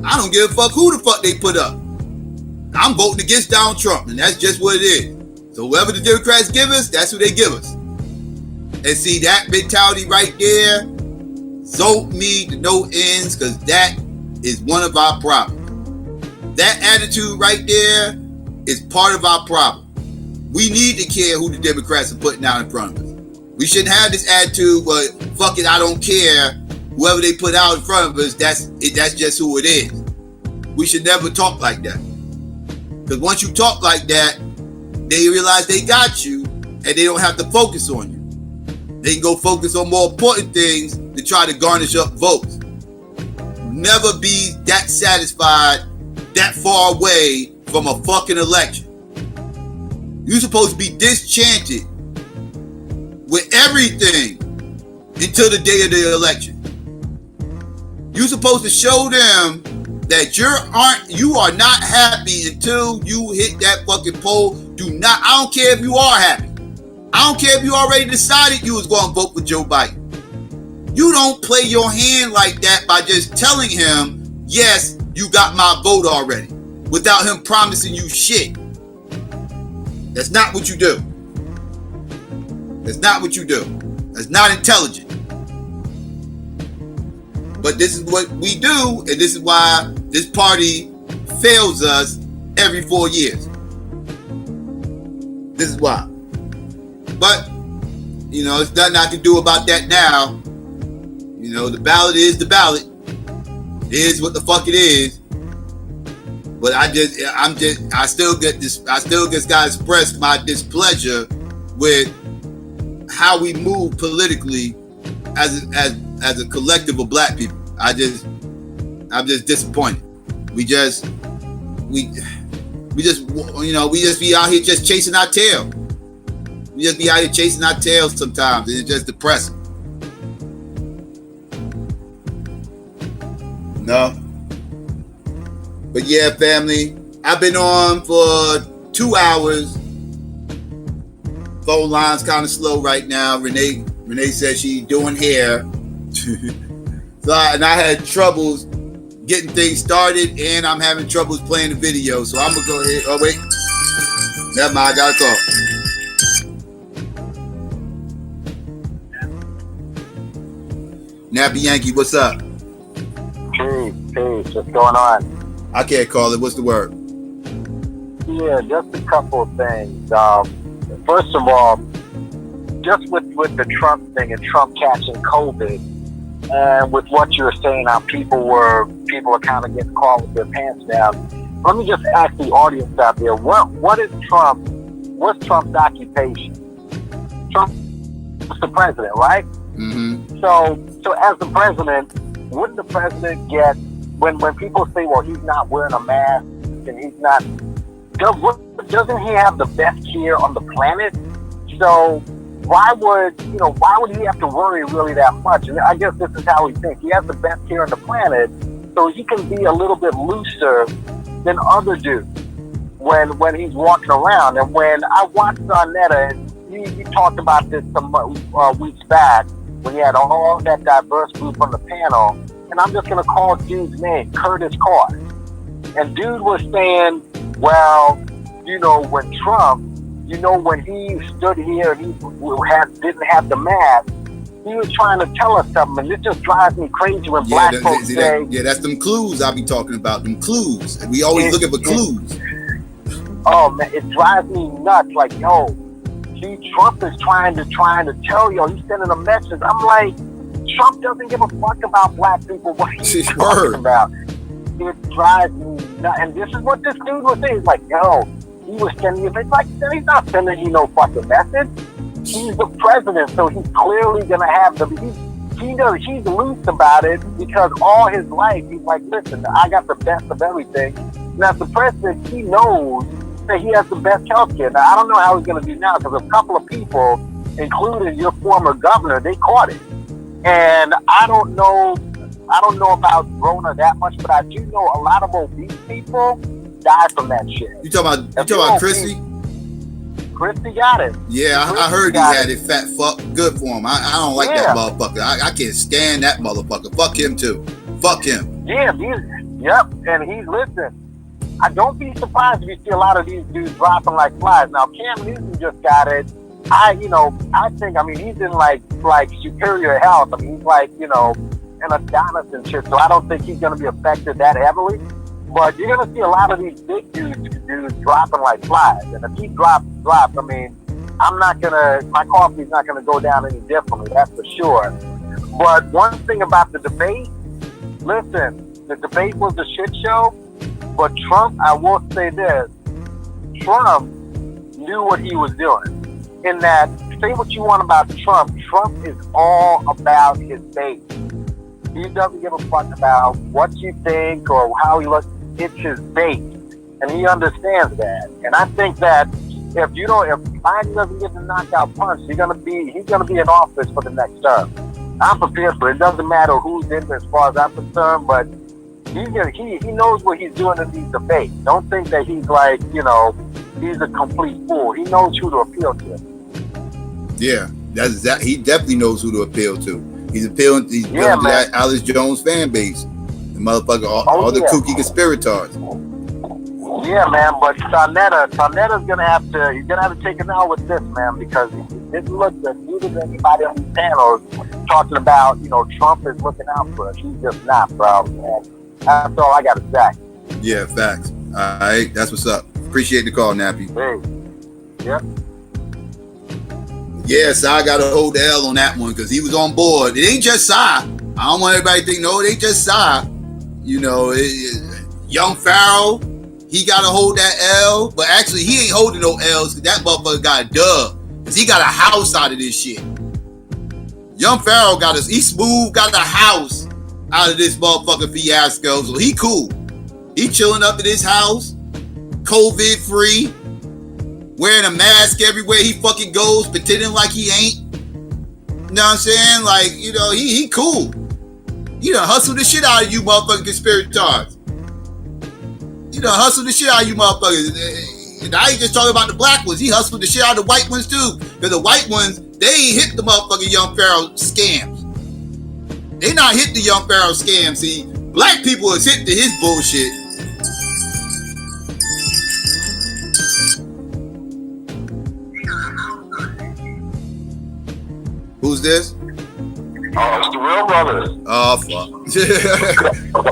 I don't give a fuck who the fuck they put up. I'm voting against Donald Trump, and that's just what it is. So whoever the Democrats give us, that's who they give us. And see, that mentality right there sold me to no ends, because that is one of our problems. That attitude right there is part of our problem. We need to care who the Democrats are putting out in front of us. We shouldn't have this attitude, but fuck it, I don't care. Whoever they put out in front of us, that's just who it is. We should never talk like that. Because once you talk like that, they realize they got you, and they don't have to focus on you. They can go focus on more important things to try to garnish up votes. Never be that satisfied, that far away from a fucking election. You're supposed to be disenchanted with everything until the day of the election. You're supposed to show them that you are not happy until you hit that fucking poll. I don't care if you are happy. I don't care if you already decided you was going to vote for Joe Biden. You don't play your hand like that by just telling him, yes, you got my vote already, without him promising you shit. That's not what you do. That's not what you do. That's not intelligent. But this is what we do, and this is why this party fails us every 4 years. This is why. But, you know, there's nothing I can do about that now. You know, the ballot is the ballot. It is what the fuck it is. But I still just gotta express my displeasure with how we move politically as a collective of black people. I'm just disappointed. We just be out here just chasing our tail. We just be out here chasing our tails sometimes, and it's just depressing. No. But yeah, family, I've been on for 2 hours. Phone line's kind of slow right now. Renee says she's doing hair. And I had troubles getting things started, and I'm having troubles playing the video. So I'm gonna go ahead. Oh wait, never mind. I got a call. Nappy Yankee, what's up? Peace. What's going on? I can't call it. What's the word? Yeah, just a couple of things. First of all, just with the Trump thing and Trump catching COVID, And with what you were saying, how people are kind of getting caught with their pants down. Let me just ask the audience out there: what is Trump? What's Trump's occupation? Trump's the president, right? Mm-hmm. So as the president, wouldn't the president get when people say, well, he's not wearing a mask and he's not? Doesn't he have the best care on the planet? So why would he have to worry really that much? And I guess this is how he thinks. He has the best care on the planet, so he can be a little bit looser than other dudes when he's walking around. And when I watched Saneter, he talked about this some weeks back when he had all that diverse group on the panel. And I'm just going to call dude's name, Curtis Carr. And dude was saying, well, when Trump, when he stood here and he didn't have the mask, he was trying to tell us something. And it just drives me crazy when black folks say... that's them clues I be talking about, them clues. And we always looking for clues. Oh, man, it drives me nuts. Like, yo, Trump is trying to tell you, he's sending a message. I'm like, Trump doesn't give a fuck about black people, what he's talking about. It drives me nuts. And this is what this dude was saying. He's like, yo, he was sending you, it's like, he's not sending you no fucking message. He's the president, so he's clearly gonna have he's loose about it because all his life, he's like, listen, I got the best of everything. And as the president, he knows that he has the best healthcare. Now, I don't know how he's gonna do now because a couple of people, including your former governor, they caught it. And I don't know about Rona that much, but I do know a lot of obese people die from that shit. You talking about Christie? Christie got it. Yeah, I heard he had it fat fuck. Good for him. I don't like that motherfucker. I can't stand that motherfucker. Fuck him too. Fuck him. Yeah, and he's listen. I don't be surprised if you see a lot of these dudes dropping like flies. Now Cam Newton just got it. I think he's in like superior health. He's like, an Adonis and shit, so I don't think he's gonna be affected that heavily. But you're gonna see a lot of these big dudes dropping like flies. And if he drops, my coffee's not gonna go down any differently, that's for sure. But one thing about the debate, listen, the debate was a shit show, but Trump, I will say this, Trump knew what he was doing. In that, say what you want about Trump, Trump is all about his base. He doesn't give a fuck about what you think or how he looks. It's his base, and he understands that. And I think that if Biden doesn't get the knockout punch, he's gonna be in office for the next term. I'm prepared for it. It doesn't matter who's in as far as I'm concerned, but he knows what he's doing in these debates. Don't think that he's like, he's a complete fool. He knows who to appeal to. Yeah, that's that. He definitely knows who to appeal to. He's appealing to that Alex Jones fan base. The motherfucker, all the kooky conspirators. Yeah, man, but Saneta's gonna have to take an L with this, man, because he didn't look as good as anybody on these panels talking about, Trump is looking out for us. He's just not, bro. And that's all I gotta say. Yeah, facts. All right, that's what's up. Appreciate the call, Nappy. Hey. Yep. Yeah, Sai got to hold the L on that one because he was on board. It ain't just Sai. I don't want everybody to think, no, it ain't just Sai. Young Pharaoh, he got to hold that L. But actually, he ain't holding no L's because that motherfucker got a dub. Because he got a house out of this shit. Young Pharaoh got a house out of this motherfucking fiasco. So he cool. He chilling up at his house, COVID free. Wearing a mask everywhere he fucking goes, pretending like he ain't. You know what I'm saying? Like, he cool. He done hustled the shit out of you motherfucking conspirators. He done hustled the shit out of you motherfuckers. And I ain't just talking about the black ones. He hustled the shit out of the white ones too. Because the white ones, they ain't hit the motherfucking Young Pharaoh scams. They not hit the Young Pharaoh scams. See, black people is hit to his bullshit. Who's this? Oh, it's the real brothers. Oh, fuck.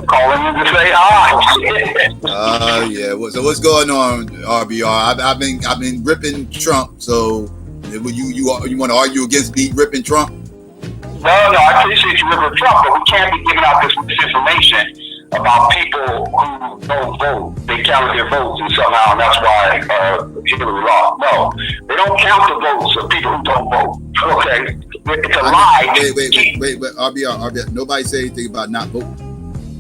Calling you to say hi. Yeah. So what's going on, RBR? I've been ripping Trump. So you want to argue against me ripping Trump? No, I appreciate you with Trump, but we can't be giving out this misinformation about people who don't vote. They counted their votes and somehow, and that's why Hillary lost. No, they don't count the votes of people who don't vote. Okay, it's a lie. Wait, RBR. Nobody say anything about not voting.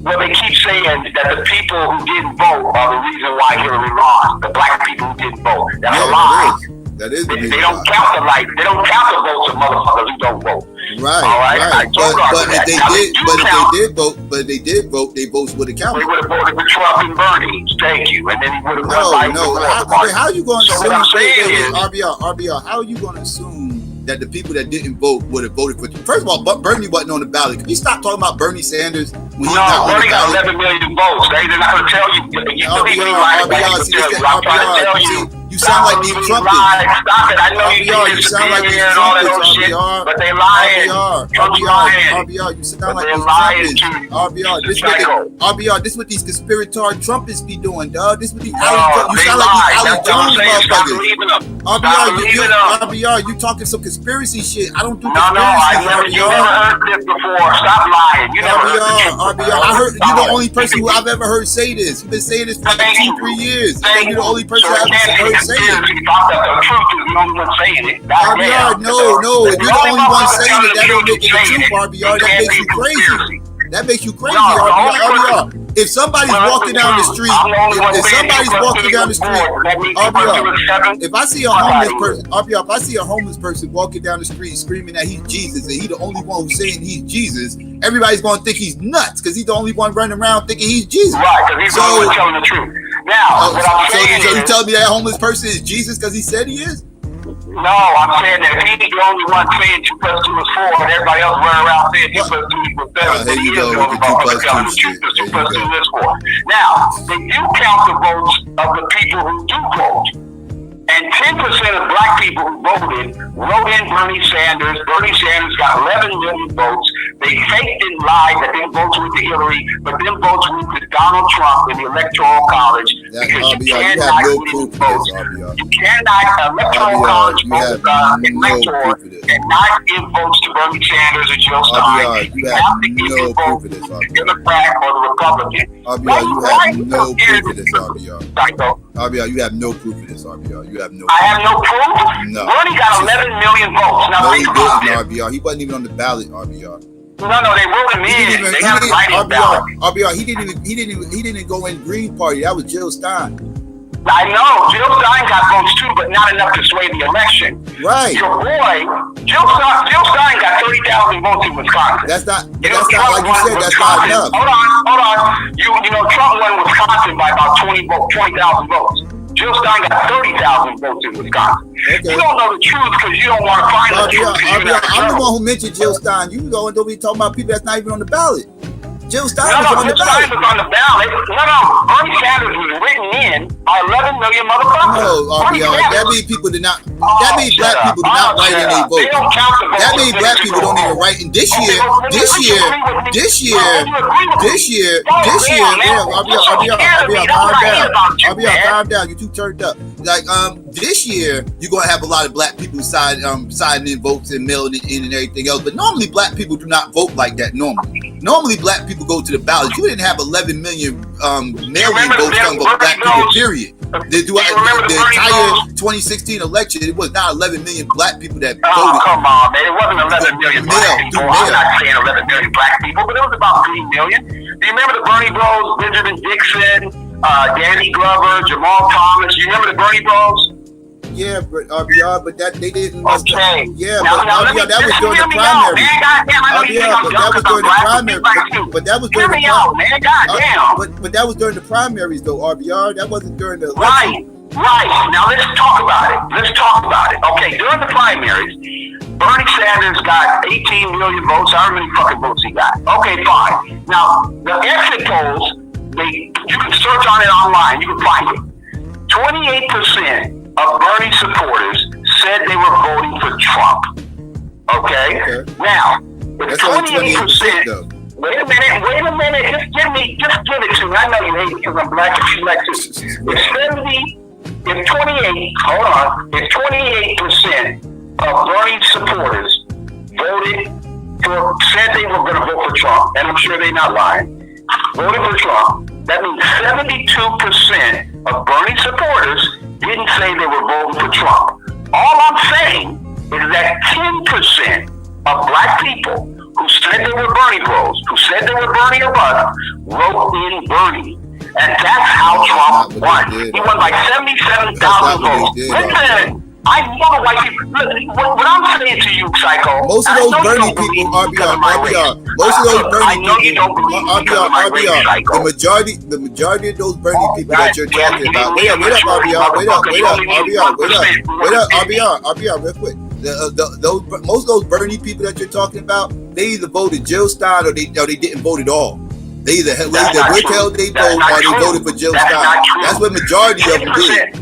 Well, they keep saying that the people who didn't vote are the reason why Hillary lost. The black people who didn't vote. That's a lie. That is the reason. They don't count the life. They don't count the votes of motherfuckers who don't vote. Right. All right. But if they did vote, their votes would have counted. They would have voted for Trump and Bernie. Thank you. And then he would have How are you going to assume? RBR, how are you going to assume that the people that didn't vote would have voted for? First of all, Bernie wasn't on the ballot. Can you stop talking about Bernie Sanders when he's not on the Bernie ballot? got 11 million votes. They're not going to tell you. You sound like these Trumpists. Stop it. I know you sound like these Trumpists, but they lying. RBR, you sound like these Trumpists. RBR, this is what these conspiratard Trumpists be doing, dog. This is what these you sound like these Ali Jones motherfuckers. RBR, you talking some conspiracy shit. I don't do conspiracy. You never heard this before. Stop lying. You never heard this. I heard you're the only person who I've ever heard say this. You've been saying this for like 2-3 years. You're the only person I've ever heard say it. RBR, no, if you're the only one saying it, that don't make it the truth, RBR. That makes you crazy. That makes you crazy, RBR. If somebody's walking down the street, RBR, if I see a homeless person, RBR, if I see a homeless person walking down the street screaming that he's Jesus and he's the only one who's saying he's Jesus, everybody's going to think he's nuts because he's the only one running around thinking he's Jesus. Right, because he's the only one telling the truth. Now, what I'm saying is, you tell me that homeless person is Jesus because he said he is? No, I'm saying that he's the only one saying 2 + 2 is 4, and everybody else running around saying 2 + 2 = 7. There you go with the 2 + 2 shit. 2 + 2 is 4. Now, they do count the votes of the people who do vote. And 10% of black people who voted wrote in Bernie Sanders. Bernie Sanders got 11 million votes. They faked and lied that their votes went to Hillary, but their votes went to Donald Trump in the Electoral College. Because you cannot win votes. You cannot, Electoral College votes, electoral, cannot give votes to Bernie Sanders or Jill Stein. You have to give your vote to the Democrat or the Republican. RBR, you have no proof of this, RBR, you have no proof of this, RBR. I have no proof? No. Bernie got 11 million votes. Now think about this. RBR. He wasn't even on the ballot, RBR. No, they wrote him in. They got him right in ballot. RBR, he didn't go in Green Party. That was Jill Stein. I know. Jill Stein got votes too, but not enough to sway the election. Right. Your boy, Jill Stein got 30,000 votes in Wisconsin. That's not like you said, that's not enough. Hold on. You know, Trump won Wisconsin by about 20,000 votes. Jill Stein got 30,000 votes in Wisconsin. Okay. You don't know the truth because you don't want to find the truth. I'm the one who mentioned Jill Stein. You don't be talking about people that's not even on the ballot. Jill Stein was on the ballot. Jill Stein was on the ballot. No. Bernie Sanders was written in by 11 million motherfuckers. No, that means people did not. That means black people do not write in their vote. That means black people don't even write in this year. Calm down. You too turned up. Like this year, you're gonna have a lot of black people signing in votes and mailing it in and everything else. But normally, black people do not vote like that. Normally, black people go to the ballot. You didn't have 11 million mail-in votes done by black people. Period. The entire 2016 election, it was not 11 million black people that voted. Oh, come on, man. It wasn't 11 million black people. I'm not saying 11 million black people, but it was about 3 million. Do you remember the Bernie Bros, Benjamin Dixon, Danny Glover, Jamal Thomas? You remember the Bernie Bros? Yeah, but RBR, but that they didn't. Okay. Yeah, but RBR, that was during the primary. But that was during the primaries. But that was during the primaries, though, RBR. That wasn't during the election. Right. Now let's talk about it. Okay, during the primaries, Bernie Sanders got 18 million votes. How many fucking votes he got? Okay, fine. Now the exit polls, you can search on it online. You can find it. 28% of Bernie supporters said they were voting for Trump. Okay? Now, if 28%, wait a minute, just give it to me. I know you hate it because I'm black and she likes it. If 28% of Bernie supporters voted said they were going to vote for Trump, and I'm sure they're not lying, voted for Trump, that means 72% of Bernie supporters didn't say they were voting for Trump. All I'm saying is that 10% of black people who said they were Bernie bros, who said they were Bernie or bust, wrote in Bernie. And that's how Trump won. He won by 77,000 votes. Listen, I know the white people. Look, what I'm saying to you, Psycho. Most of those Bernie people, RBR. Most of those Bernie people, RBR. The majority of those Bernie people that you're talking about. Wait up, RBR. Wait up, RBR. Real quick. Most of those Bernie people that you're talking about, they either voted Jill Stein or they didn't vote at all. They either withheld they vote or they voted for Jill Stein. That's what majority of them did.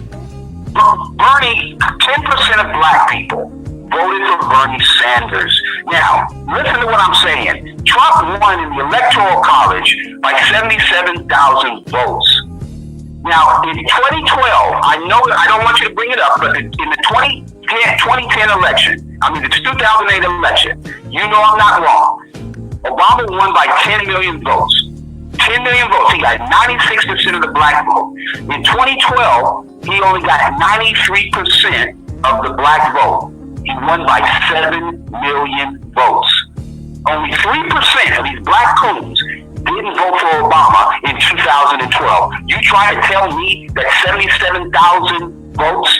Bernie, 10% of black people voted for Bernie Sanders. Now, listen to what I'm saying. Trump won in the Electoral College by 77,000 votes. Now, in 2012, I know I don't want you to bring it up, but in the 2010 election, the 2008 election, you know I'm not wrong. Obama won by 10 million votes. 10 million votes. He got 96% of the black vote. In 2012, he only got 93% of the black vote. He won by 7 million votes. Only 3% of these black coons didn't vote for Obama in 2012. You trying to tell me that 77,000 votes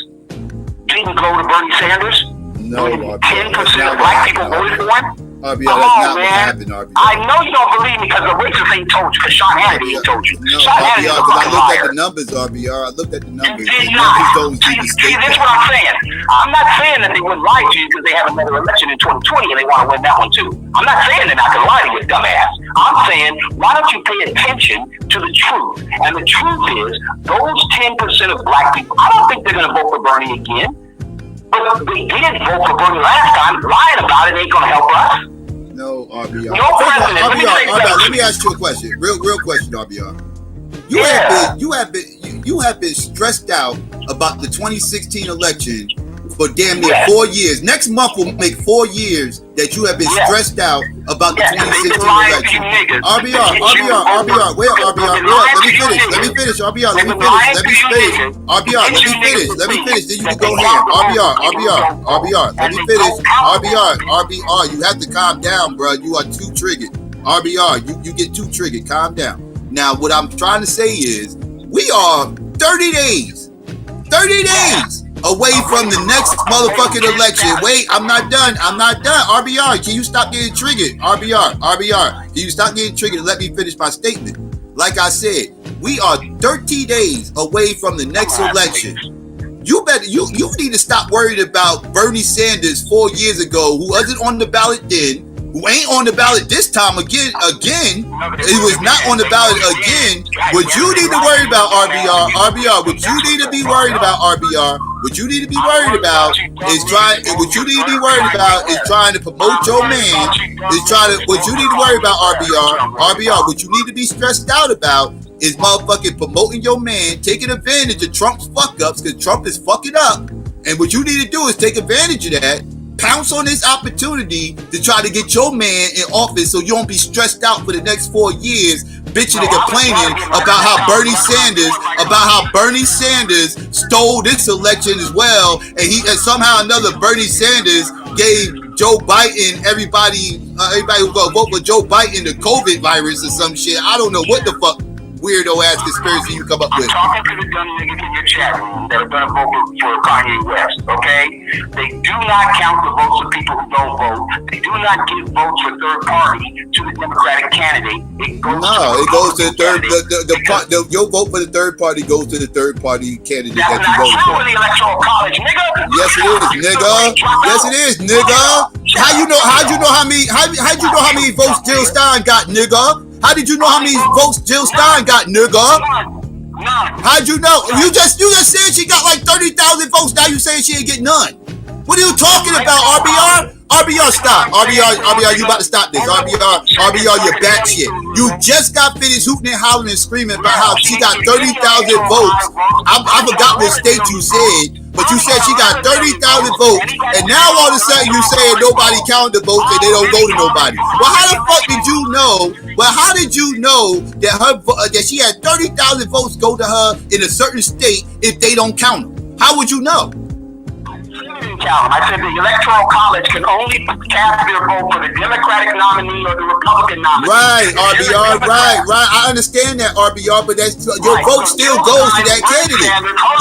didn't go to Bernie Sanders? No, 10% of black people voted for him? RBR, come on, man. RBR. I know you don't believe me because the racists ain't told you, because Sean Hannity ain't told you. No, Sean Hannity is a I fucking looked liar. at the numbers, RBR. I looked at the numbers. You did not. See, this is what I'm saying. I'm not saying that they wouldn't lie to you because they have another election in 2020 and they want to win that one too. I'm not saying they're not going to lie to you, dumbass. I'm saying, why don't you pay attention to the truth? And the truth is, those 10% of black people, I don't think they're going to vote for Bernie again. But they did vote for Bernie last time. Lying about it ain't going to help us. No, RBR. No president. RBR, let me ask you a question. Real question, RBR. You have been stressed out about the 2016 election for damn near 4 years. Next month will make 4 years that you have been stressed out about the 2016 election. RBR, wait, RBR, let me finish, RBR, let me finish, then you can go ham. RBR, let me finish. RBR, you have to calm down, bro. You are too triggered. RBR, you get too triggered. Calm down. Now, what I'm trying to say is, we are 30 days away from the next motherfucking election. Wait, I'm not done. RBR, can you stop getting triggered? RBR, can you stop getting triggered and let me finish my statement? Like I said, we are 30 days away from the next election. You need to stop worrying about Bernie Sanders 4 years ago, who wasn't on the ballot then, who ain't on the ballot this time again. It was not on the ballot again. What you need to worry about, RBR, what you need to be worried about, RBR, what you need to be worried about is trying to promote your man. What you need to worry about, RBR, what you need to be stressed out about is motherfucking promoting your man, taking advantage of Trump's fuck ups, because Trump is fucking up. And what you need to do is take advantage of that. Pounce on this opportunity to try to get your man in office so you don't be stressed out for the next 4 years, bitching and complaining about how Bernie Sanders stole this election as well, and somehow another Bernie Sanders gave Joe Biden, everybody who's gonna vote for Joe Biden the COVID virus or some shit. I don't know what the fuck weirdo ass conspiracy you come up with. I'm talking to the dumb niggas in your chat room that are going to vote for Kanye West, okay? They do not count the votes of people who don't vote. They do not give votes for third party to the Democratic candidate. It goes to the third. Your vote for the third party goes to the third party candidate that you voted for. That's not true in the Electoral College, nigga. Yes, it is, nigga. Yes, it is, nigga. How'd you know how many votes Jill Stein got, nigga? How did you know how many votes Jill Stein got, nigga? How'd you know? You just said she got like 30,000 votes. Now you saying she ain't get none. What are you talking about, RBR? RBR, stop. RBR, you about to stop this. RBR, you're back shit. You just got finished hooting and hollering and screaming about how she got 30,000 votes. I forgot what state you said. but you said she got 30,000 votes, and now all of a sudden you saying nobody counted the votes and they don't go to nobody. Well, how the fuck did you know? Well, how did you know that that she had 30,000 votes go to her in a certain state if they don't count them? How would you know? I said the Electoral College can only cast their vote for the Democratic nominee or the Republican nominee. Right, RBR, right. I understand that, RBR, but that's your vote still goes to that candidate.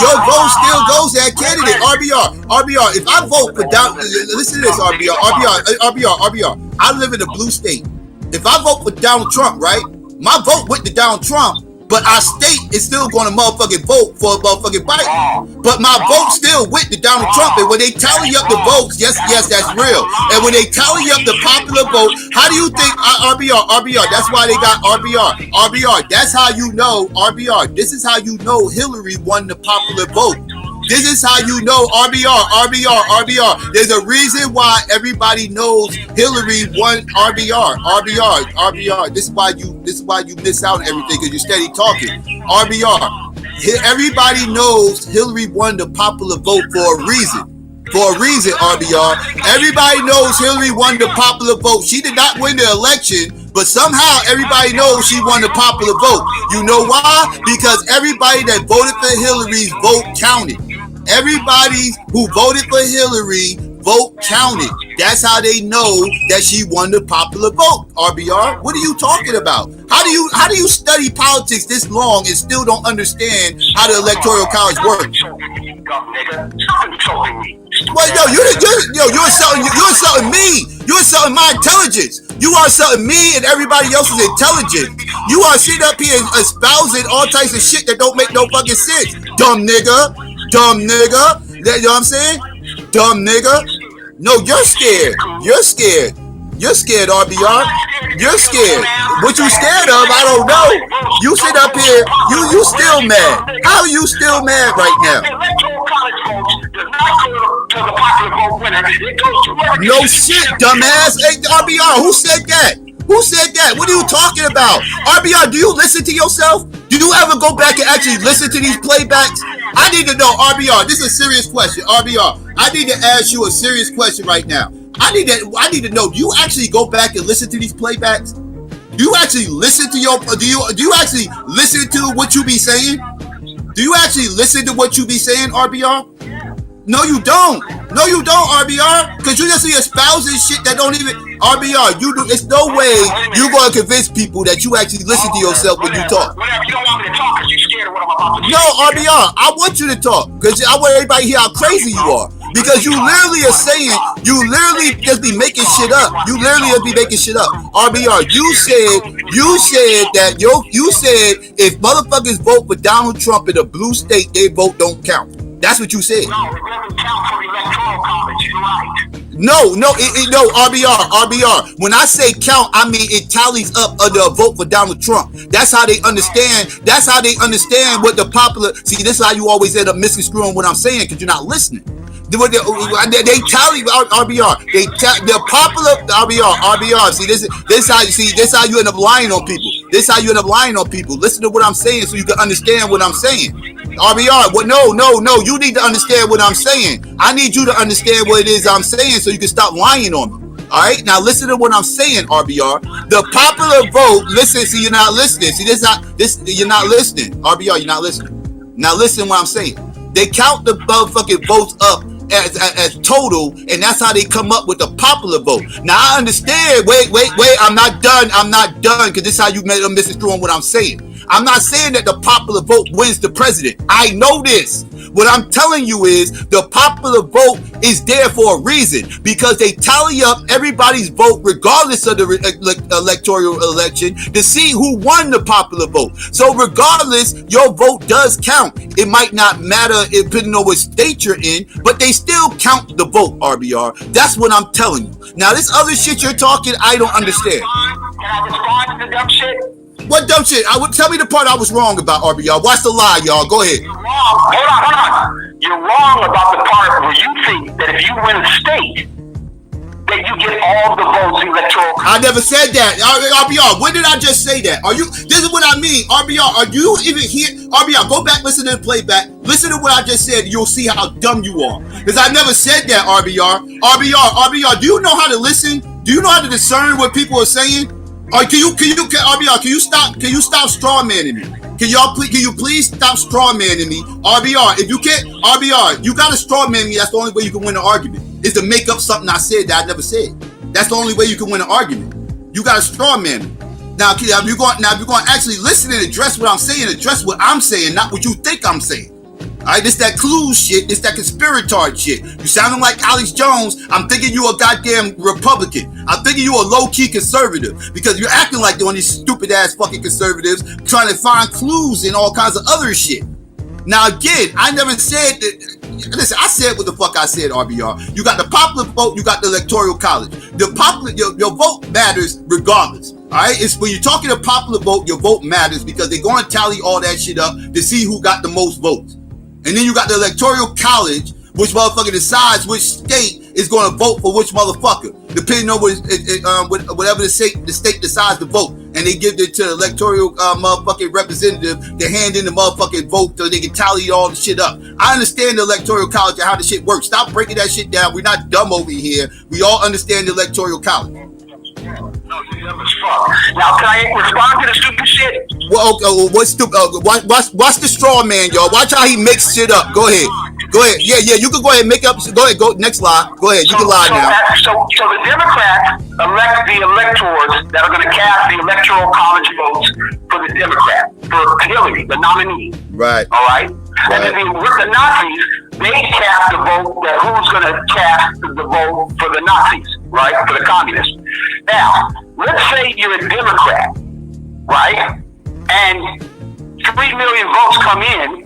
Your vote still goes to that candidate, RBR. If I vote for listen to this, RBR. I live in a blue state. If I vote for Donald Trump, right, my vote went to Donald Trump, but our state is still going to motherfucking vote for a motherfucking Biden. But my vote still went to Donald Trump. And when they tally up the votes, yes, that's real. And when they tally up the popular vote, how do you think, RBR, that's why they got RBR, that's how you know, RBR, this is how you know Hillary won the popular vote. This is how you know RBR. There's a reason why everybody knows Hillary won RBR. This is why you miss out on everything because you're steady talking. RBR. Everybody knows Hillary won the popular vote for a reason. RBR. Everybody knows Hillary won the popular vote. She did not win the election, but somehow everybody knows she won the popular vote. You know why? Because everybody that voted for Hillary's vote counted. Everybody who voted for Hillary vote counted. That's how they know that she won the popular vote. RBR, what are you talking about? How do you study politics this long and still don't understand how the Electoral College works? Well, you're insulting me. You're insulting my intelligence. You are insulting me and everybody else's intelligence. You are sitting up here espousing all types of shit that don't make no fucking sense. Dumb nigga. You know what I'm saying? Dumb nigga. No, you're scared. You're scared, RBR. You're scared. What you scared of, I don't know. You sit up here, you still mad. How are you still mad right now? No shit, dumbass. Hey, RBR, who said that? Who said that? What are you talking about? RBR, do you listen to yourself? Do you ever go back and actually listen to these playbacks? I need to know, RBR, this is a serious question. RBR, I need to ask you a serious question right now. I need to know, do you actually go back and listen to these playbacks? Do you actually listen to do you actually listen to what you be saying? Do you actually listen to what you be saying, RBR? No, you don't. No, you don't, RBR. Because you just be espousing shit that don't even... RBR, it's no way you're going to convince people that you actually listen to yourself when you talk. You don't want me to talk because you're scared of what I'm about to say. No, RBR, I want you to talk. Because I want everybody to hear how crazy you are. Because you literally are saying... You literally just be making shit up. RBR, you said if motherfuckers vote for Donald Trump in a blue state, their vote don't count. That's what you said. No, it doesn't count for the Electoral College. You're right. No, RBR. When I say count, I mean it tallies up under a vote for Donald Trump. That's how they understand. That's how they understand what the popular. See, this is how you always end up misconstruing what I'm saying because you're not listening. They tally RBR. The popular RBR. See, this how you end up lying on people. Listen to what I'm saying so you can understand what I'm saying. RBR, no, you need to understand what I'm saying. I need you to understand what it is I'm saying so you can stop lying on me. All right, now listen to what I'm saying, RBR. The popular vote, listen, see, you're not listening. See, you're not listening. RBR, you're not listening. Now listen to what I'm saying. They count the motherfucking votes up as total, and that's how they come up with the popular vote. Now I understand. Wait, I'm not done, because this is how you made a misconstruing what I'm saying. I'm not saying that the popular vote wins the president. I know this. What I'm telling you is the popular vote is there for a reason, because they tally up everybody's vote regardless of the electoral election to see who won the popular vote. So regardless, your vote does count. It might not matter depending on what state you're in, but they still count the vote, RBR. That's what I'm telling you. Now this other shit you're talking, I don't understand. Can I respond to the dumb shit? What dumb shit? Tell me the part I was wrong about, RBR. Watch the lie, y'all. Go ahead. You're wrong. Hold on. You're wrong about the part where you think that if you win a state that you get all the votes electoral. I never said that. RBR, when did I just say that? This is what I mean. RBR, are you even here? RBR, go back, listen to the playback. Listen to what I just said. You'll see how dumb you are. Because I never said that, RBR. RBR, do you know how to listen? Do you know how to discern what people are saying? Or RBR, can you stop straw manning me? Can you please stop straw manning me? RBR, if you can't, RBR, you gotta straw man me. That's the only way you can win an argument. Is to make up something I said that I never said. That's the only way you can win an argument. You got to straw man me. Now, if you're going to actually listen and address what I'm saying, not what you think I'm saying. All right, this that clues shit, this that conspiratard shit. You sounding like Alex Jones. I'm thinking you a goddamn Republican. I'm thinking you a low-key conservative because you're acting like one of these stupid ass fucking conservatives trying to find clues in all kinds of other shit. Now again, I never said that. Listen, I said what the fuck I said, RBR. You got the popular vote, you got the electoral college. Your vote matters regardless. All right, it's when you're talking a popular vote, your vote matters because they're going to tally all that shit up to see who got the most votes. And then you got the electoral college, which motherfucker decides which state is going to vote for which motherfucker, depending on whatever the state decides to vote. And they give it to the electoral motherfucking representative to hand in the motherfucking vote so they can tally all the shit up. I understand the electoral college and how the shit works. Stop breaking that shit down. We're not dumb over here. We all understand the electoral college. No, you dumb as fuck. Now, can I respond to the stupid shit? Well, okay, what's stupid? Watch the straw man, y'all. Watch how he makes shit up. Go ahead. Yeah, you can go ahead and make up. Go ahead, go next lie. Go ahead, you can lie now. So the Democrats elect the electors that are going to cast the electoral college votes for the Democrat, for Hillary, the nominee. Right. All right. And then with the Nazis, they cast the vote that who's going to cast the vote for the Nazis, right? For the communists. Now, let's say you're a Democrat, right? And 3 million votes come in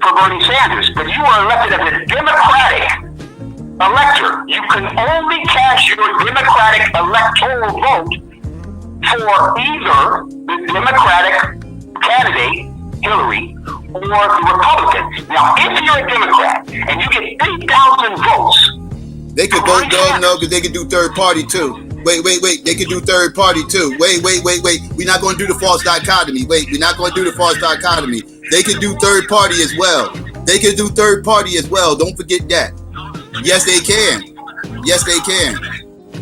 for Bernie Sanders, but you are elected as a Democratic elector. You can only cast your Democratic electoral vote for either the Democratic candidate, Hillary, or the Republican. Now, if you're a Democrat and you get 3,000 votes, they could vote no, because they could do third party too. Wait. They could do third party too. Wait. We're not going to do the false dichotomy. We're not going to do the false dichotomy. They can do third party as well. Don't forget that. Yes, they can.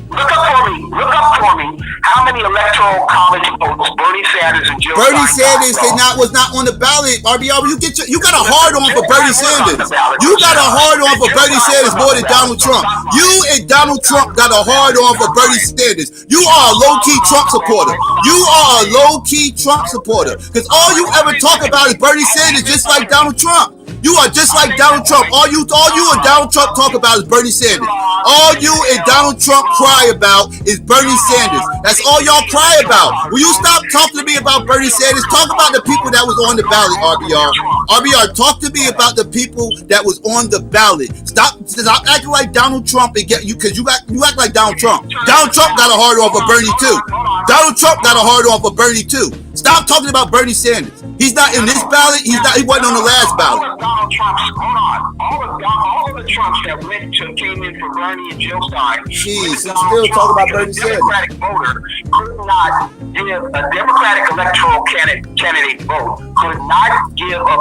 Look up for me how many electoral college votes Bernie Sanders and Jill Sanders was not on the ballot. RBR, you got a hard on for Bernie Sanders. You got a hard on for Bernie Sanders more than Donald Trump. You and Donald Trump got a hard on for Bernie Sanders. You are a low-key Trump supporter. Because all you ever talk about is Bernie Sanders, just like Donald Trump. You are just like Donald Trump. All you and Donald Trump talk about is Bernie Sanders. All you and Donald Trump cry about is Bernie Sanders. That's all y'all cry about. Will you stop talking to me about Bernie Sanders? Talk about the people that was on the ballot, RBR. RBR, talk to me about the people that was on the ballot. Stop acting like Donald Trump and get you, because you act like Donald Trump. Donald Trump got a hard on for Bernie too. Stop talking about Bernie Sanders. He's not in this ballot. He wasn't on the last ballot. Donald Trump's, all of the Trumps that came in for Bernie and Jill Stein. Jeez, still talking about Bernie Sanders. A Democratic voter could not give a Democratic electoral candidate vote, could not give a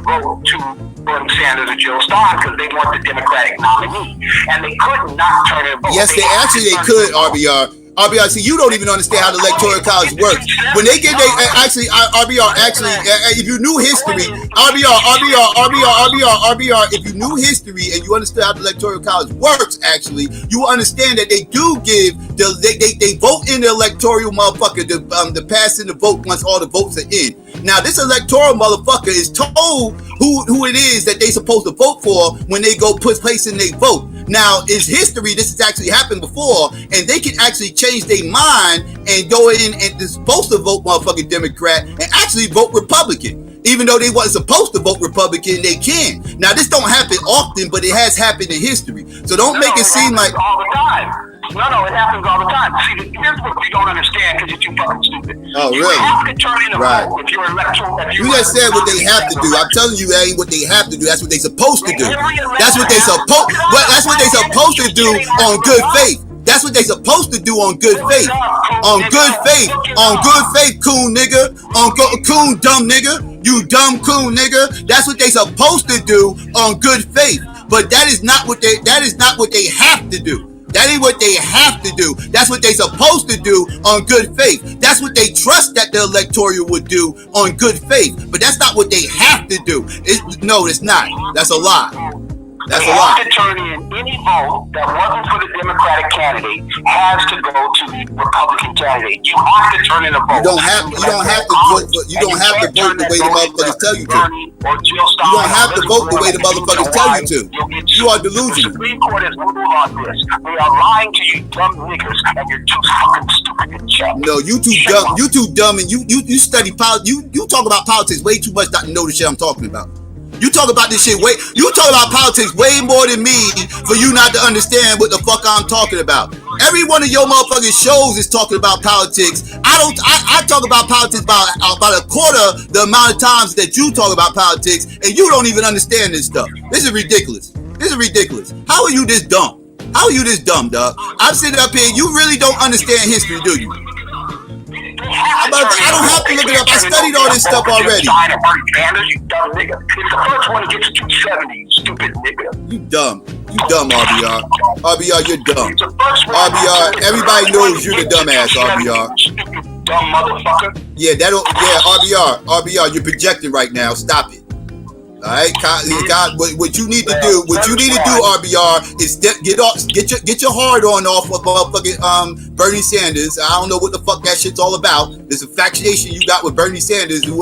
vote to Bernie Sanders or Jill Stein because they weren't the Democratic nominee, and they could not turn their vote. Yes, they could, RBR. RBR, see, you don't even understand how the electoral college works. When they get if you knew history, RBR, if you knew history and you understood how the electoral college works, actually, you will understand that they do give they vote in the electoral motherfucker to pass in the vote once all the votes are in. Now, this electoral motherfucker is told who it is that they supposed to vote for when they go place in their vote. Now, in history, this has actually happened before, and they can actually change their mind and go in and they're supposed to vote motherfucking Democrat and actually vote Republican. Even though they wasn't supposed to vote Republican, they can. Now, this don't happen often, but it has happened in history. So don't make it seem like all the time. No, it happens all the time. See, here's what you don't understand because you're too fucking stupid. Oh, really? You have to turn in a vote if you're electoral. You just said what they have to do. I'm telling you, that ain't what they have to do. That's what they supposed to do. That's what they supposed to do on good faith. That's what they supposed to do on good faith. On good faith. On good faith, coon nigga. Coon dumb nigga. You dumb coon nigga. That's what they supposed to do on good faith. But that is not what they have to do. That ain't what they have to do. That's what they supposed to do on good faith. That's what they trust that the electoral would do on good faith. But that's not what they have to do. No, it's not. That's a lie. That's a lie. To turn in any vote that wasn't for the Democratic candidate has to go to the Republican candidate. You have to turn in a vote. You don't have to vote the way the motherfuckers tell you to. You don't have to vote the way the motherfuckers tell you to. You are delusional. The Supreme Court has ruled on this. They are lying to you dumb niggas, and you're too fucking stupid to check. No, you too dumb. You too dumb, and you study politics. You talk about politics way too much not to know the shit I'm talking about. You talk about this shit you talk about politics way more than me for you not to understand what the fuck I'm talking about. Every one of your motherfucking shows is talking about politics. I talk about politics about a quarter the amount of times that you talk about politics, and you don't even understand this stuff. This is ridiculous. How are you this dumb? How are you this dumb, dog? I'm sitting up here, you really don't understand history, do you? I don't have to look it up. I studied all this stuff already. You dumb nigga. It's the first one to get to 270, you stupid nigga. You dumb, RBR. RBR, you're dumb. RBR, everybody knows you're the dumbass, RBR. Dumb motherfucker. Yeah, RBR, you're projecting right now. Stop it. All right, what you need to do, RBR, is get your hard on off of motherfucking Bernie Sanders. I don't know what the fuck that shit's all about. There's a infatuation you got with Bernie Sanders, who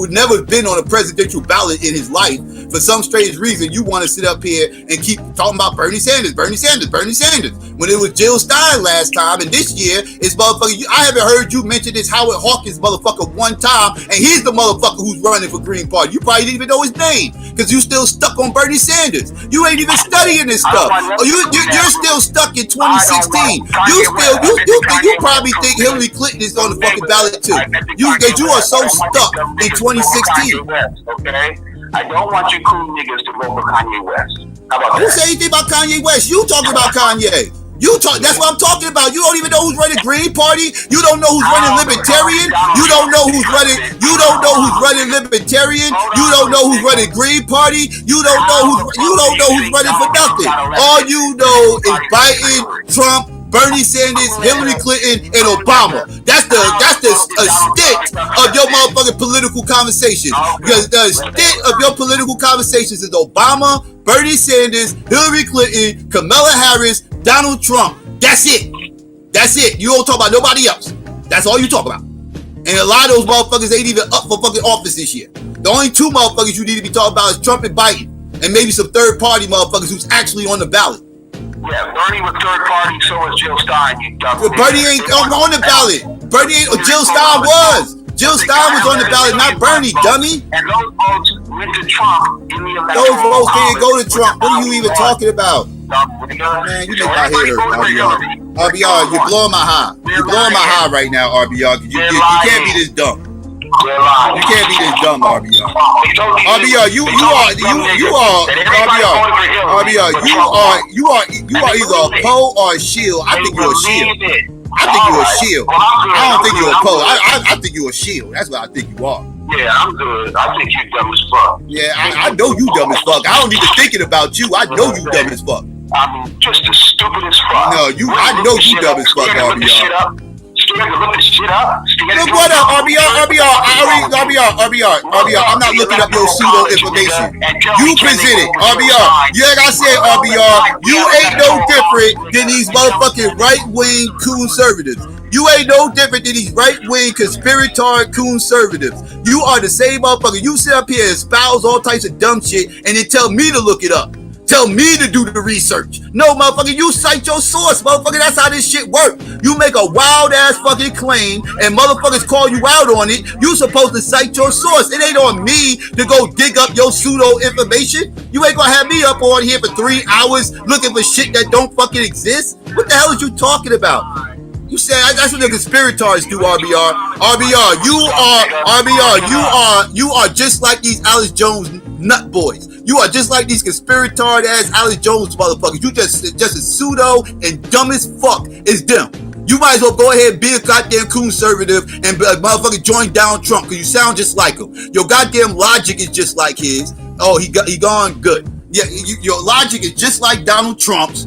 never been on a presidential ballot in his life. For some strange reason, you want to sit up here and keep talking about Bernie Sanders. When it was Jill Stein last time, and this year it's motherfucker. I haven't heard you mention this Howard Hawkins motherfucker one time, and he's the motherfucker who's running for Green Party. You probably didn't even know his name because you still stuck on Bernie Sanders. You ain't even studying this stuff. You're still stuck in 2016. You probably think Hillary Clinton is on the fucking ballot too. You are so stuck in 2016. Okay, I don't want you cool niggas to vote for Kanye West. How about that? Who say anything about Kanye West? You talking about Kanye? That's what I'm talking about. You don't even know who's running Green Party. You don't know who's running Libertarian. You don't know who's running Libertarian. You don't know who's running Green Party. You don't know who's running for nothing. All you know is Biden, Trump, Bernie Sanders, Hillary Clinton, and Obama. That's the stint of your motherfucking political conversations. Because the stint of your political conversations is Obama, Bernie Sanders, Hillary Clinton, Kamala Harris, Donald Trump. That's it. You don't talk about nobody else. That's all you talk about. And a lot of those motherfuckers ain't even up for fucking office this year. The only two motherfuckers you need to be talking about is Trump and Biden. And maybe some third party motherfuckers who's actually on the ballot. Yeah, Bernie was third party, so was Jill Stein, you dumb nigga. Bernie ain't on the ballot. Jill Stein was. Jill Stein was on the ballot, not Bernie, dummy. And those votes went to Trump in the election. Those votes didn't go to Trump. What are you even talking about? Man, you make my head hurt, RBR. RBR, you're blowing my high. You're blowing my high right now, RBR. You can't be this dumb. You can't be this dumb, RBR. RBR, you are either a Poe or a shield. I think you're a shield. I don't think you're a Poe. I think you're a shield. That's what I think you are. Yeah, I'm good. I think you dumb as fuck. Yeah, I know you dumb as fuck. I don't even thinking about you. I know you dumb as fuck. I mean, just as stupid as fuck. No, I know you dumb as fuck, RBR. Scared to look this shit up. Look what up, RBR. I'm not looking up your pseudo information. You presented, RBR. Like I said, RBR, you ain't no different than these motherfucking right-wing conservatives. You ain't no different than these right-wing conspiratard conservatives. You are the same motherfucker. You sit up here and espouse all types of dumb shit and then tell me to look it up. Tell me to do the research. No, motherfucker, you cite your source, motherfucker. That's how this shit works. You make a wild-ass fucking claim and motherfuckers call you out on it. You supposed to cite your source. It ain't on me to go dig up your pseudo information. You ain't gonna have me up on here for 3 hours looking for shit that don't fucking exist. What the hell is you talking about? You said that's what the conspiratards do, RBR. RBR, you are just like these Alex Jones nut boys. You are just like these conspiratard ass Alex Jones motherfuckers. You just as pseudo and dumb as fuck as them. You might as well go ahead and be a goddamn conservative and motherfucker join Donald Trump because you sound just like him. Your goddamn logic is just like his. Oh, he gone good. Yeah, your logic is just like Donald Trump's.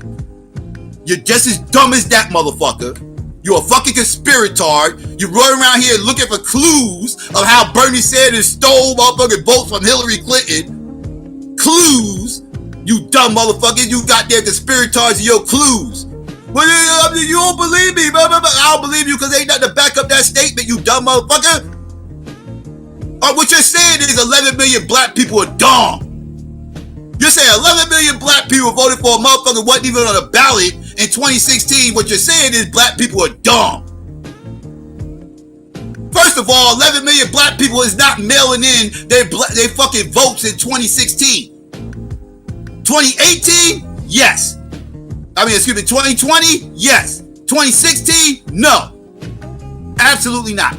You're just as dumb as that motherfucker. You're a fucking conspiratard. You run around here looking for clues of how Bernie Sanders stole motherfucking votes from Hillary Clinton. Clues. You dumb motherfuckers. You got their conspiratards and your clues. Well, you don't believe me. I don't believe you because ain't nothing to back up that statement, you dumb motherfucker. What you're saying is 11 million black people are dumb. You're saying 11 million black people voted for a motherfucker who wasn't even on a ballot in 2016. What you're saying is black people are dumb. First of all, 11 million black people is not mailing in their fucking votes in 2016. 2018? Yes. 2020? Yes. 2016? No. Absolutely not.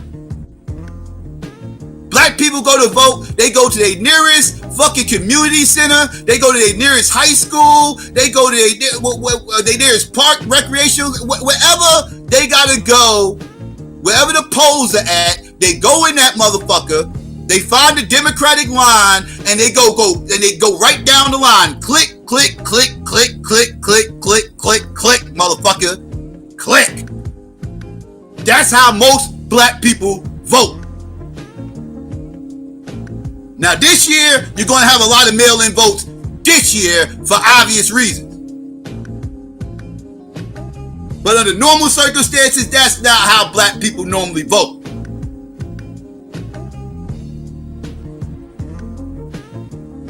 Black people go to vote, they go to their nearest fucking community center, they go to their nearest high school, they go to their nearest park, recreational, wherever they gotta go, wherever the polls are at, they go in that motherfucker, they find the Democratic line, and they go right down the line. Click, click, click, click, click, click, click, click, click, motherfucker. Click. That's how most black people vote. Now this year, you're going to have a lot of mail-in votes this year for obvious reasons. But under normal circumstances, that's not how black people normally vote.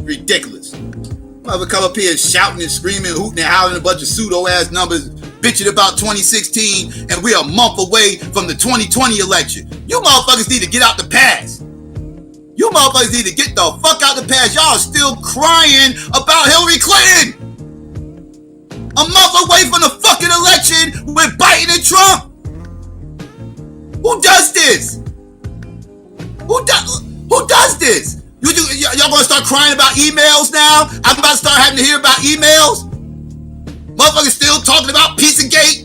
Ridiculous. I'm gonna come up here shouting and screaming, hooting and howling a bunch of pseudo-ass numbers, bitching about 2016, and we're a month away from the 2020 election. You motherfuckers need to get out the past. You motherfuckers need to get the fuck out the past. Y'all are still crying about Hillary Clinton. A month away from the fucking election with Biden and Trump. Who does this? Who does this? Y'all gonna start crying about emails now? I'm about to start having to hear about emails? Motherfuckers still talking about Pizzagate?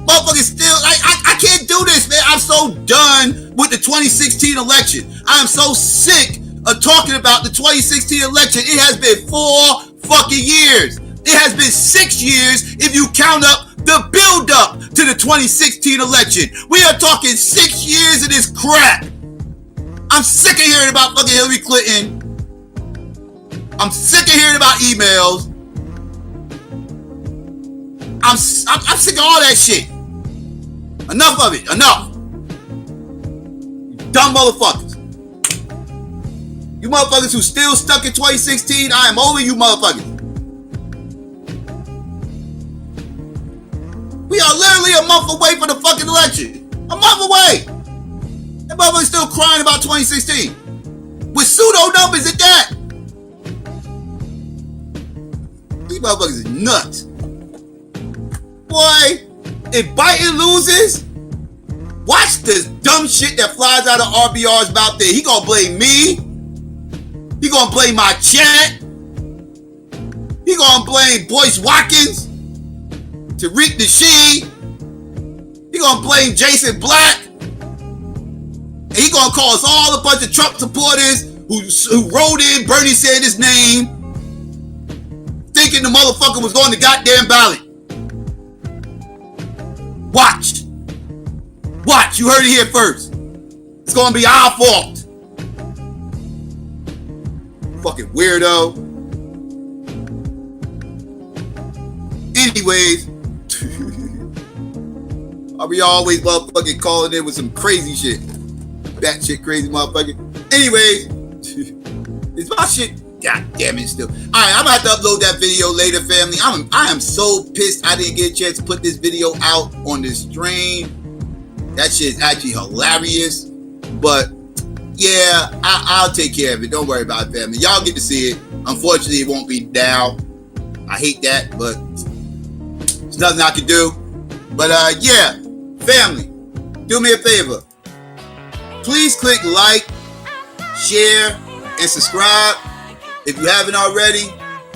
Motherfuckers still, I can't do this, man. I'm so done with the 2016 election. I am so sick of talking about the 2016 election. It has been 4 fucking years. It has been 6 years if you count up the build up to the 2016 election. We are talking 6 years of this crap. I'm sick of hearing about fucking Hillary Clinton. I'm sick of hearing about emails. I'm sick of all that shit. Enough of it. Enough. Dumb motherfuckers. You motherfuckers who still stuck in 2016, I am over you motherfuckers. We are literally a month away from the fucking election. A month away. That motherfucker's still crying about 2016. With pseudo numbers at that. These motherfuckers is nuts. Boy, if Biden loses, watch this dumb shit that flies out of RBR's mouth there. He gonna blame me. He gonna blame my chat. He gonna blame Boyce Watkins, Tariq Nasheed. He gonna blame Jason Black. And he gonna call us all a bunch of Trump supporters who wrote in Bernie Sanders' name thinking the motherfucker was going to goddamn ballot. Watch. Watch. You heard it here first. It's gonna be our fault. Fucking weirdo. Anyways, I'll be always motherfucking calling in with some crazy shit. That shit crazy motherfucker. Anyways, it's my shit. God damn it still. Alright, I'm gonna have to upload that video later, family. I am so pissed I didn't get a chance to put this video out on this stream. That shit is actually hilarious. But yeah, I'll take care of it. Don't worry about it, family. Y'all get to see it. Unfortunately, it won't be now. I hate that, but there's nothing I can do. But yeah, family, do me a favor. Please click like, share, and subscribe if you haven't already.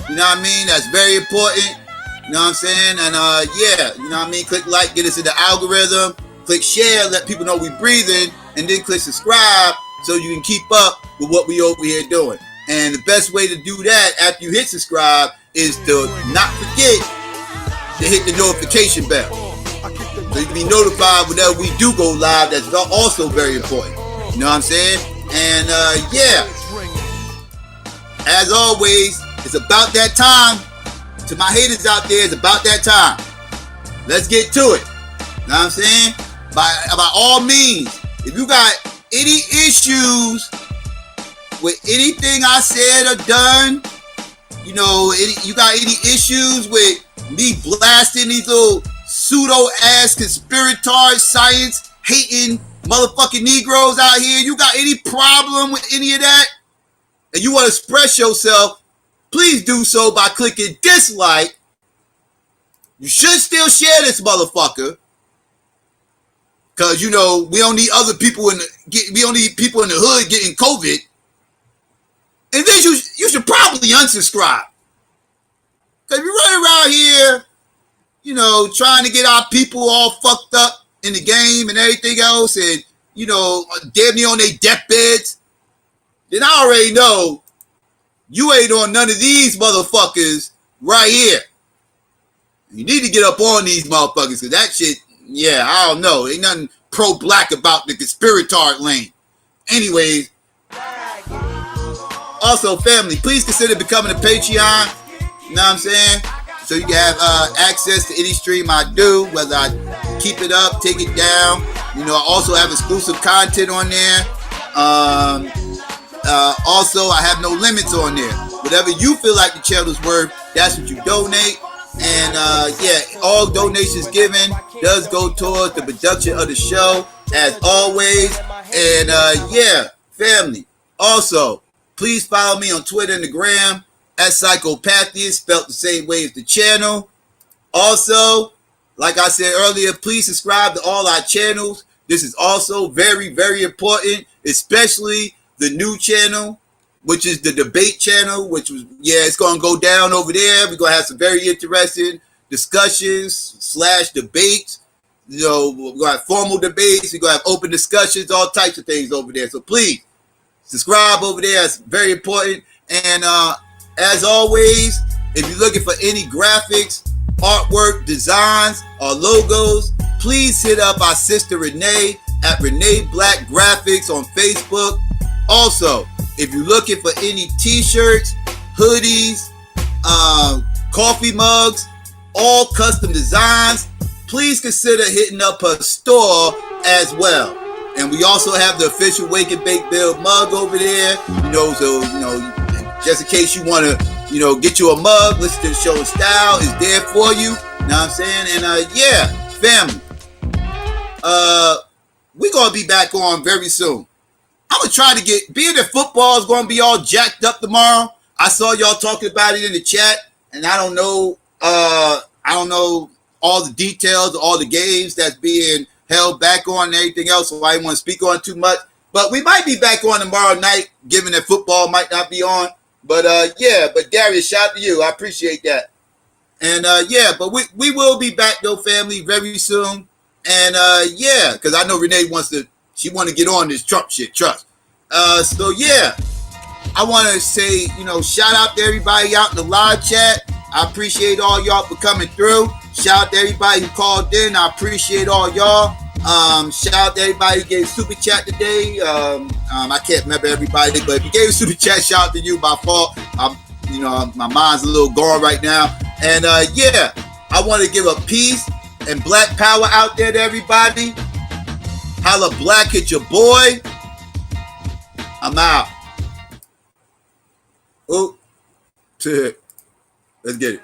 You know what I mean? That's very important. You know what I'm saying? And yeah, you know what I mean? Click like, get us in the algorithm. Click share, let people know we breathing, and then click subscribe so you can keep up with what we over here doing. And the best way to do that after you hit subscribe is to not forget to hit the notification bell, so you can be notified whenever we do go live. That's also very important. You know what I'm saying? And yeah, as always, it's about that time. To my haters out there, it's about that time. Let's get to it. You know what I'm saying? By all means, if you got any issues with anything I said or done, you know, you got any issues with me blasting these little pseudo-ass conspiratard science hating motherfucking Negroes out here, you got any problem with any of that, and you want to express yourself, please do so by clicking dislike. You should still share this motherfucker, because, you know, we don't need other people we don't need people in the hood getting COVID. And then you should probably unsubscribe. Because you're running around here, you know, trying to get our people all fucked up in the game and everything else, and, you know, damn near on their deathbeds, then I already know you ain't on none of these motherfuckers right here. You need to get up on these motherfuckers, because that shit, yeah, I don't know. Ain't nothing pro-black about the conspiratard lane. Anyways, also, family, please consider becoming a Patreon. You know what I'm saying? So you can have access to any stream I do, whether I keep it up, take it down. You know, I also have exclusive content on there. Also, I have no limits on there. Whatever you feel like the channel's worth, that's what you donate. And yeah, all donations given does go towards the production of the show, as always. And yeah, family. Also, please follow me on Twitter and the gram at SYKOPATHeist, spelled the same way as the channel. Also, like I said earlier, please subscribe to all our channels. This is also very, very important, especially the new channel, which is the debate channel, which was, yeah, it's going to go down over there. We're going to have some very interesting discussions / debates. You know, we're going to have formal debates. We're going to have open discussions, all types of things over there. So please subscribe over there. It's very important. And as always, if you're looking for any graphics, artwork, designs, or logos, please hit up our sister Renee at Renee Black Graphics on Facebook. Also, if you're looking for any t-shirts, hoodies, coffee mugs, all custom designs, please consider hitting up her store as well. And we also have the official Wake and Bake Build mug over there. You know, so, you know, just in case you want to, you know, get you a mug, listen to the show in style, is there for you. You know what I'm saying? And yeah, family. We're going to be back on very soon. I'm going to try to get, being that football is going to be all jacked up tomorrow. I saw y'all talking about it in the chat, and I don't know all the details, all the games that's being held back on and everything else, so I didn't want to speak on too much. But we might be back on tomorrow night, given that football might not be on. But yeah, but Darius, shout out to you. I appreciate that. And yeah, but we will be back though, family, very soon. And yeah, because I know Renee wants to get on this Trump shit, trust. So yeah, I want to say, you know, shout out to everybody out in the live chat. I appreciate all y'all for coming through. Shout out to everybody who called in. I appreciate all y'all. Shout out to everybody who gave super chat today. I can't remember everybody, but if you gave a super chat, shout out to you. By fault, you know, my mind's a little gone right now. And yeah, I want to give a peace and black power out there to everybody. Holla black, hit your boy. I'm out. Oh, let's get it.